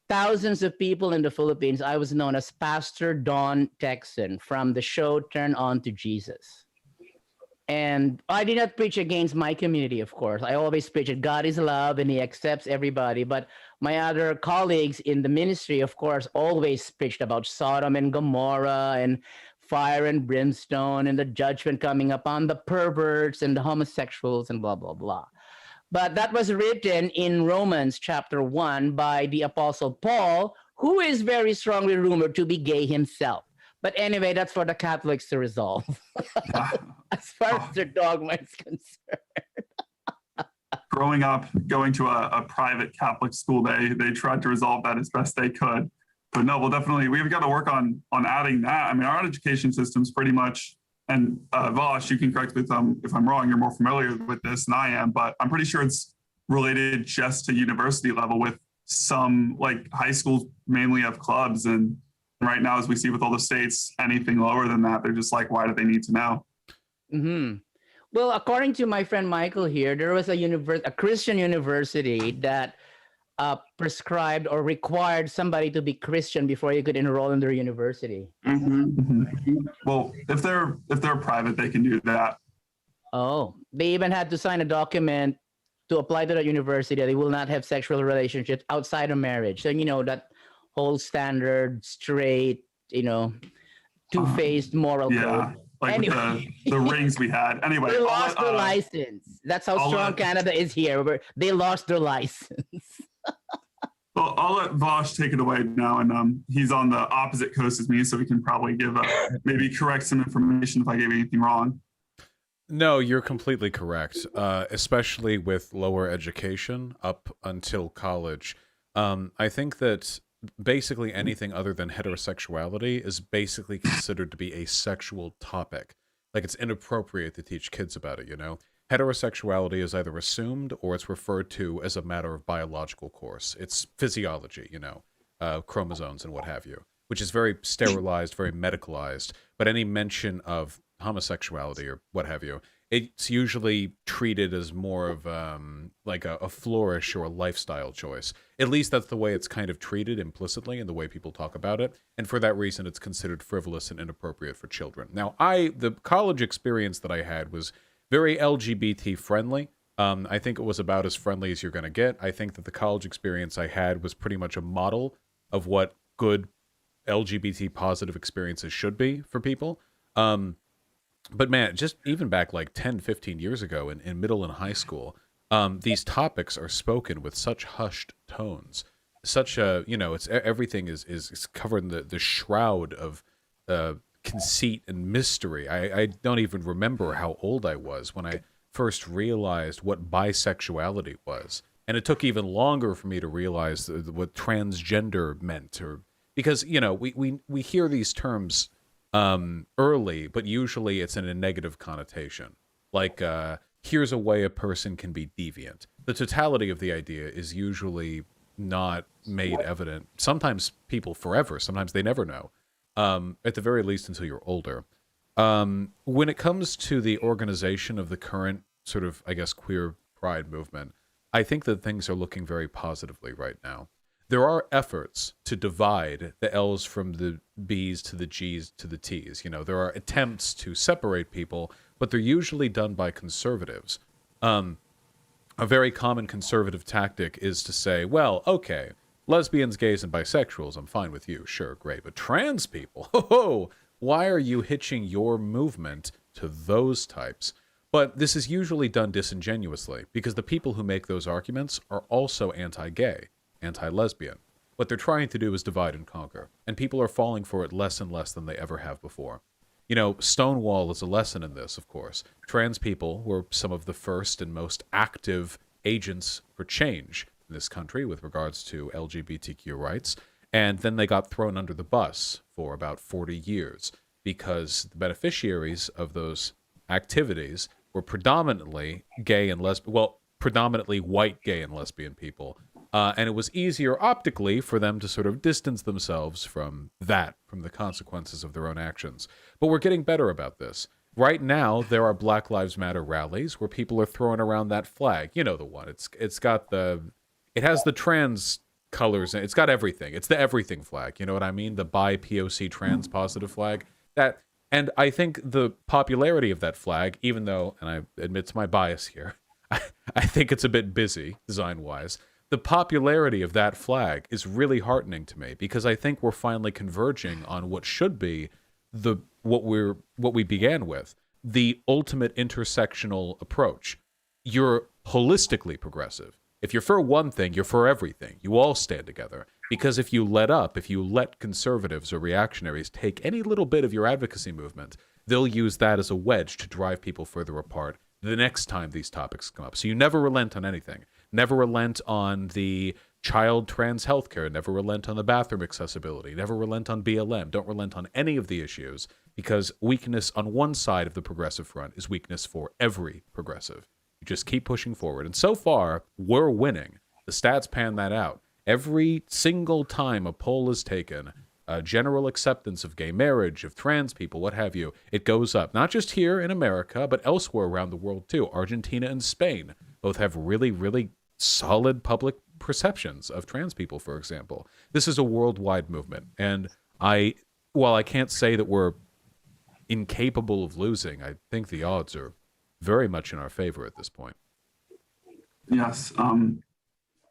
thousands of people in the Philippines, I was known as Pastor Don Texan from the show Turn On to Jesus. And I did not preach against my community, of course. I always preach that God is love and he accepts everybody. But my other colleagues in the ministry, of course, always preached about Sodom and Gomorrah and fire and brimstone and the judgment coming upon the perverts and the homosexuals and blah, blah, blah. But that was written in Romans chapter 1 by the Apostle Paul, who is very strongly rumored to be gay himself. But anyway, that's for the Catholics to resolve, as far as their dogma is concerned. Growing up, going to a private Catholic school, they tried to resolve that as best they could. But no, we've got to work on adding that. I mean, our education system's pretty much, and Vosh, you can correct me if I'm wrong, you're more familiar with this than I am, but I'm pretty sure it's related just to university level, with some, like, high schools mainly have clubs, and right now, as we see with all the states, anything lower than that, they're just like, why do they need to know? Mm-hmm. Well, according to my friend Michael here, there was a Christian university that prescribed or required somebody to be Christian before you could enroll in their university. Well, if they're private, they can do that. Oh, they even had to sign a document to apply to that university that they will not have sexual relationships outside of marriage. So, that whole standard, straight, two-faced moral code. Like anyway. the rings we had. Anyway, they lost their license. That's how strong Canada is here. They lost their license. Well, I'll let Vosh take it away now, and he's on the opposite coast as me, so we can probably maybe correct some information if I gave anything wrong. No, you're completely correct, especially with lower education up until college. I think that basically anything other than heterosexuality is basically considered to be a sexual topic. Like, it's inappropriate to teach kids about it, Heterosexuality is either assumed or it's referred to as a matter of biological course. It's physiology, chromosomes and what have you, which is very sterilized, very medicalized. But any mention of homosexuality or what have you, it's usually treated as more of like a flourish or a lifestyle choice. At least that's the way it's kind of treated implicitly in the way people talk about it. And for that reason, it's considered frivolous and inappropriate for children. Now, the college experience that I had was very LGBT friendly. I think it was about as friendly as you're going to get. I think that the college experience I had was pretty much a model of what good LGBT positive experiences should be for people. But man, just even back like 10, 15 years ago in middle and high school, these topics are spoken with such hushed tones. Such a, it's everything is covered in the shroud of conceit and mystery. I don't even remember how old I was when I first realized what bisexuality was. And it took even longer for me to realize what transgender meant, because, we hear these terms early, but usually it's in a negative connotation. Like, here's a way a person can be deviant. The totality of the idea is usually not made evident. Sometimes people forever, sometimes they never know. At the very least until you're older. When it comes to the organization of the current sort of, I guess, queer pride movement, I think that things are looking very positively right now. There are efforts to divide the L's from the B's to the G's to the T's. There are attempts to separate people but they're usually done by conservatives. A very common conservative tactic is to say, well, okay, lesbians, gays, and bisexuals, I'm fine with you. Sure, great. But trans people, why are you hitching your movement to those types? But this is usually done disingenuously, because the people who make those arguments are also anti-gay, anti-lesbian. What they're trying to do is divide and conquer, and people are falling for it less and less than they ever have before. You know, Stonewall is a lesson in this, of course. Trans people were some of the first and most active agents for change in this country with regards to LGBTQ rights, and then they got thrown under the bus for about 40 years because the beneficiaries of those activities were predominantly gay and lesbian, well, predominantly white gay and lesbian people. And it was easier optically for them to sort of distance themselves from the consequences of their own actions. But we're getting better about this. Right now, there are Black Lives Matter rallies where people are throwing around that flag. You know the one. It has the trans colors. It's got everything. It's the everything flag. You know what I mean? The bi-POC trans positive flag. And I think the popularity of that flag, even though, and I admit to my bias here, I think it's a bit busy design-wise. The popularity of that flag is really heartening to me because I think we're finally converging on what should be what we began with, the ultimate intersectional approach. You're holistically progressive. If you're for one thing, you're for everything. You all stand together. Because if you let conservatives or reactionaries take any little bit of your advocacy movement, they'll use that as a wedge to drive people further apart the next time these topics come up. So you never relent on anything. Never relent on the child trans healthcare. Never relent on the bathroom accessibility. Never relent on BLM. Don't relent on any of the issues because weakness on one side of the progressive front is weakness for every progressive. You just keep pushing forward. And so far, we're winning. The stats pan that out. Every single time a poll is taken, general acceptance of gay marriage, of trans people, what have you, it goes up. Not just here in America, but elsewhere around the world too. Argentina and Spain both have really, really solid public perceptions of trans people, for example. This is a worldwide movement. And while I can't say that we're incapable of losing, I think the odds are very much in our favor at this point. Yes.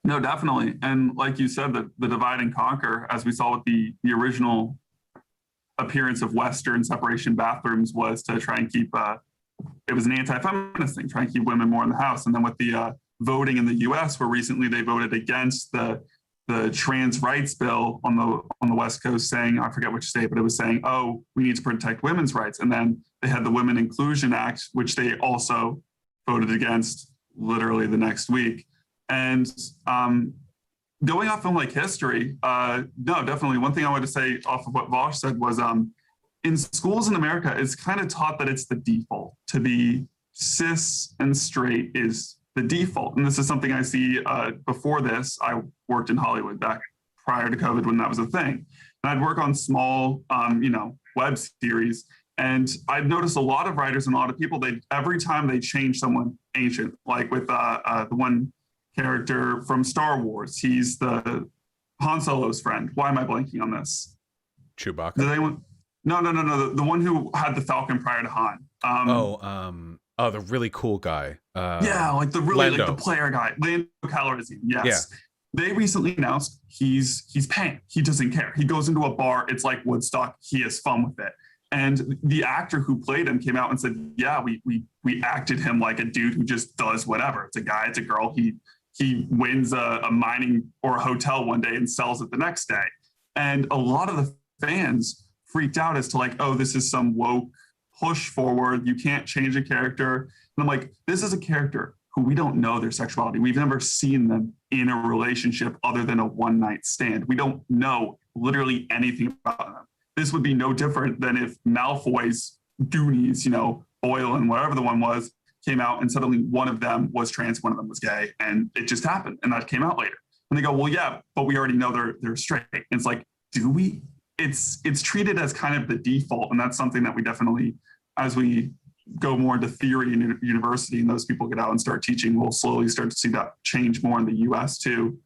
No, definitely. And like you said, the divide and conquer, as we saw with the original appearance of Western separation bathrooms, was to try and keep, it was an anti-feminist thing, try and keep women more in the house. And then with the voting in the US, where recently they voted against the trans rights bill on the West Coast, saying, I forget which state, but it was saying, oh, we need to protect women's rights. And then they had the Women Inclusion Act, which they also voted against literally the next week. And going off on like history, no, definitely. One thing I wanted to say off of what Vosh said was in schools in America, it's kind of taught that it's the default to be cis and straight is the default. And this is something I see before this. I worked in Hollywood back prior to COVID when that was a thing. And I'd work on small, web series. And I'd noticed a lot of writers and a lot of people, every time they change someone ancient, like with the one character from Star Wars. He's the Han Solo's friend. Why am I blanking on this? Chewbacca? Did anyone? No. The one who had the Falcon prior to Han. The really cool guy. Yeah, like the really like the player guy, Lando Calrissian. Yes. Yeah. They recently announced he's paying. He doesn't care. He goes into a bar. It's like Woodstock. He has fun with it. And the actor who played him came out and said, yeah, we acted him like a dude who just does whatever. It's a guy, it's a girl. He wins a mining or a hotel one day and sells it the next day. And a lot of the fans freaked out as to like, oh, this is some woke push forward. You can't change a character. And I'm like, this is a character who we don't know their sexuality. We've never seen them in a relationship other than a one-night stand. We don't know literally anything about them. This would be no different than if Malfoy's Goonies, Oil and whatever the one was, came out and suddenly one of them was trans, one of them was gay, and it just happened, and that came out later. And they go, well, yeah, but we already know they're straight. And it's like, do we? It's treated as kind of the default, and that's something that we definitely, as we go more into theory in university and those people get out and start teaching, we'll slowly start to see that change more in the US too.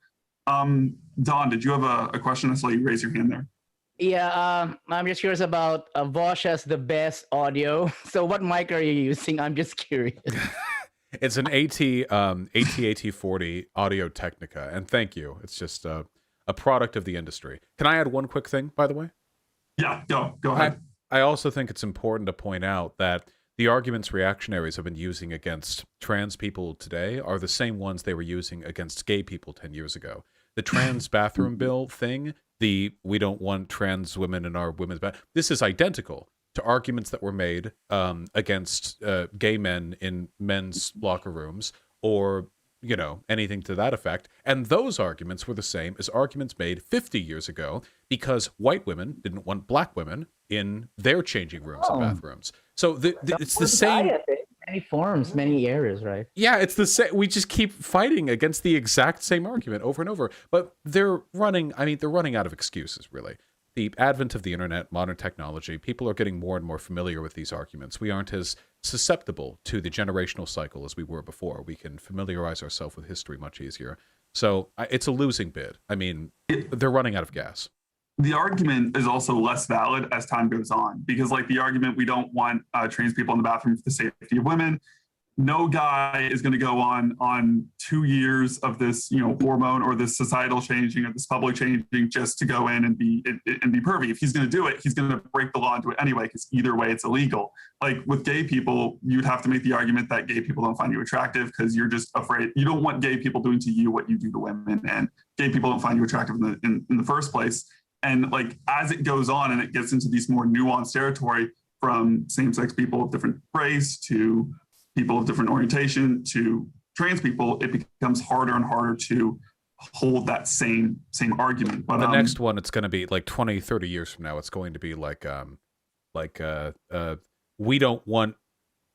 Don, did you have a question? I saw you raise your hand there. Yeah, I'm just curious about Vosh has the best audio. So what mic are you using? I'm just curious. It's an AT-AT40 Audio Technica, and thank you. It's just a product of the industry. Can I add one quick thing, by the way? Yeah, go ahead. I also think it's important to point out that the arguments reactionaries have been using against trans people today are the same ones they were using against gay people 10 years ago. The trans bathroom bill thing, we don't want trans women in our women's bath. This is identical to arguments that were made against gay men in men's locker rooms, or anything to that effect. And those arguments were the same as arguments made 50 years ago because white women didn't want black women in their changing rooms and bathrooms. So it's the same. Many forms, many areas, right? Yeah, it's the same. We just keep fighting against the exact same argument over and over. But they're running out of excuses, really. The advent of the internet, modern technology, people are getting more and more familiar with these arguments. We aren't as susceptible to the generational cycle as we were before. We can familiarize ourselves with history much easier. So it's a losing bid. I mean, they're running out of gas. The argument is also less valid as time goes on, because like the argument, we don't want trans people in the bathroom for the safety of women. No guy is going to go on 2 years of this, hormone or this societal changing or this public changing just to go in and be pervy. If he's going to do it, he's going to break the law and do it anyway, because either way it's illegal. Like with gay people, you'd have to make the argument that gay people don't find you attractive because you're just afraid. You don't want gay people doing to you what you do to women, and gay people don't find you attractive in the first place. And like as it goes on and it gets into these more nuanced territory, from same-sex people of different race to people of different orientation to trans people, it becomes harder and harder to hold that same argument. But the next one, it's going to be like 20, 30 years from now, it's going to be like we don't want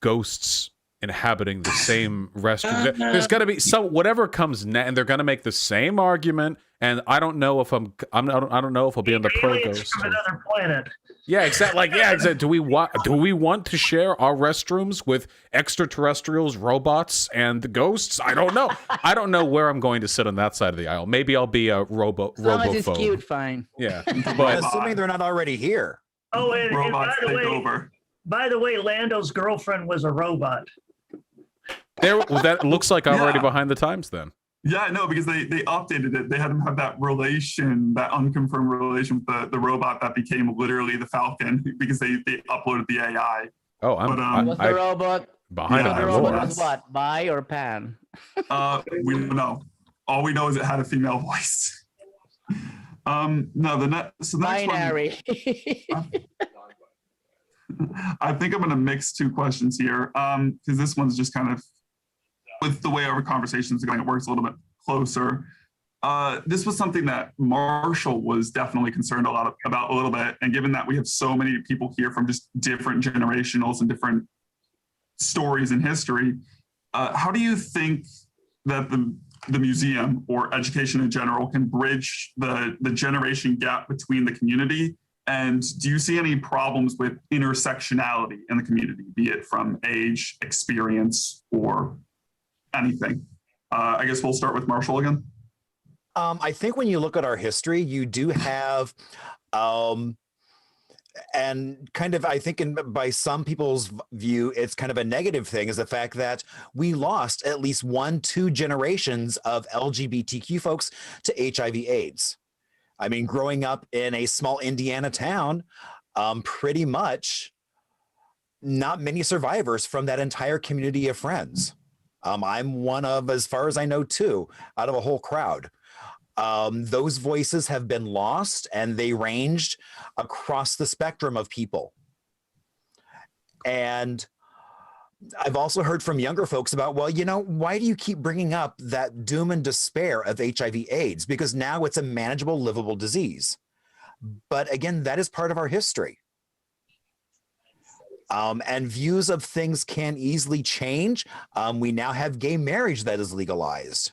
ghosts inhabiting the same restroom. There's got to be whatever comes next, and they're going to make the same argument. And I don't know if I don't know if I'll be on the pro ghost. From another planet. Yeah, exactly. Do we want to share our restrooms with extraterrestrials, robots, and ghosts? I don't know. I don't know where I'm going to sit on that side of the aisle. Maybe I'll be a robophobe. It's cute, fine. Yeah, but assuming they're not already here. Oh, and robots take over. By the way, Lando's girlfriend was a robot. That looks like I'm already behind the times then. Yeah, no, because they updated it. They had him have that relation, that unconfirmed relation with the robot that became literally the Falcon, because they uploaded the AI. Oh, what's the robot? Behind the robot was what? Bi or pan? We don't know. All we know is it had a female voice. No, the next binary. I think I'm going to mix two questions here, because this one's just kind of, with the way our conversations are going, it works a little bit closer. This was something that Marshall was definitely concerned about a little bit. And given that we have so many people here from just different generationals and different stories in history, how do you think that the museum or education in general can bridge the generation gap between the community? And do you see any problems with intersectionality in the community, be it from age, experience, or anything? I guess we'll start with Marshall again. I think when you look at our history, you do have, and kind of, I think by some people's view, it's kind of a negative thing, is the fact that we lost at least 1-2 generations of LGBTQ folks to HIV/AIDS. I mean, growing up in a small Indiana town, pretty much not many survivors from that entire community of friends. I'm one of, as far as I know, 2 out of a whole crowd. Those voices have been lost, and they ranged across the spectrum of people. And I've also heard from younger folks about, well, why do you keep bringing up that doom and despair of HIV/AIDS? Because now it's a manageable, livable disease. But again, that is part of our history. And views of things can easily change. We now have gay marriage that is legalized.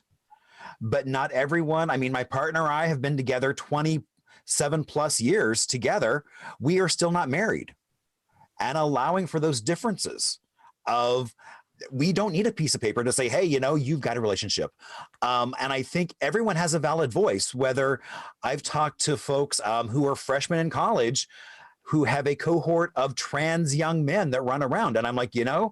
But not everyone, I mean, my partner and I have been together 27 plus years together. We are still not married. And allowing for those differences of we don't need a piece of paper to say, hey, you know, you've got a relationship. And I think everyone has a valid voice, whether I've talked to folks who are freshmen in college who have a cohort of trans young men that run around. And I'm like, you know,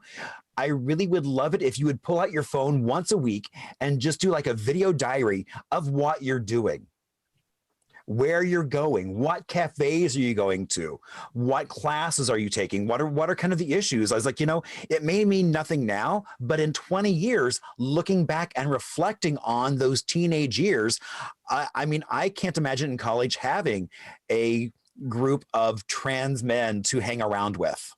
I really would love it if you would pull out your phone once a week and just do like a video diary of what you're doing, where you're going, what cafes are you going to, what classes are you taking, what are kind of the issues. I was like, you know, it may mean nothing now, but in 20 years, looking back and reflecting on those teenage years, I mean, I can't imagine in college having a group of trans men to hang around with.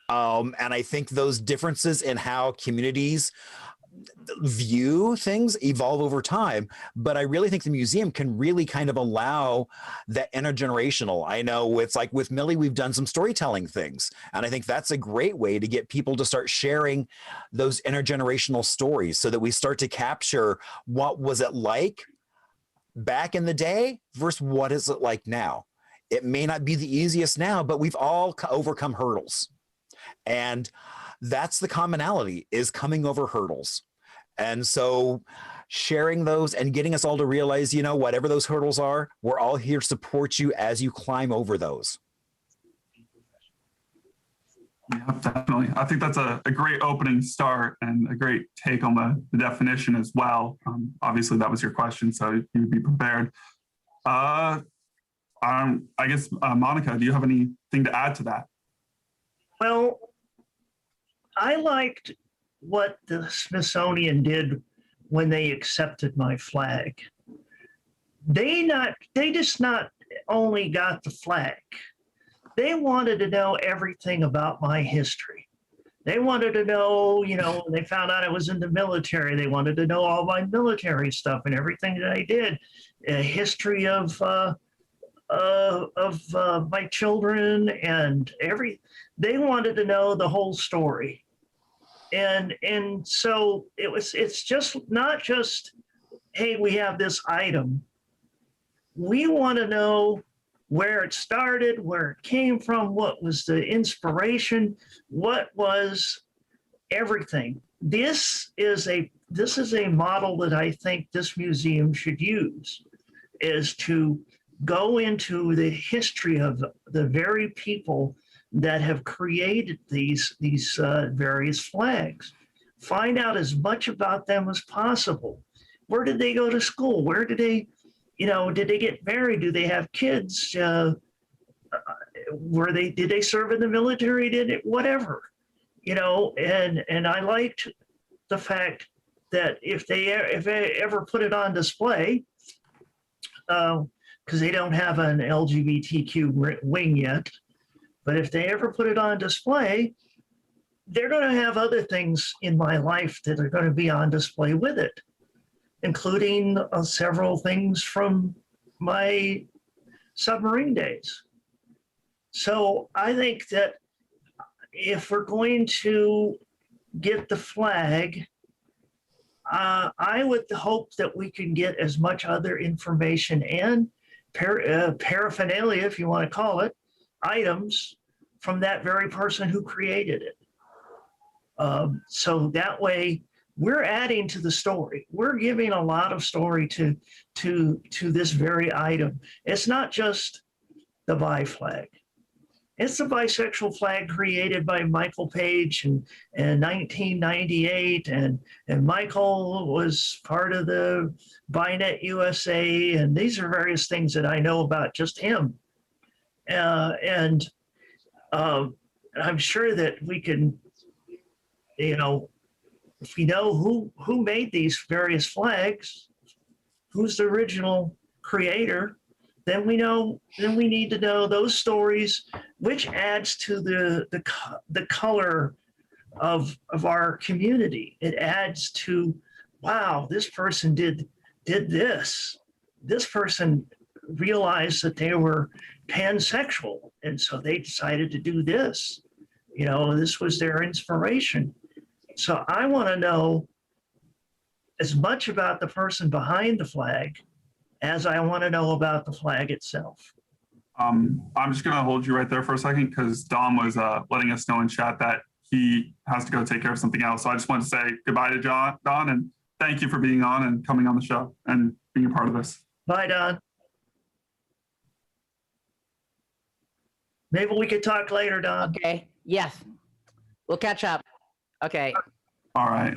And I think those differences in how communities view things evolve over time, but I really think the museum can really kind of allow that intergenerational. I know it's like with Millie, we've done some storytelling things, and I think that's a great way to get people to start sharing those intergenerational stories so that we start to capture what was it like back in the day versus what is it like now. It may not be the easiest now, but we've all overcome hurdles, and that's the commonality, is coming over hurdles. And so sharing those and getting us all to realize, you know, whatever those hurdles are, we're all here to support you as you climb over those. Yeah, definitely. I think that's a great opening start and a great take on the definition as well. Obviously, that was your question, so you'd be prepared. I guess, Monica, do you have anything to add to that? Well, I liked what the Smithsonian did when they accepted my flag. They just not only got the flag, they wanted to know everything about my history. They wanted to know, you know, when they found out I was in the military, they wanted to know all my military stuff and everything that I did, a history of my children and they wanted to know the whole story. And so it's just not just, hey, we have this item. We want to know where it started, where it came from, what was the inspiration, what was everything. This is a model that I think this museum should use, is to go into the history of the very people that have created these various flags. Find out as much about them as possible. Where did they go to school? Where did they, you know, did they get married? Do they have kids? Did they serve in the military? Whatever, you know, and I liked the fact that if they ever put it on display, because they don't have an LGBTQ wing yet, but if they ever put it on display, they're going to have other things in my life that are going to be on display with it, including several things from my submarine days. So I think that if we're going to get the flag, I would hope that we can get as much other information and paraphernalia, if you want to call it, items from that very person who created it. So that way we're adding to the story. We're giving a lot of story to this very item. It's not just the bi flag. It's the bisexual flag created by Michael Page in 1998, and Michael was part of the BiNet USA, and these are various things that I know about just him. And I'm sure that we can, you know, if we know who made these various flags, who's the original creator, then we need to know those stories, which adds to the color of our community. It adds to, wow, this person did this. This person realized that they were pansexual, and so they decided to do this. You know, this was their inspiration. So I want to know as much about the person behind the flag as I want to know about the flag itself. I'm just going to hold you right there for a second, because Dom was letting us know in chat that he has to go take care of something else. So I just wanted to say goodbye to Don, and thank you for being on and coming on the show and being a part of this. Bye, Don. Maybe we could talk later, Don. Okay. Yes. We'll catch up. Okay. All right.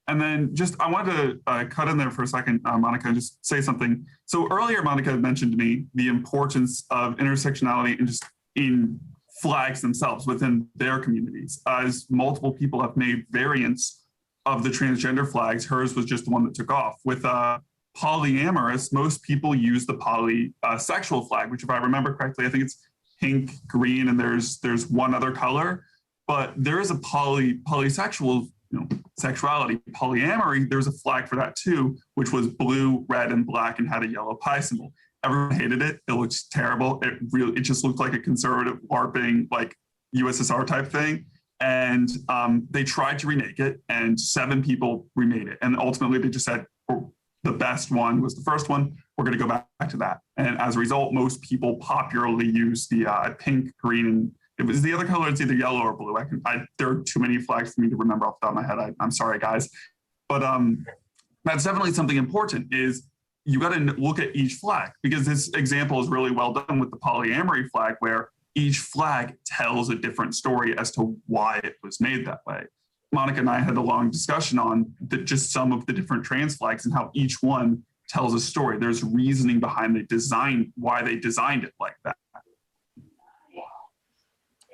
And then just, I wanted to cut in there for a second, Monica, and just say something. So earlier, Monica had mentioned to me the importance of intersectionality and just in flags themselves within their communities, as multiple people have made variants of the transgender flags. Hers was just the one that took off. With polyamorous, most people use the polysexual flag, which if I remember correctly, I think it's pink, green, and there's one other color. But there is a polysexual, sexuality. Polyamory, there's a flag for that too, which was blue, red, and black and had a yellow pie symbol. Everyone hated it. It looks terrible. It just looked like a conservative LARPing, like USSR type thing. And they tried to remake it, and 7 people remade it. And ultimately they just said, the best one was the first one. We're going to go back to that. And as a result, most people popularly use the pink, green, and it was the other color. It's either yellow or blue. There are too many flags for me to remember off the top of my head. I'm sorry, guys. But that's definitely something important is you got to look at each flag, because this example is really well done with the polyamory flag, where each flag tells a different story as to why it was made that way. Monica and I had a long discussion on just some of the different trans flags and how each one tells a story. There's reasoning behind the design, why they designed it like that.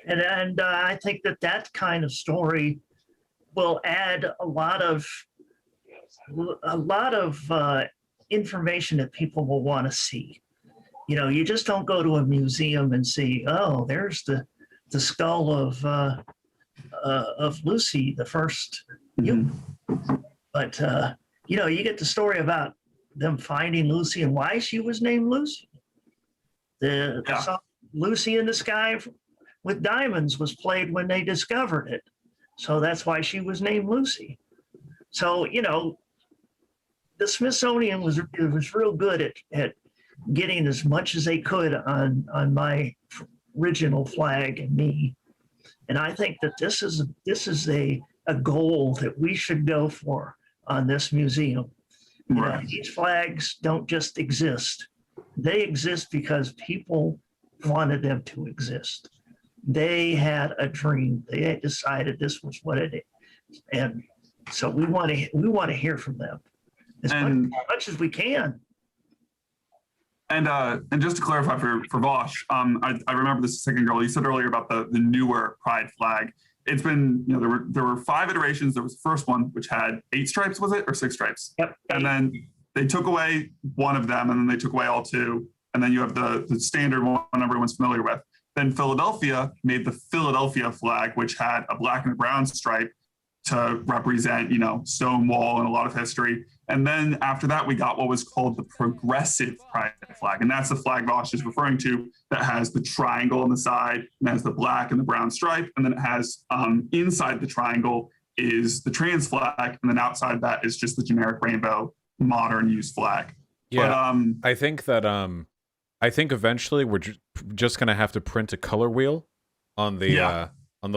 And I think that kind of story will add a lot of information that people will want to see. You just don't go to a museum and see, oh, there's the skull of Lucy, the first human. But you get the story about them finding Lucy and why she was named Lucy. The song Lucy in the Sky with Diamonds was played when they discovered it. So that's why she was named Lucy. So, the Smithsonian was real good at getting as much as they could on my original flag and me. And I think that this is a goal that we should go for on this museum. Right. These flags don't just exist. They exist because people wanted them to exist. They had a dream. They had decided this was what it is. And so we want to hear from them as much as we can. And just to clarify for Vosh, I remember this a second ago. You said earlier about the newer Pride flag. It's been, there were 5 iterations. There was the first one, which had 8 stripes, was it? Or 6 stripes? Yep. And then they took away one of them, and then they took away all 2. And then you have the standard one everyone's familiar with. Then Philadelphia made the Philadelphia flag, which had a black and a brown stripe to represent, Stonewall and a lot of history. And then after that, we got what was called the progressive Pride flag. And that's the flag Vosh is referring to, that has the triangle on the side and has the black and the brown stripe. And then it has inside the triangle is the trans flag. And then outside that is just the generic rainbow modern use flag. Yeah, but, I think that I think eventually we're just going to have to print a color wheel on the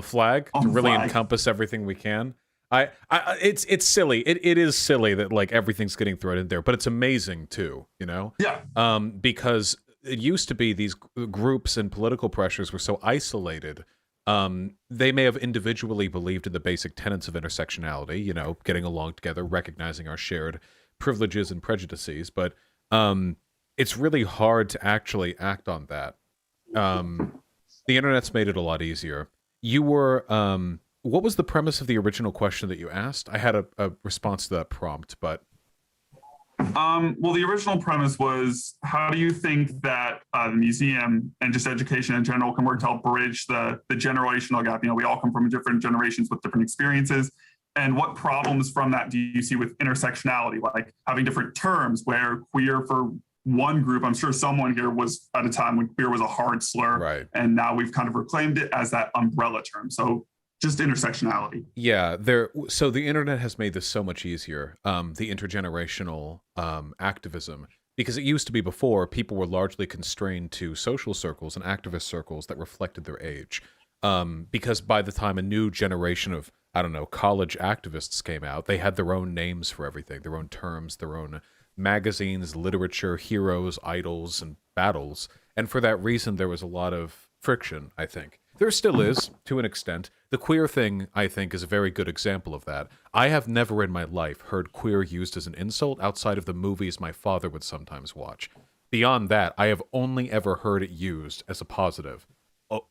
flag to really encompass everything we can. It's silly. It is silly that like everything's getting thrown in there, but it's amazing too, Yeah. Because it used to be these groups and political pressures were so isolated. They may have individually believed in the basic tenets of intersectionality, getting along together, recognizing our shared privileges and prejudices, but it's really hard to actually act on that. The internet's made it a lot easier. You were, what was the premise of the original question that you asked? I had a response to that prompt, but. Well, the original premise was, how do you think that the museum and just education in general can work to help bridge the generational gap? We all come from different generations with different experiences. And what problems from that do you see with intersectionality, like having different terms where queer for one group, I'm sure someone here was at a time when queer was a hard slur, right? And now we've kind of reclaimed it as that umbrella term. So just intersectionality. Yeah, so the internet has made this so much easier, the intergenerational activism, because it used to be before people were largely constrained to social circles and activist circles that reflected their age. Because by the time a new generation of, I don't know, college activists came out, they had their own names for everything, their own terms, their own magazines, literature, heroes, idols, and battles. And for that reason, there was a lot of friction, I think. There still is, to an extent. The queer thing, I think, is a very good example of that. I have never in my life heard queer used as an insult outside of the movies my father would sometimes watch. Beyond that, I have only ever heard it used as a positive.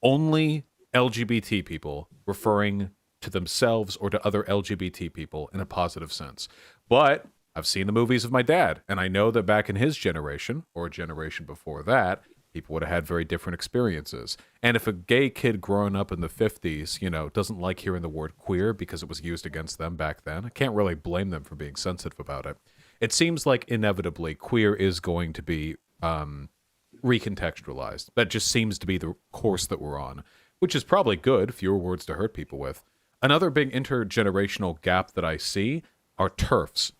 Only LGBT people referring to themselves or to other LGBT people in a positive sense. But I've seen the movies of my dad, and I know that back in his generation, or a generation before that, people would have had very different experiences. And if a gay kid growing up in the 50s, you know, doesn't like hearing the word queer because it was used against them back then, I can't really blame them for being sensitive about it. It seems like inevitably queer is going to be recontextualized. That just seems to be the course that we're on, which is probably good, fewer words to hurt people with. Another big intergenerational gap that I see are TERFs.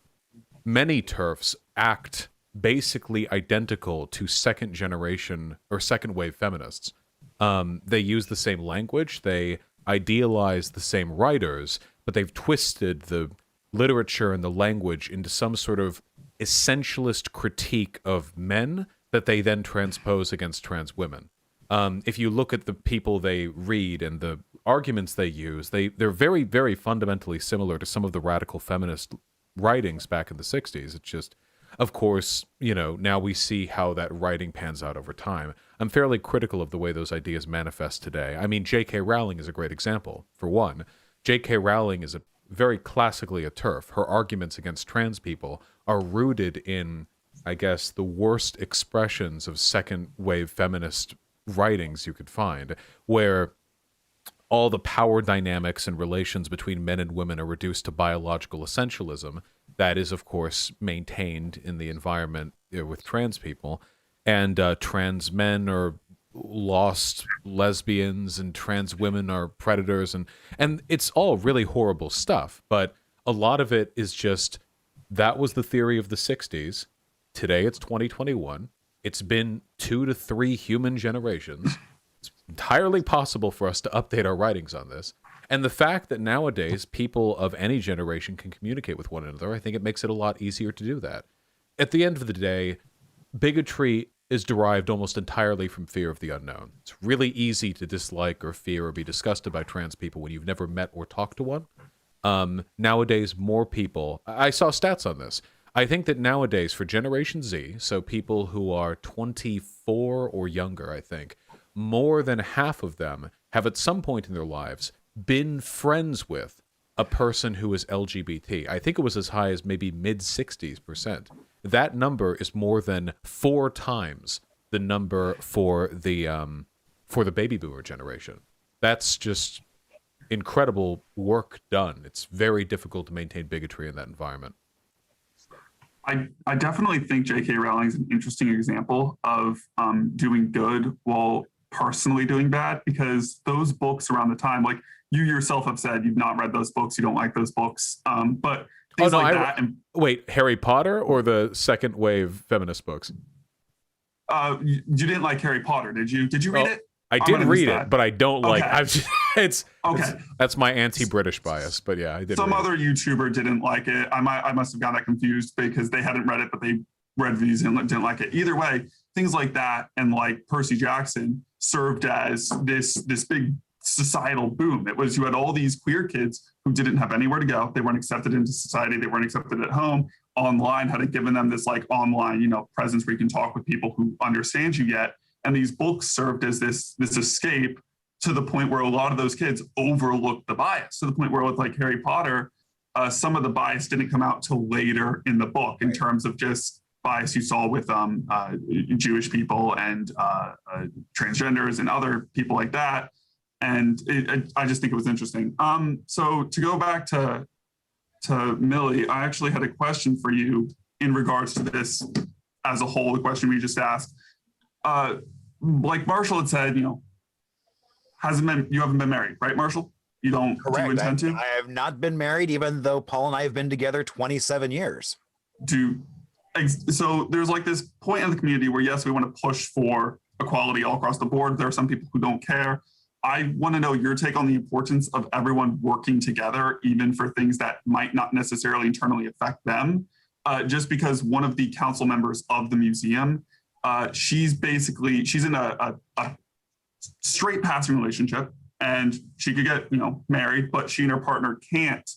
Many TERFs act basically identical to second generation or second wave feminists. They use the same language, they idealize the same writers, but they've twisted the literature and the language into some sort of essentialist critique of men that they then transpose against trans women. If you look at the people they read and the arguments they use, they're very, very fundamentally similar to some of the radical feminist writings back in the 60s. It's just, of course, you know, now we see how that writing pans out over time. I'm fairly critical of the way those ideas manifest today. I mean, J.K. Rowling is a great example. For one, J.K. Rowling is very classically a TERF. Her arguments against trans people are rooted in, I guess, the worst expressions of second wave feminist writings you could find, where all the power dynamics and relations between men and women are reduced to biological essentialism. That is, of course, maintained in the environment with trans people. And trans men are lost lesbians and trans women are predators. And it's all really horrible stuff. But a lot of it is just, that was the theory of the 60s. Today it's 2021. It's been 2 to 3 human generations. It's entirely possible for us to update our writings on this. And the fact that nowadays people of any generation can communicate with one another, I think it makes it a lot easier to do that. At the end of the day, bigotry is derived almost entirely from fear of the unknown. It's really easy to dislike or fear or be disgusted by trans people when you've never met or talked to one. Nowadays, more people, I saw stats on this. I think that nowadays for Generation Z, so people who are 24 or younger, I think, more than half of them have at some point in their lives been friends with a person who is LGBT. I think it was as high as maybe mid-60s%. That number is more than 4 times the number for the baby boomer generation. That's just incredible work done. It's very difficult to maintain bigotry in that environment. I definitely think J.K. Rowling is an interesting example of doing good while personally doing bad, because those books around the time, like you yourself have said, you've not read those books, you don't like those books, but things like that. Wait, Harry Potter or the second wave feminist books? You didn't like Harry Potter, did you? Did you read it? I did read it, but I don't like. Okay. That's my anti-British bias, but yeah, I did. Some other YouTuber didn't like it. I must have gotten that confused because they hadn't read it, but they read reviews and didn't like it. Either way, things like that and like Percy Jackson served as this big societal boom. It was, you had all these queer kids who didn't have anywhere to go. They weren't accepted into society. They weren't accepted at home. Online hadn't given them this like online, presence where you can talk with people who understand you yet. And these books served as this escape, to the point where a lot of those kids overlooked the bias, to the point where with like Harry Potter, some of the bias didn't come out till later in the book in terms of just bias you saw with Jewish people and transgenders and other people like that. And I just think it was interesting. So to go back to Millie, I actually had a question for you in regards to this as a whole, the question we just asked. Like Marshall had said, you haven't been married, right, Marshall? You don't. Correct. Do you intend to? I have not been married, even though Paul and I have been together 27 years. So there's like this point in the community where, yes, we want to push for equality all across the board. There are some people who don't care. I want to know your take on the importance of everyone working together, even for things that might not necessarily internally affect them. Just because one of the council members of the museum, she's in a straight passing relationship, and she could get, married, but she and her partner can't.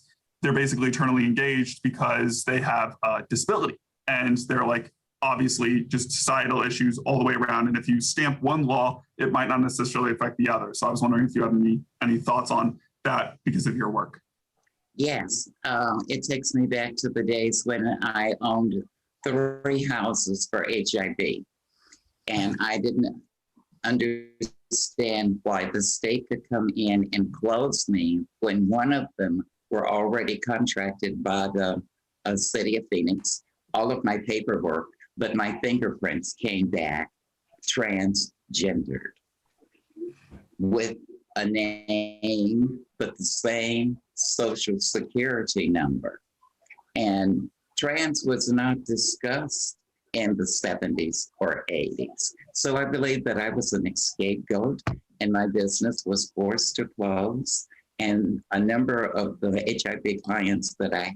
They're basically eternally engaged because they have a disability, and they're like, obviously just societal issues all the way around. And if you stamp one law, it might not necessarily affect the other. So I was wondering if you have any thoughts on that because of your work. Yes, it takes me back to the days when I owned 3 houses for HIV. And I didn't understand why the state could come in and close me when one of them were already contracted by the city of Phoenix, all of my paperwork, but my fingerprints came back transgendered with a name, but the same social security number. And trans was not discussed in the 70s or 80s. So I believe that I was an scapegoat and my business was forced to close. And a number of the HIV clients that I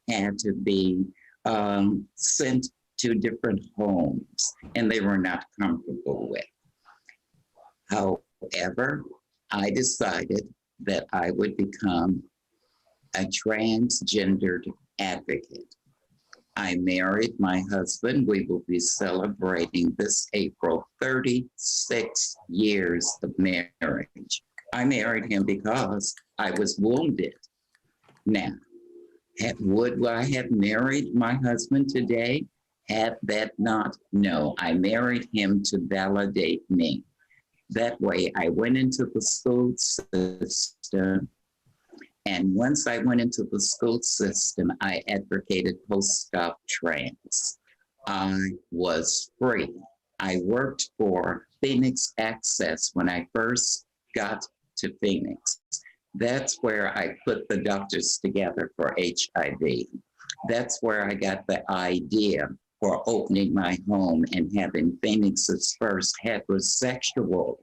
had to be sent to different homes, and they were not comfortable with. However, I decided that I would become a transgendered advocate. I married my husband. We will be celebrating this April 36 years of marriage. I married him because I was wounded. Now, would I have married my husband today? Had that not? No, I married him to validate me. That way, I went into the school system. And once I went into the school system, I advocated post-op trans. I was free. I worked for Phoenix Access when I first got to Phoenix. That's where I put the doctors together for HIV. That's where I got the idea for opening my home and having Phoenix's first heterosexual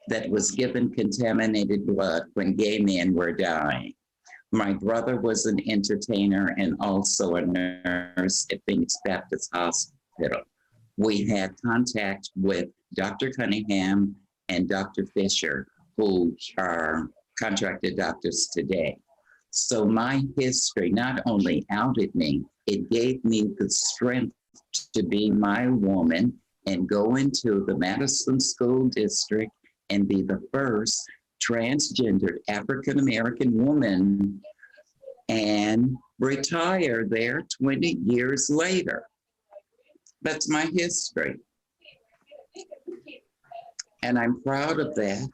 that was given contaminated blood when gay men were dying. My brother was an entertainer and also a nurse at Phoenix Baptist Hospital. We had contact with Dr. Cunningham and Dr. Fisher, who are contracted doctors today. So my history not only outed me, it gave me the strength to be my woman and go into the Madison School District and be the first transgendered African-American woman and retire there 20 years later. That's my history. And I'm proud of that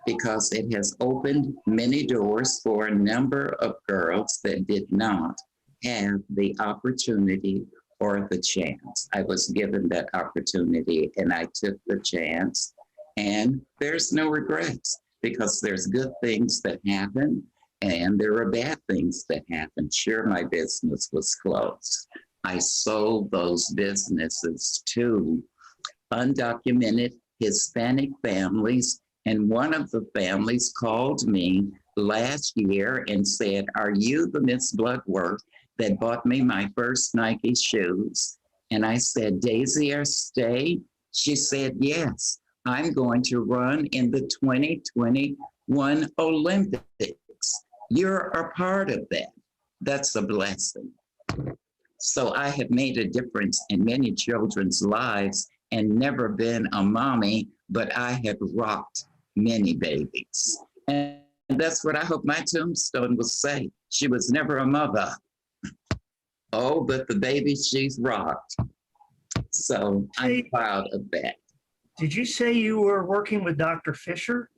because it has opened many doors for a number of girls that did not have the opportunity or the chance. I was given that opportunity and I took the chance, and there's no regrets because there's good things that happen and there are bad things that happen. Sure, my business was closed. I sold those businesses to undocumented Hispanic families, and one of the families called me last year and said, "Are you the Miss Bloodworth that bought me my first Nike shoes?" And I said, "Daisy Stay?" She said, "Yes, I'm going to run in the 2021 Olympics. You're a part of that." That's a blessing. So I have made a difference in many children's lives and never been a mommy, but I have rocked many babies. And that's what I hope my tombstone will say. She was never a mother. Oh, but the baby she's rocked. So I'm proud of that. Did you say you were working with Dr. Fisher?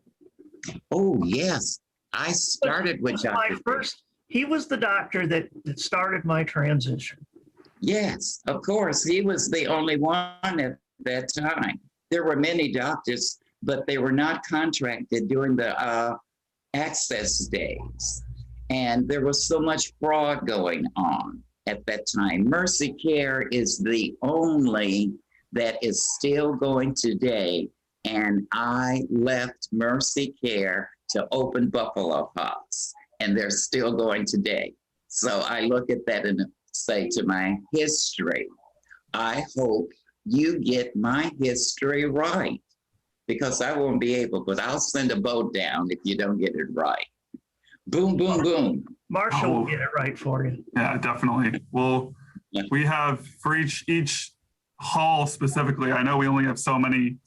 Oh, yes. I started with Dr. Fisher. He was the doctor that started my transition. Yes, of course. He was the only one at that time. There were many doctors, but they were not contracted during the access days. And there was so much fraud going on at that time. Mercy Care is the only that is still going today, and I left Mercy Care to open Buffalo House, and they're still going today. So I look at that and say to my history, I hope you get my history right, because I won't be able, but I'll send a boat down if you don't get it right. Boom, boom, boom. Marshall will get it right for you. Yeah, definitely. Well, we have for each hall specifically, I know we only have so many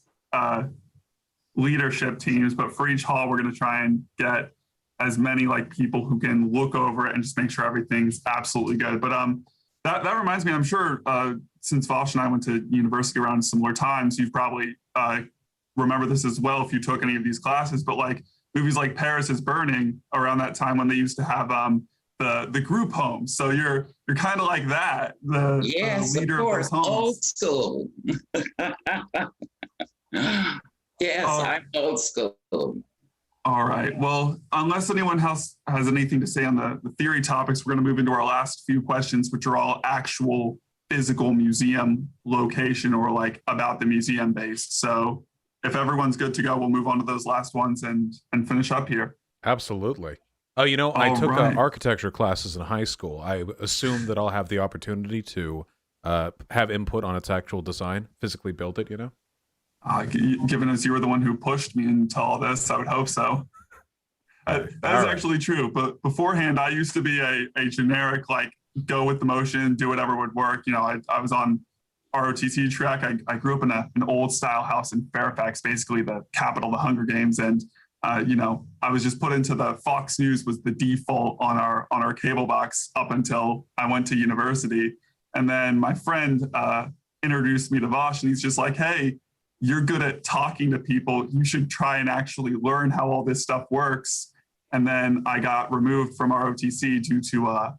leadership teams, but for each hall, we're going to try and get as many like people who can look over it and just make sure everything's absolutely good. But that reminds me, I'm sure since Vosh and I went to university around similar times, you've probably remember this as well if you took any of these classes, but like movies like Paris is Burning around that time when they used to have the group homes. So you're kind of like that, the leader of those homes. Old school. Yes, I'm old school. All right. Well, unless anyone else has anything to say on the theory topics, we're going to move into our last few questions, which are all actual physical museum location or like about the museum based. So if everyone's good to go, we'll move on to those last ones and finish up here. Absolutely. Oh, you know, I took architecture classes in high school. I assume that I'll have the opportunity to have input on its actual design, physically build it, you know? Given as you were the one who pushed me into all this, I would hope so. That is actually true. But beforehand, I used to be a generic, like, go with the motion, do whatever would work. You know, I was on ROTC track. I grew up in an old style house in Fairfax, basically the capital of the Hunger Games. And, you know, I was just put into the Fox News was the default on our cable box up until I went to university. And then my friend introduced me to Vosh, and he's just like, hey, you're good at talking to people. You should try and actually learn how all this stuff works. And then I got removed from ROTC due to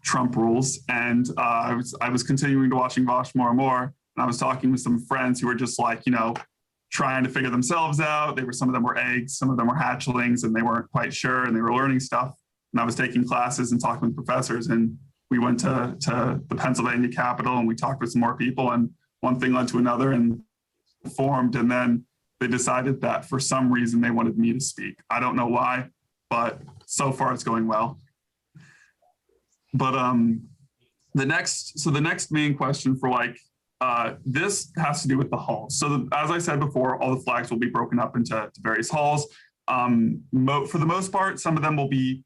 Trump rules. And I was continuing to watching Vosh more and more. And I was talking with some friends who were just like, you know, trying to figure themselves out. Some of them were eggs, some of them were hatchlings, and they weren't quite sure, and they were learning stuff. And I was taking classes and talking with professors, and we went to the Pennsylvania Capitol, and we talked with some more people, and one thing led to another and formed. And then they decided that for some reason they wanted me to speak. I don't know why, but so far it's going well. But the next main question for this has to do with the halls. So as I said before, all the flags will be broken up into various halls. For the most part, some of them will be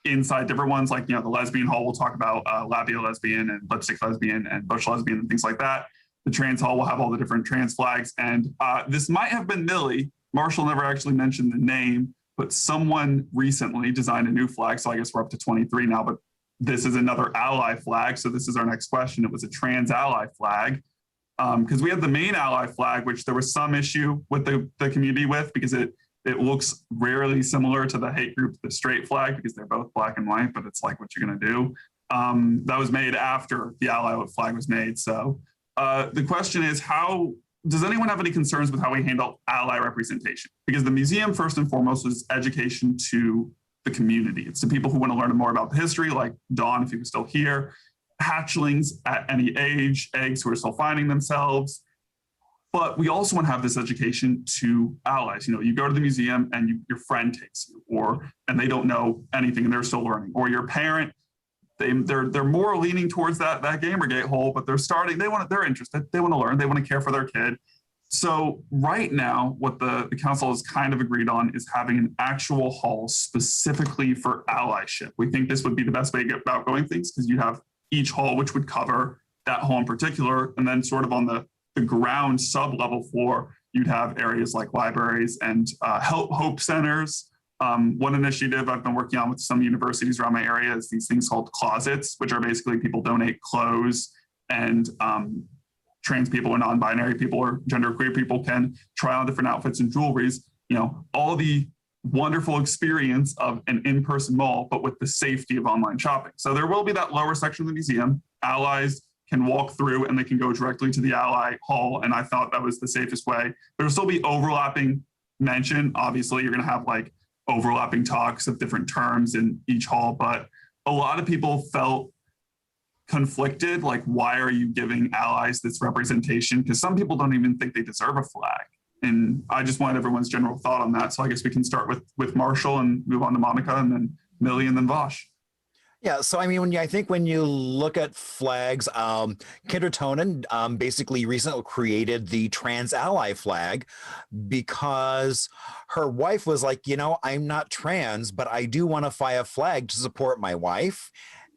inside different ones, like, you know, the lesbian hall, we'll talk about labia lesbian and lipstick lesbian and bush lesbian and things like that. The trans hall will have all the different trans flags. And this might have been Millie. Marshall never actually mentioned the name, but someone recently designed a new flag. So I guess we're up to 23 now, but this is another ally flag. So this is our next question. It was a trans ally flag. Because we had the main ally flag, which there was some issue with the community with, because it looks rarely similar to the hate group, the straight flag, because they're both black and white, but it's like what you're going to do. That was made after the ally flag was made. So the question is, does anyone have any concerns with how we handle ally representation? Because the museum, first and foremost, is education to the community. It's to people who want to learn more about the history, like Dawn, if he was still here, hatchlings at any age, eggs who are still finding themselves. But we also want to have this education to allies. You know, you go to the museum and your friend takes you, and they don't know anything and they're still learning, or your parent, they're more leaning towards that Gamergate hole, but they're interested, they want to learn, they want to care for their kid. So right now, what the council has kind of agreed on is having an actual hall specifically for allyship. We think this would be the best way to get about going things, because you have each hall, which would cover that hall in particular, and then sort of on the ground sub-level floor, you'd have areas like libraries and hope centers. One initiative I've been working on with some universities around my area is these things called closets, which are basically people donate clothes, and trans people or non-binary people or genderqueer people can try on different outfits and jewelries. You know, all the wonderful experience of an in-person mall, but with the safety of online shopping. So there will be that lower section of the museum. Allies can walk through and they can go directly to the ally hall. And I thought that was the safest way. There'll still be overlapping mention. Obviously, you're going to have like overlapping talks of different terms in each hall, but a lot of people felt conflicted. Like, why are you giving allies this representation? Because some people don't even think they deserve a flag. And I just want everyone's general thought on that. So I guess we can start with Marshall and move on to Monica, and then Millie, and then Vosh. Yeah, so I mean, I think when you look at flags, Kendra Tonin basically recently created the trans ally flag because her wife was like, I'm not trans, but I do want to fly a flag to support my wife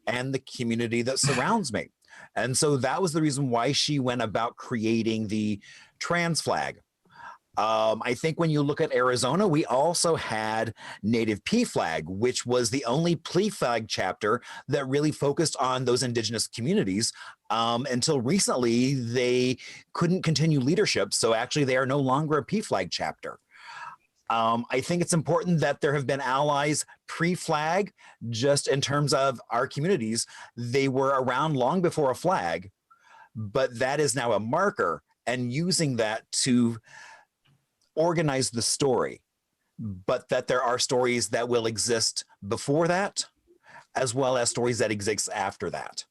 and the community that surrounds me. And so that was the reason why she went about creating the trans flag. I think when you look at Arizona, we also had Native P flag, which was the only P flag chapter that really focused on those indigenous communities. Until recently, they couldn't continue leadership. So actually, they are no longer a P flag chapter. I think it's important that there have been allies pre-flag, just in terms of our communities. They were around long before a flag, but that is now a marker, and using that to organize the story, but that there are stories that will exist before that, as well as stories that exist after that.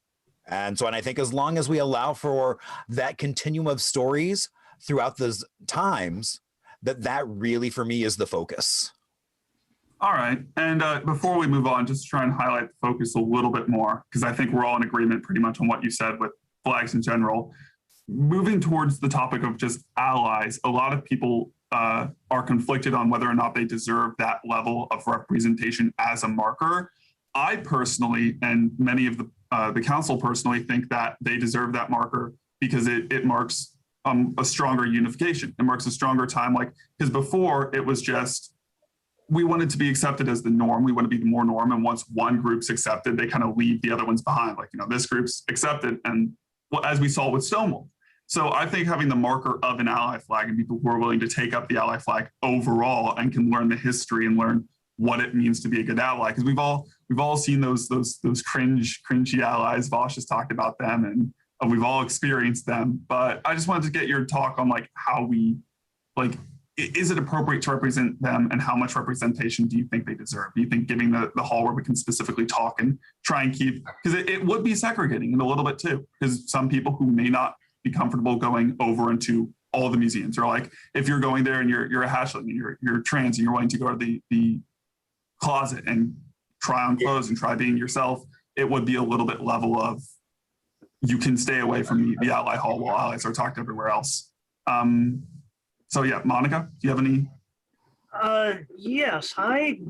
And I think as long as we allow for that continuum of stories throughout those times, that really, for me, is the focus. All right. And before we move on, just try and highlight the focus a little bit more, because I think we're all in agreement pretty much on what you said with flags in general. Moving towards the topic of just allies, a lot of people are conflicted on whether or not they deserve that level of representation as a marker. I personally, and many of the council personally, think that they deserve that marker because it marks a stronger unification. It marks a stronger time, because before it was just, we wanted to be accepted as the norm. We want to be more norm. And once one group's accepted, they kind of leave the other ones behind. This group's accepted. And as we saw with Stonewall. So I think having the marker of an ally flag and people who are willing to take up the ally flag overall and can learn the history and learn what it means to be a good ally, because we've all seen those cringy allies. Vosh has talked about them, and we've all experienced them. But I just wanted to get your talk on how we is it appropriate to represent them, and how much representation do you think they deserve? Do you think giving the hall where we can specifically talk and try and keep, because it would be segregating in a little bit too, because some people who may not be comfortable going over into all the museums, or if you're going there and you're a hatchling and you're trans and you're willing to go to the closet and try on clothes and try being yourself, it would be a little bit level of, you can stay away from the ally hall while allies are talked everywhere else. So yeah, Monica, do you have any? Yes, I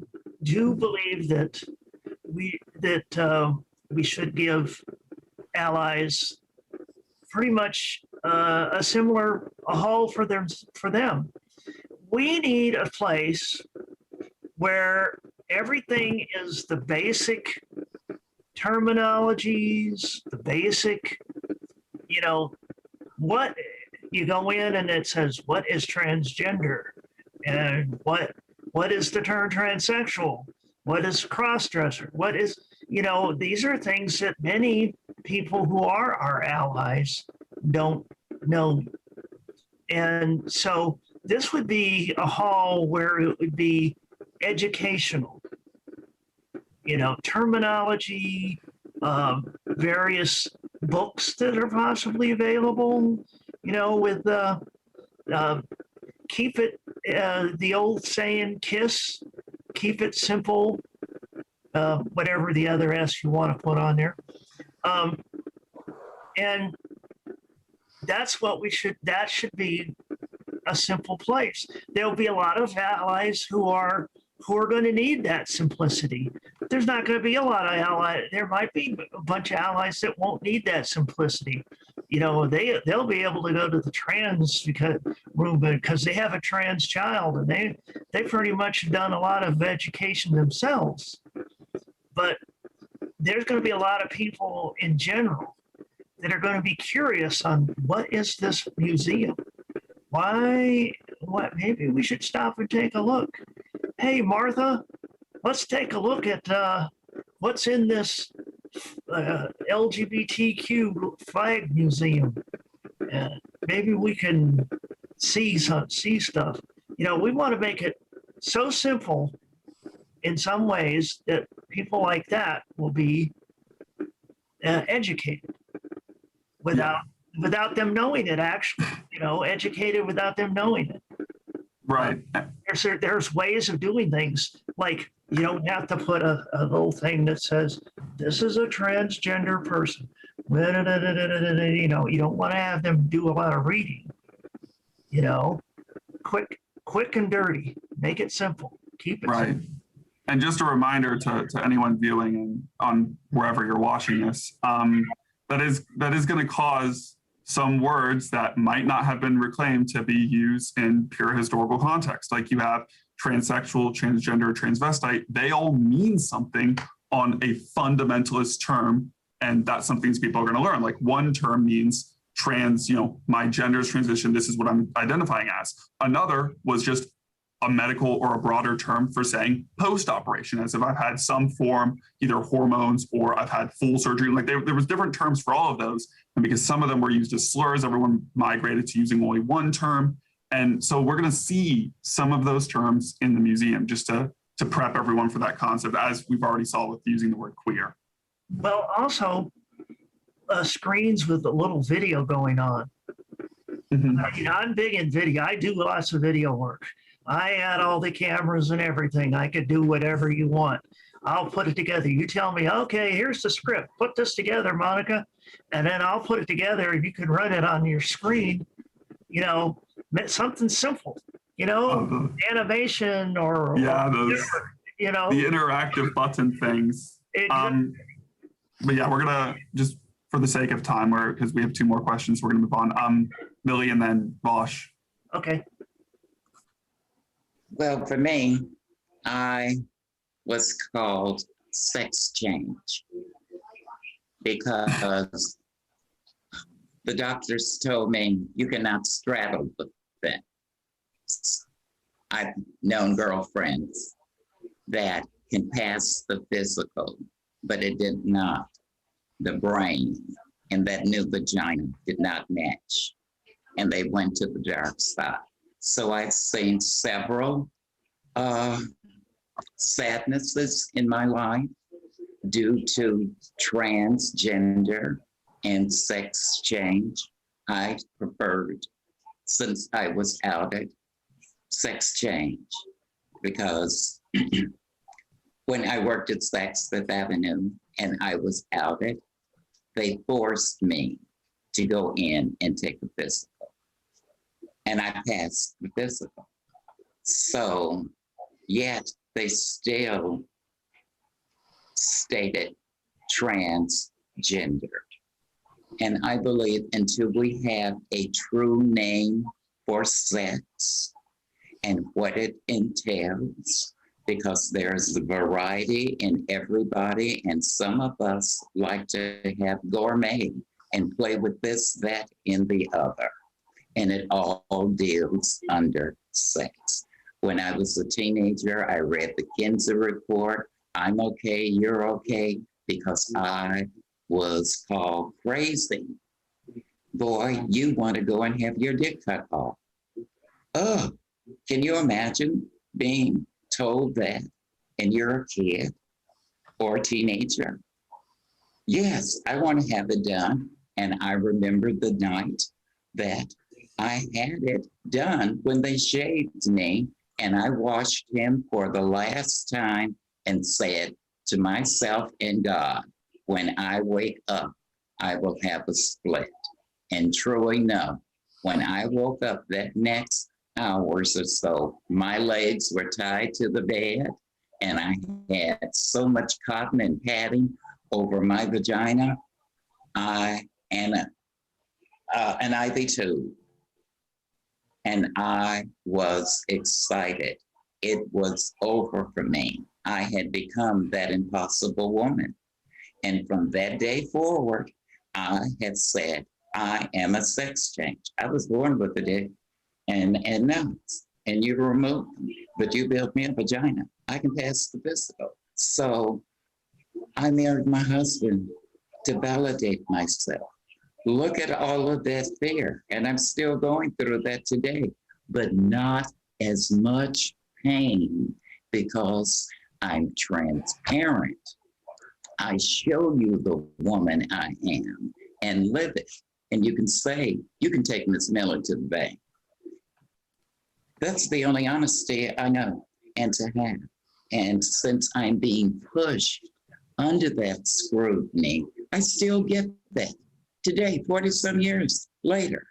do believe that we should give allies pretty much a hall for them. We need a place where everything is the basic terminologies, the basic, what you go in and it says, what is transgender? And what is the term transsexual? What is cross-dresser? What is, these are things that many people who are our allies don't know. And so this would be a hall where it would be educational, terminology, various books that are possibly available, with keep it, the old saying, KISS, keep it simple, whatever the other S you want to put on there. And that's what that should be a simple place. There'll be a lot of allies who are going to need that simplicity. But there's not going to be a lot of allies. There might be a bunch of allies that won't need that simplicity. They'll be able to go to the trans room because they have a trans child, and they pretty much done a lot of education themselves. But there's going to be a lot of people in general that are going to be curious on, what is this museum? Maybe we should stop and take a look. Hey, Martha, let's take a look at what's in this LGBTQ flag museum. Maybe we can see stuff. We want to make it so simple in some ways that people like that will be educated without them knowing it, actually, educated without them knowing it. Right. There's ways of doing things, like you don't have to put a little thing that says, this is a transgender person. You don't want to have them do a lot of reading. Quick and dirty. Make it simple. Keep it right. simple. And just a reminder to anyone viewing and on wherever you're watching this, that is going to cause some words that might not have been reclaimed to be used in pure historical context. Like you have transsexual, transgender, transvestite. They all mean something on a fundamentalist term, and that's something people are going to learn. Like one term means trans, my gender is transition. This is what I'm identifying as. Another was just a medical or a broader term for saying post-operation, as if I've had some form, either hormones or I've had full surgery. Like there was different terms for all of those. And because some of them were used as slurs, everyone migrated to using only one term. And so we're going to see some of those terms in the museum just to prep everyone for that concept, as we've already saw with using the word queer. Well, also screens with a little video going on. Mm-hmm. I'm big in video. I do lots of video work. I had all the cameras and everything. I could do whatever you want. I'll put it together. You tell me, okay, here's the script. Put this together, Monica. And then I'll put it together and you can run it on your screen, something simple, animation or those, whatever, the interactive button things. But yeah, we're going to just, for the sake of time, because we have two more questions, we're going to move on. Millie and then Vosh. Okay. Well, for me, I was called sex change because the doctors told me you cannot straddle the fence. I've known girlfriends that can pass the physical, but it did not. The brain and that new vagina did not match, and they went to the dark side. So I've seen several sadnesses in my life due to transgender and sex change. I preferred, since I was outed, sex change, because when I worked at Saks Fifth Avenue and I was outed, they forced me to go in and take a physical. And I passed the physical. So, yet they still stated transgendered. And I believe until we have a true name for sex and what it entails, because there's a variety in everybody, and some of us like to have gourmet and play with this, that, and the other. And it all deals under sex. When I was a teenager, I read the Kinsey report. I'm okay, you're okay, because I was called crazy. Boy, you want to go and have your dick cut off. Oh, can you imagine being told that and you're a kid or a teenager? Yes, I want to have it done. And I remember the night that I had it done when they shaved me, and I watched him for the last time and said to myself and God, when I wake up, I will have a split. And true enough, when I woke up that next hours or so, my legs were tied to the bed and I had so much cotton and padding over my vagina, and an IV tube. And I was excited. It was over for me. I had become that impossible woman. And from that day forward, I had said, I am a sex change. I was born with a dick and nuts, and you removed them, but you built me a vagina. I can pass the physical. So I married my husband to validate myself. Look at all of that fear, and I'm still going through that today, but not as much pain because I'm transparent. I show you the woman I am and live it. And you can say, you can take Miss Miller to the bank. That's the only honesty I know and to have. And since I'm being pushed under that scrutiny, I still get that. Today, 40 some years later,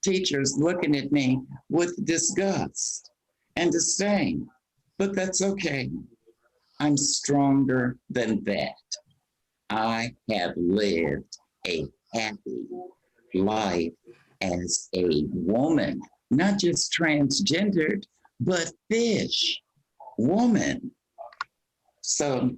teachers looking at me with disgust and disdain, but that's okay. I'm stronger than that. I have lived a happy life as a woman, not just transgendered, but fish, woman. So,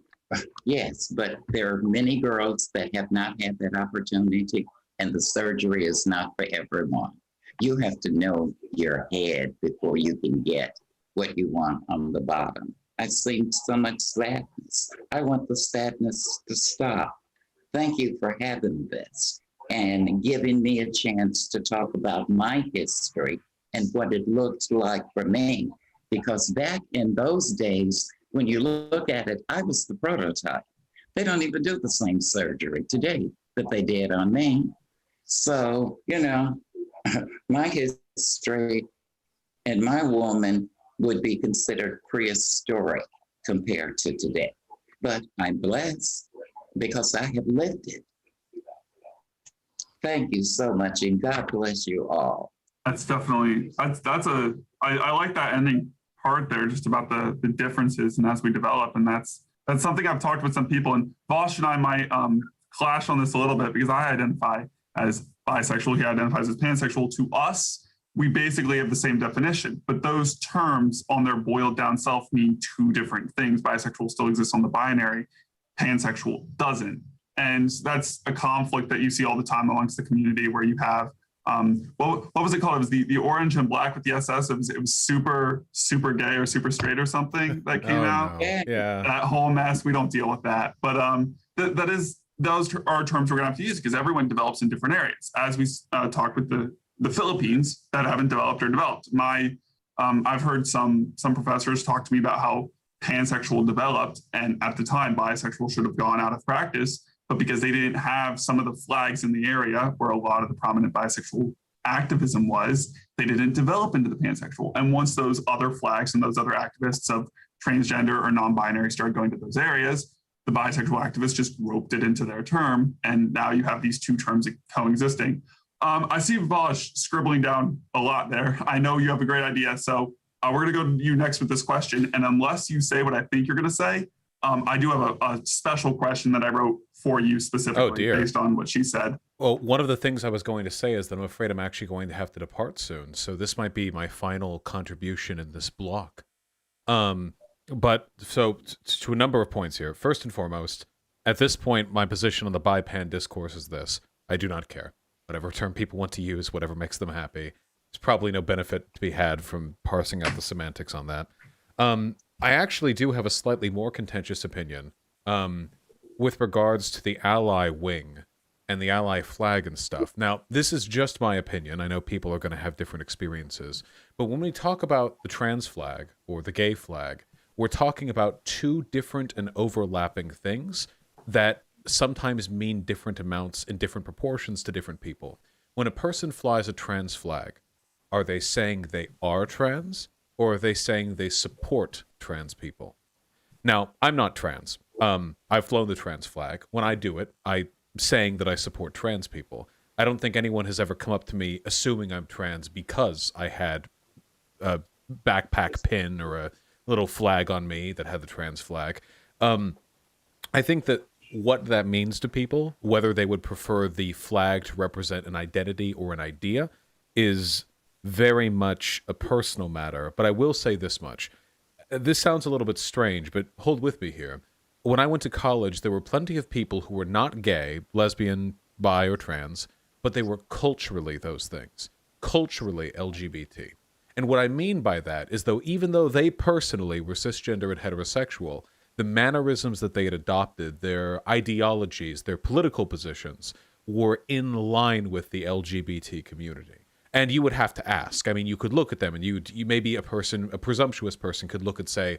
yes, but there are many girls that have not had that opportunity, and the surgery is not for everyone. You have to know your head before you can get what you want on the bottom. I've seen so much sadness. I want the sadness to stop. Thank you for having this and giving me a chance to talk about my history and what it looked like for me. Because back in those days, when you look at it, I was the prototype. They don't even do the same surgery today that they did on me. So, you know, my history and my woman would be considered prehistoric compared to today. But I'm blessed because I have lived it. Thank you so much, and God bless you all. That's definitely, I like that ending part there, just about the differences and as we develop. And that's something I've talked with some people, and Vosh and I might clash on this a little bit because I identify as bisexual, he identifies as pansexual. To us, we basically have the same definition, but those terms on their boiled down self mean two different things. Bisexual still exists on the binary, pansexual doesn't. And that's a conflict that you see all the time amongst the community, where you have, what was it called? It was the orange and black with the SS. It was super gay or super straight or something that came out. No. Yeah. That whole mess, we don't deal with that. But those are terms we're gonna have to use because everyone develops in different areas. As we talked with the Philippines that haven't developed or developed. I've heard some professors talk to me about how pansexual developed, and at the time bisexual should have gone out of practice, but because they didn't have some of the flags in the area where a lot of the prominent bisexual activism was, they didn't develop into the pansexual. And once those other flags and those other activists of transgender or non-binary started going to those areas, the bisexual activists just roped it into their term, and now you have these two terms coexisting. I see Vosh scribbling down a lot there. I know you have a great idea, so we're going to go to you next with this question. And unless you say what I think you're going to say, I do have a special question that I wrote for you specifically based on what she said. Well, one of the things I was going to say is that I'm afraid I'm actually going to have to depart soon, so this might be my final contribution in this block. But so to a number of points here. First and foremost, at this point, my position on the bi-pan discourse is this: I do not care. Whatever term people want to use, whatever makes them happy. There's probably no benefit to be had from parsing out the semantics on that. I actually do have a slightly more contentious opinion with regards to the ally wing and the ally flag and stuff. Now, this is just my opinion. I know people are going to have different experiences. But when we talk about the trans flag or the gay flag, we're talking about two different and overlapping things that sometimes mean different amounts in different proportions to different people. When a person flies a trans flag, are they saying they are trans, or are they saying they support trans people? Now, I'm not trans. I've flown the trans flag. When I do it, I'm saying that I support trans people. I don't think anyone has ever come up to me assuming I'm trans because I had a backpack pin or a little flag on me that had the trans flag. I think that what that means to people, whether they would prefer the flag to represent an identity or an idea, is very much a personal matter. But I will say this much. This sounds a little bit strange, but hold with me here. When I went to college, there were plenty of people who were not gay, lesbian, bi, or trans, but they were culturally those things. Culturally LGBT. And what I mean by that is, even though they personally were cisgender and heterosexual, the mannerisms that they had adopted, their ideologies, their political positions, were in line with the LGBT community. And you would have to ask. I mean, you could look at them, and you maybe a presumptuous person could look and say,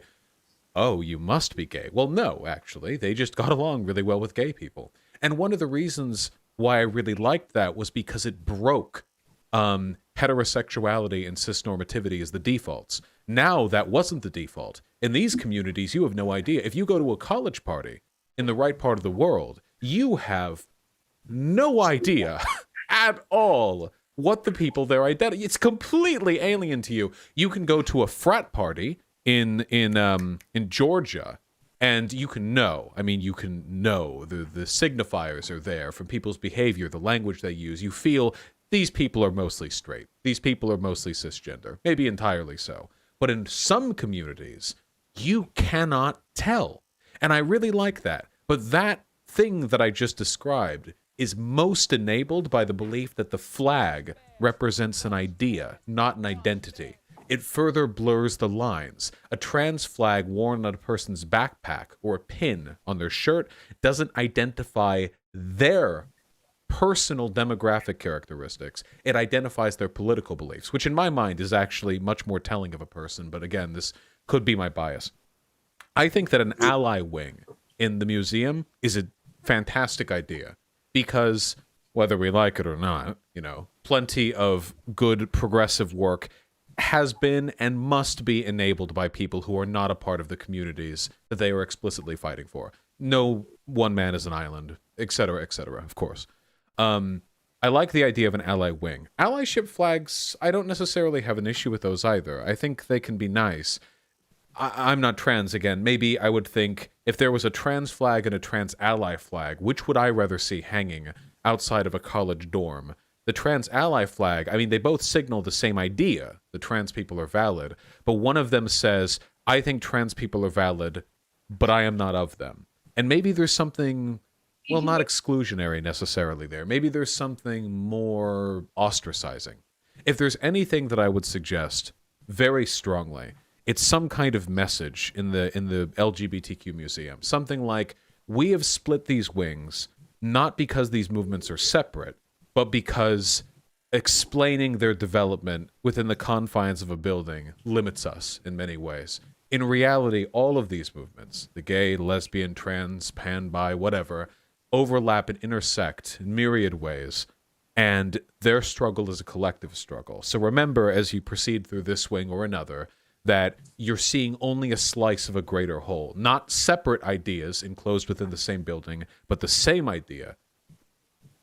oh, you must be gay. Well, no, actually, they just got along really well with gay people. And one of the reasons why I really liked that was because it broke heterosexuality and cisnormativity as the defaults. Now that wasn't the default. In these communities, you have no idea. If you go to a college party in the right part of the world, you have no idea at all what the people there identify. It's completely alien to you. You can go to a frat party in Georgia, and you can know. I mean, you can know the signifiers are there from people's behavior, the language they use. You feel these people are mostly straight. These people are mostly cisgender, maybe entirely so. But in some communities, you cannot tell. And I really like that. But that thing that I just described is most enabled by the belief that the flag represents an idea, not an identity. It further blurs the lines. A trans flag worn on a person's backpack or a pin on their shirt doesn't identify their personal demographic characteristics. It identifies their political beliefs, which in my mind is actually much more telling of a person. But again, this could be my bias. I think that an ally wing in the museum is a fantastic idea because whether we like it or not, you know, plenty of good progressive work has been and must be enabled by people who are not a part of the communities that they are explicitly fighting for. No one man is an island, etc., of course. I like the idea of an ally wing. Allyship flags, I don't necessarily have an issue with those either. I think they can be nice. I'm not trans again. Maybe I would think if there was a trans flag and a trans ally flag, which would I rather see hanging outside of a college dorm? The trans ally flag, I mean, they both signal the same idea, that trans people are valid, but one of them says, I think trans people are valid, but I am not of them. And maybe there's something, well, not exclusionary necessarily there. Maybe there's something more ostracizing. If there's anything that I would suggest very strongly, it's some kind of message in the LGBTQ museum. Something like, we have split these wings, not because these movements are separate, but because explaining their development within the confines of a building limits us in many ways. In reality, all of these movements, the gay, lesbian, trans, pan, bi, whatever, overlap and intersect in myriad ways, and their struggle is a collective struggle. So remember, as you proceed through this wing or another, that you're seeing only a slice of a greater whole, not separate ideas enclosed within the same building, but the same idea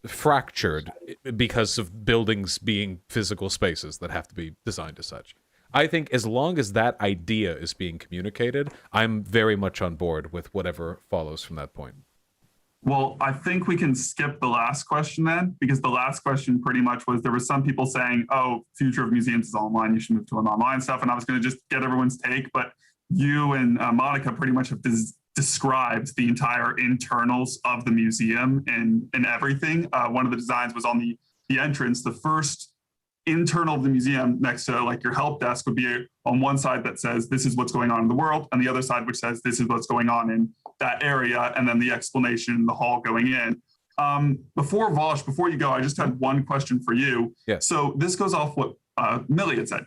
fractured because of buildings being physical spaces that have to be designed as such. I think as long as that idea is being communicated, I'm very much on board with whatever follows from that point. Well, I think we can skip the last question then, because the last question pretty much was, there were some people saying, oh, future of museums is online, you should move to an online stuff. And I was going to just get everyone's take, but you and Monica pretty much have described the entire internals of the museum and everything. One of the designs was on the entrance. The first internal of the museum next to like your help desk would be on one side that says this is what's going on in the world, and the other side which says this is what's going on in that area, and then the explanation in the hall going in. Before Vosh, before you go, I just had one question for you. Yes. So this goes off what Millie had said.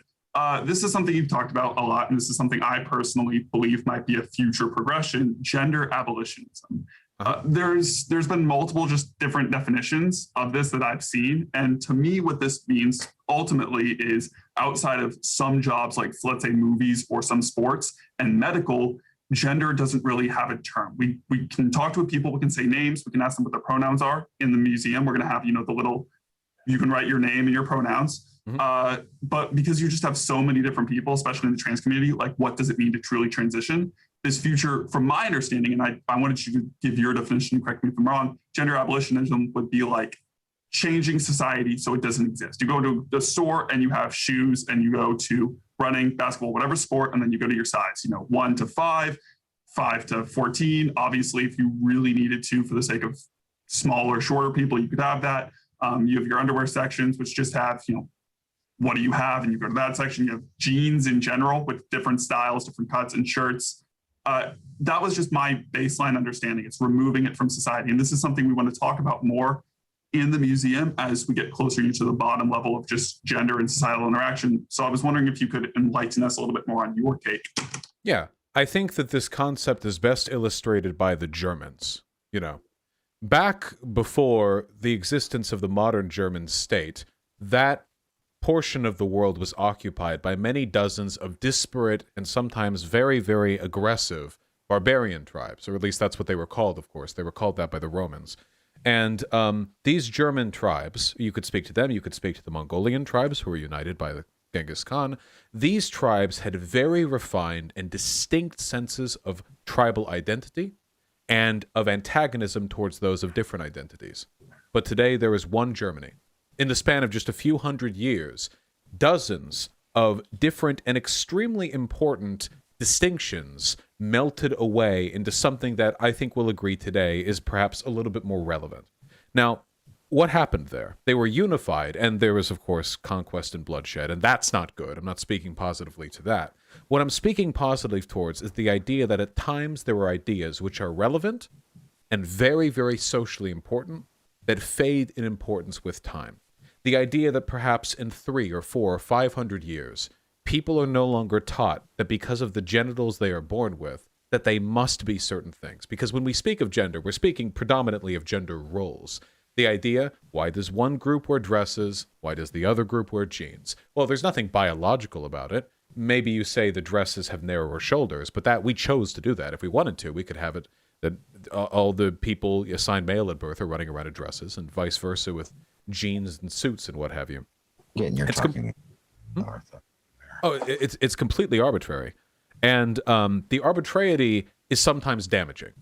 This is something you've talked about a lot, and this is something I personally believe might be a future progression: gender abolitionism. There's been multiple just different definitions of this that I've seen, and to me, what this means ultimately is outside of some jobs, like let's say movies or some sports and medical, gender doesn't really have a term. We can talk to people, we can say names, we can ask them what their pronouns are. In the museum, we're going to have the little, you can write your name and your pronouns. But because you just have so many different people, especially in the trans community, like what does it mean to truly transition? This future, from my understanding, and I wanted you to give your definition, correct me if I'm wrong, gender abolitionism would be like changing society so it doesn't exist. You go to the store and you have shoes, and you go to running, basketball, whatever sport, and then you go to your size, 1 to 5, 5 to 14. Obviously, if you really needed to, for the sake of smaller, shorter people, you could have that. You have your underwear sections, which just have, what do you have? And you go to that section. You have jeans in general with different styles, different cuts and shirts. That was just my baseline understanding. It's removing it from society. And this is something we want to talk about more in the museum as we get closer to the bottom level of just gender and societal interaction. So I was wondering if you could enlighten us a little bit more on your take. Yeah, I think that this concept is best illustrated by the Germans. You know, back before the existence of the modern German state, that portion of the world was occupied by many dozens of disparate and sometimes very, very aggressive barbarian tribes, or at least that's what they were called, of course. They were called that by the Romans. And these German tribes, you could speak to them, you could speak to the Mongolian tribes who were united by the Genghis Khan. These tribes had very refined and distinct senses of tribal identity and of antagonism towards those of different identities. But today there is one Germany. In the span of just a few hundred years, dozens of different and extremely important distinctions melted away into something that I think we'll agree today is perhaps a little bit more relevant. Now, what happened there? They were unified, and there was, of course, conquest and bloodshed, and that's not good. I'm not speaking positively to that. What I'm speaking positively towards is the idea that at times there were ideas which are relevant and very, very socially important that fade in importance with time. The idea that perhaps in 3 or 4 or 500 years, people are no longer taught that because of the genitals they are born with, that they must be certain things. Because when we speak of gender, we're speaking predominantly of gender roles. The idea, why does one group wear dresses? Why does the other group wear jeans? Well, there's nothing biological about it. Maybe you say the dresses have narrower shoulders, but that we chose to do that. If we wanted to, we could have it that all the people assigned male at birth are running around in dresses, and vice versa with jeans and suits and what have you. Again, you're talking it's completely arbitrary. And the arbitrariety is sometimes damaging.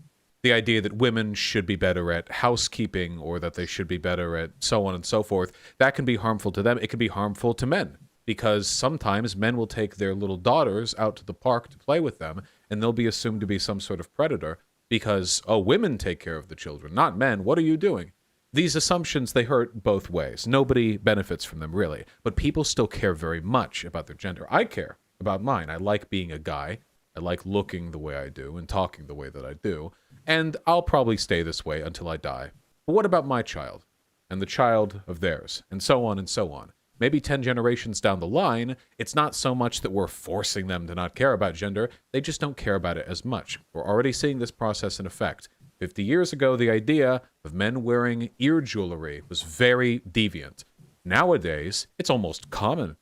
The idea that women should be better at housekeeping or that they should be better at so on and so forth, that can be harmful to them. It can be harmful to men because sometimes men will take their little daughters out to the park to play with them and they'll be assumed to be some sort of predator because, oh, women take care of the children, not men. What are you doing? These assumptions, they hurt both ways. Nobody benefits from them, really. But people still care very much about their gender. I care about mine. I like being a guy. I like looking the way I do and talking the way that I do. And I'll probably stay this way until I die. But what about my child? And the child of theirs? And so on and so on. Maybe 10 generations down the line, it's not so much that we're forcing them to not care about gender. They just don't care about it as much. We're already seeing this process in effect. 50 years ago, the idea of men wearing ear jewelry was very deviant. Nowadays, it's almost common,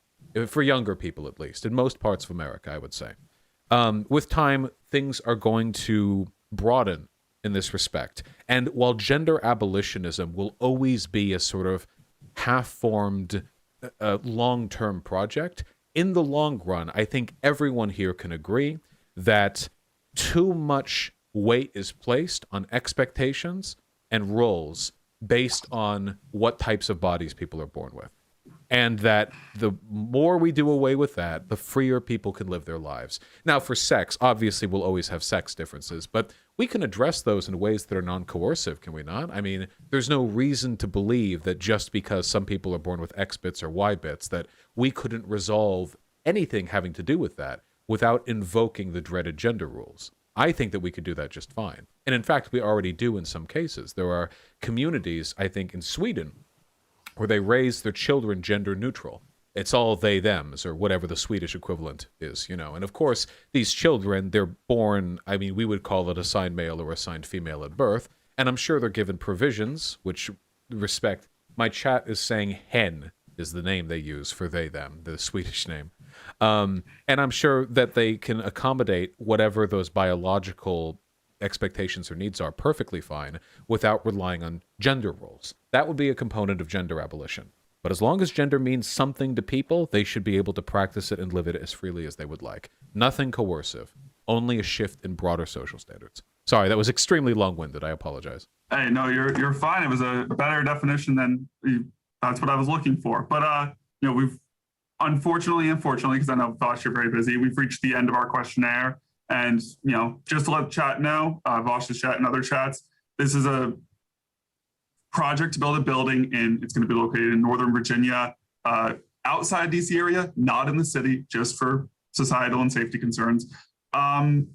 for younger people at least, in most parts of America, I would say. With time, things are going to broaden in this respect. And while gender abolitionism will always be a sort of half-formed, long-term project, in the long run, I think everyone here can agree that too much weight is placed on expectations and roles based on what types of bodies people are born with. And that the more we do away with that, the freer people can live their lives. Now, for sex, obviously we'll always have sex differences, but we can address those in ways that are non-coercive, can we not? I mean, there's no reason to believe that just because some people are born with X bits or Y bits, that we couldn't resolve anything having to do with that without invoking the dreaded gender rules. I think that we could do that just fine. And in fact, we already do in some cases. There are communities, I think, in Sweden, where they raise their children gender neutral. It's all they, thems, or whatever the Swedish equivalent is, you know. And of course, these children, they're born, I mean, we would call it assigned male or assigned female at birth. And I'm sure they're given provisions which respect. My chat is saying hen is the name they use for they, them, the Swedish name. And I'm sure that they can accommodate whatever those biological expectations or needs are perfectly fine without relying on gender roles. That would be a component of gender abolition. But as long as gender means something to people, they should be able to practice it and live it as freely as they would like. Nothing coercive, only a shift in broader social standards. Sorry, that was extremely long-winded. I apologize. Hey, no, you're fine. It was a better definition than that's what I was looking for. But you know, we've unfortunately, because I know Vosh, you're very busy, we've reached the end of our questionnaire. And you know, just to let the chat know, Vosh's chat and other chats, this is a project to build a building it's going to be located in Northern Virginia, outside DC area, not in the city, just for societal and safety concerns.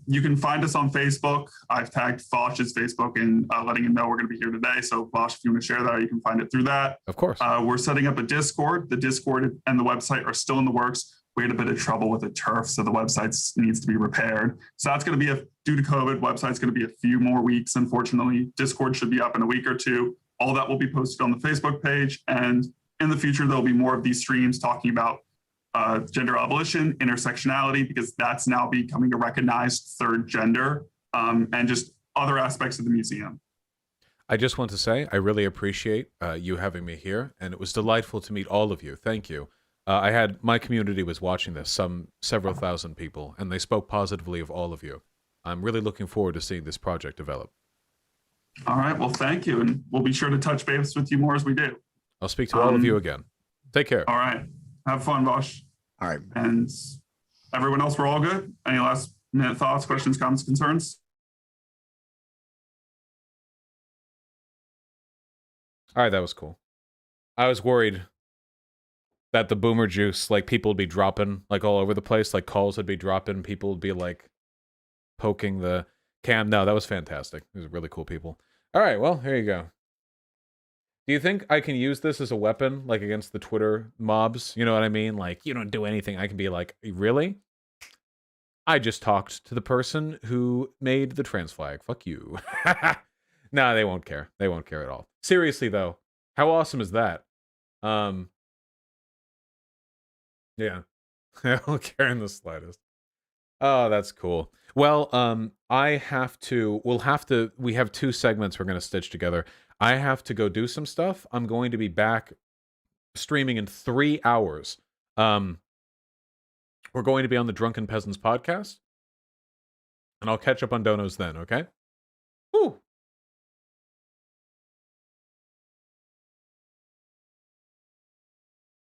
You can find us on Facebook. I've tagged Vosh's Facebook and letting him know we're going to be here today. So Vosh, if you want to share that, you can find it through that. Of course. We're setting up a Discord. The Discord and the website are still in the works. we had a bit of trouble with the turf, so the website needs to be repaired. So that's going to be due to COVID, website's going to be a few more weeks, unfortunately. Discord should be up in a week or two. All that will be posted on the Facebook page. And in the future, there'll be more of these streams talking about gender abolition, intersectionality, because that's now becoming a recognized third gender, and just other aspects of the museum. I just want to say I really appreciate you having me here, and it was delightful to meet all of you. Thank you. My community was watching this, several thousand people, and they spoke positively of all of you. I'm really looking forward to seeing this project develop. All right, well, thank you, and we'll be sure to touch base with you more as we do. I'll speak to all of you again. Take care. All right, have fun, Vosh. All right. And everyone else, we're all good? Any last minute thoughts, questions, comments, concerns? All right, that was cool. I was worried that the boomer juice, like, people would be dropping, like, all over the place. Like, calls would be dropping. People would be, like, poking the cam. No, that was fantastic. These are really cool people. All right, well, here you go. Do you think I can use this as a weapon, like, against the Twitter mobs? You know what I mean? Like, you don't do anything. I can be like, really? I just talked to the person who made the trans flag. Fuck you. No, they won't care. They won't care at all. Seriously, though, how awesome is that? Yeah. I don't care in the slightest. Oh, that's cool. Well, we have 2 segments we're going to stitch together. I have to go do some stuff. I'm going to be back streaming in 3 hours. We're going to be on the Drunken Peasants podcast, and I'll catch up on donos then, okay? Woo!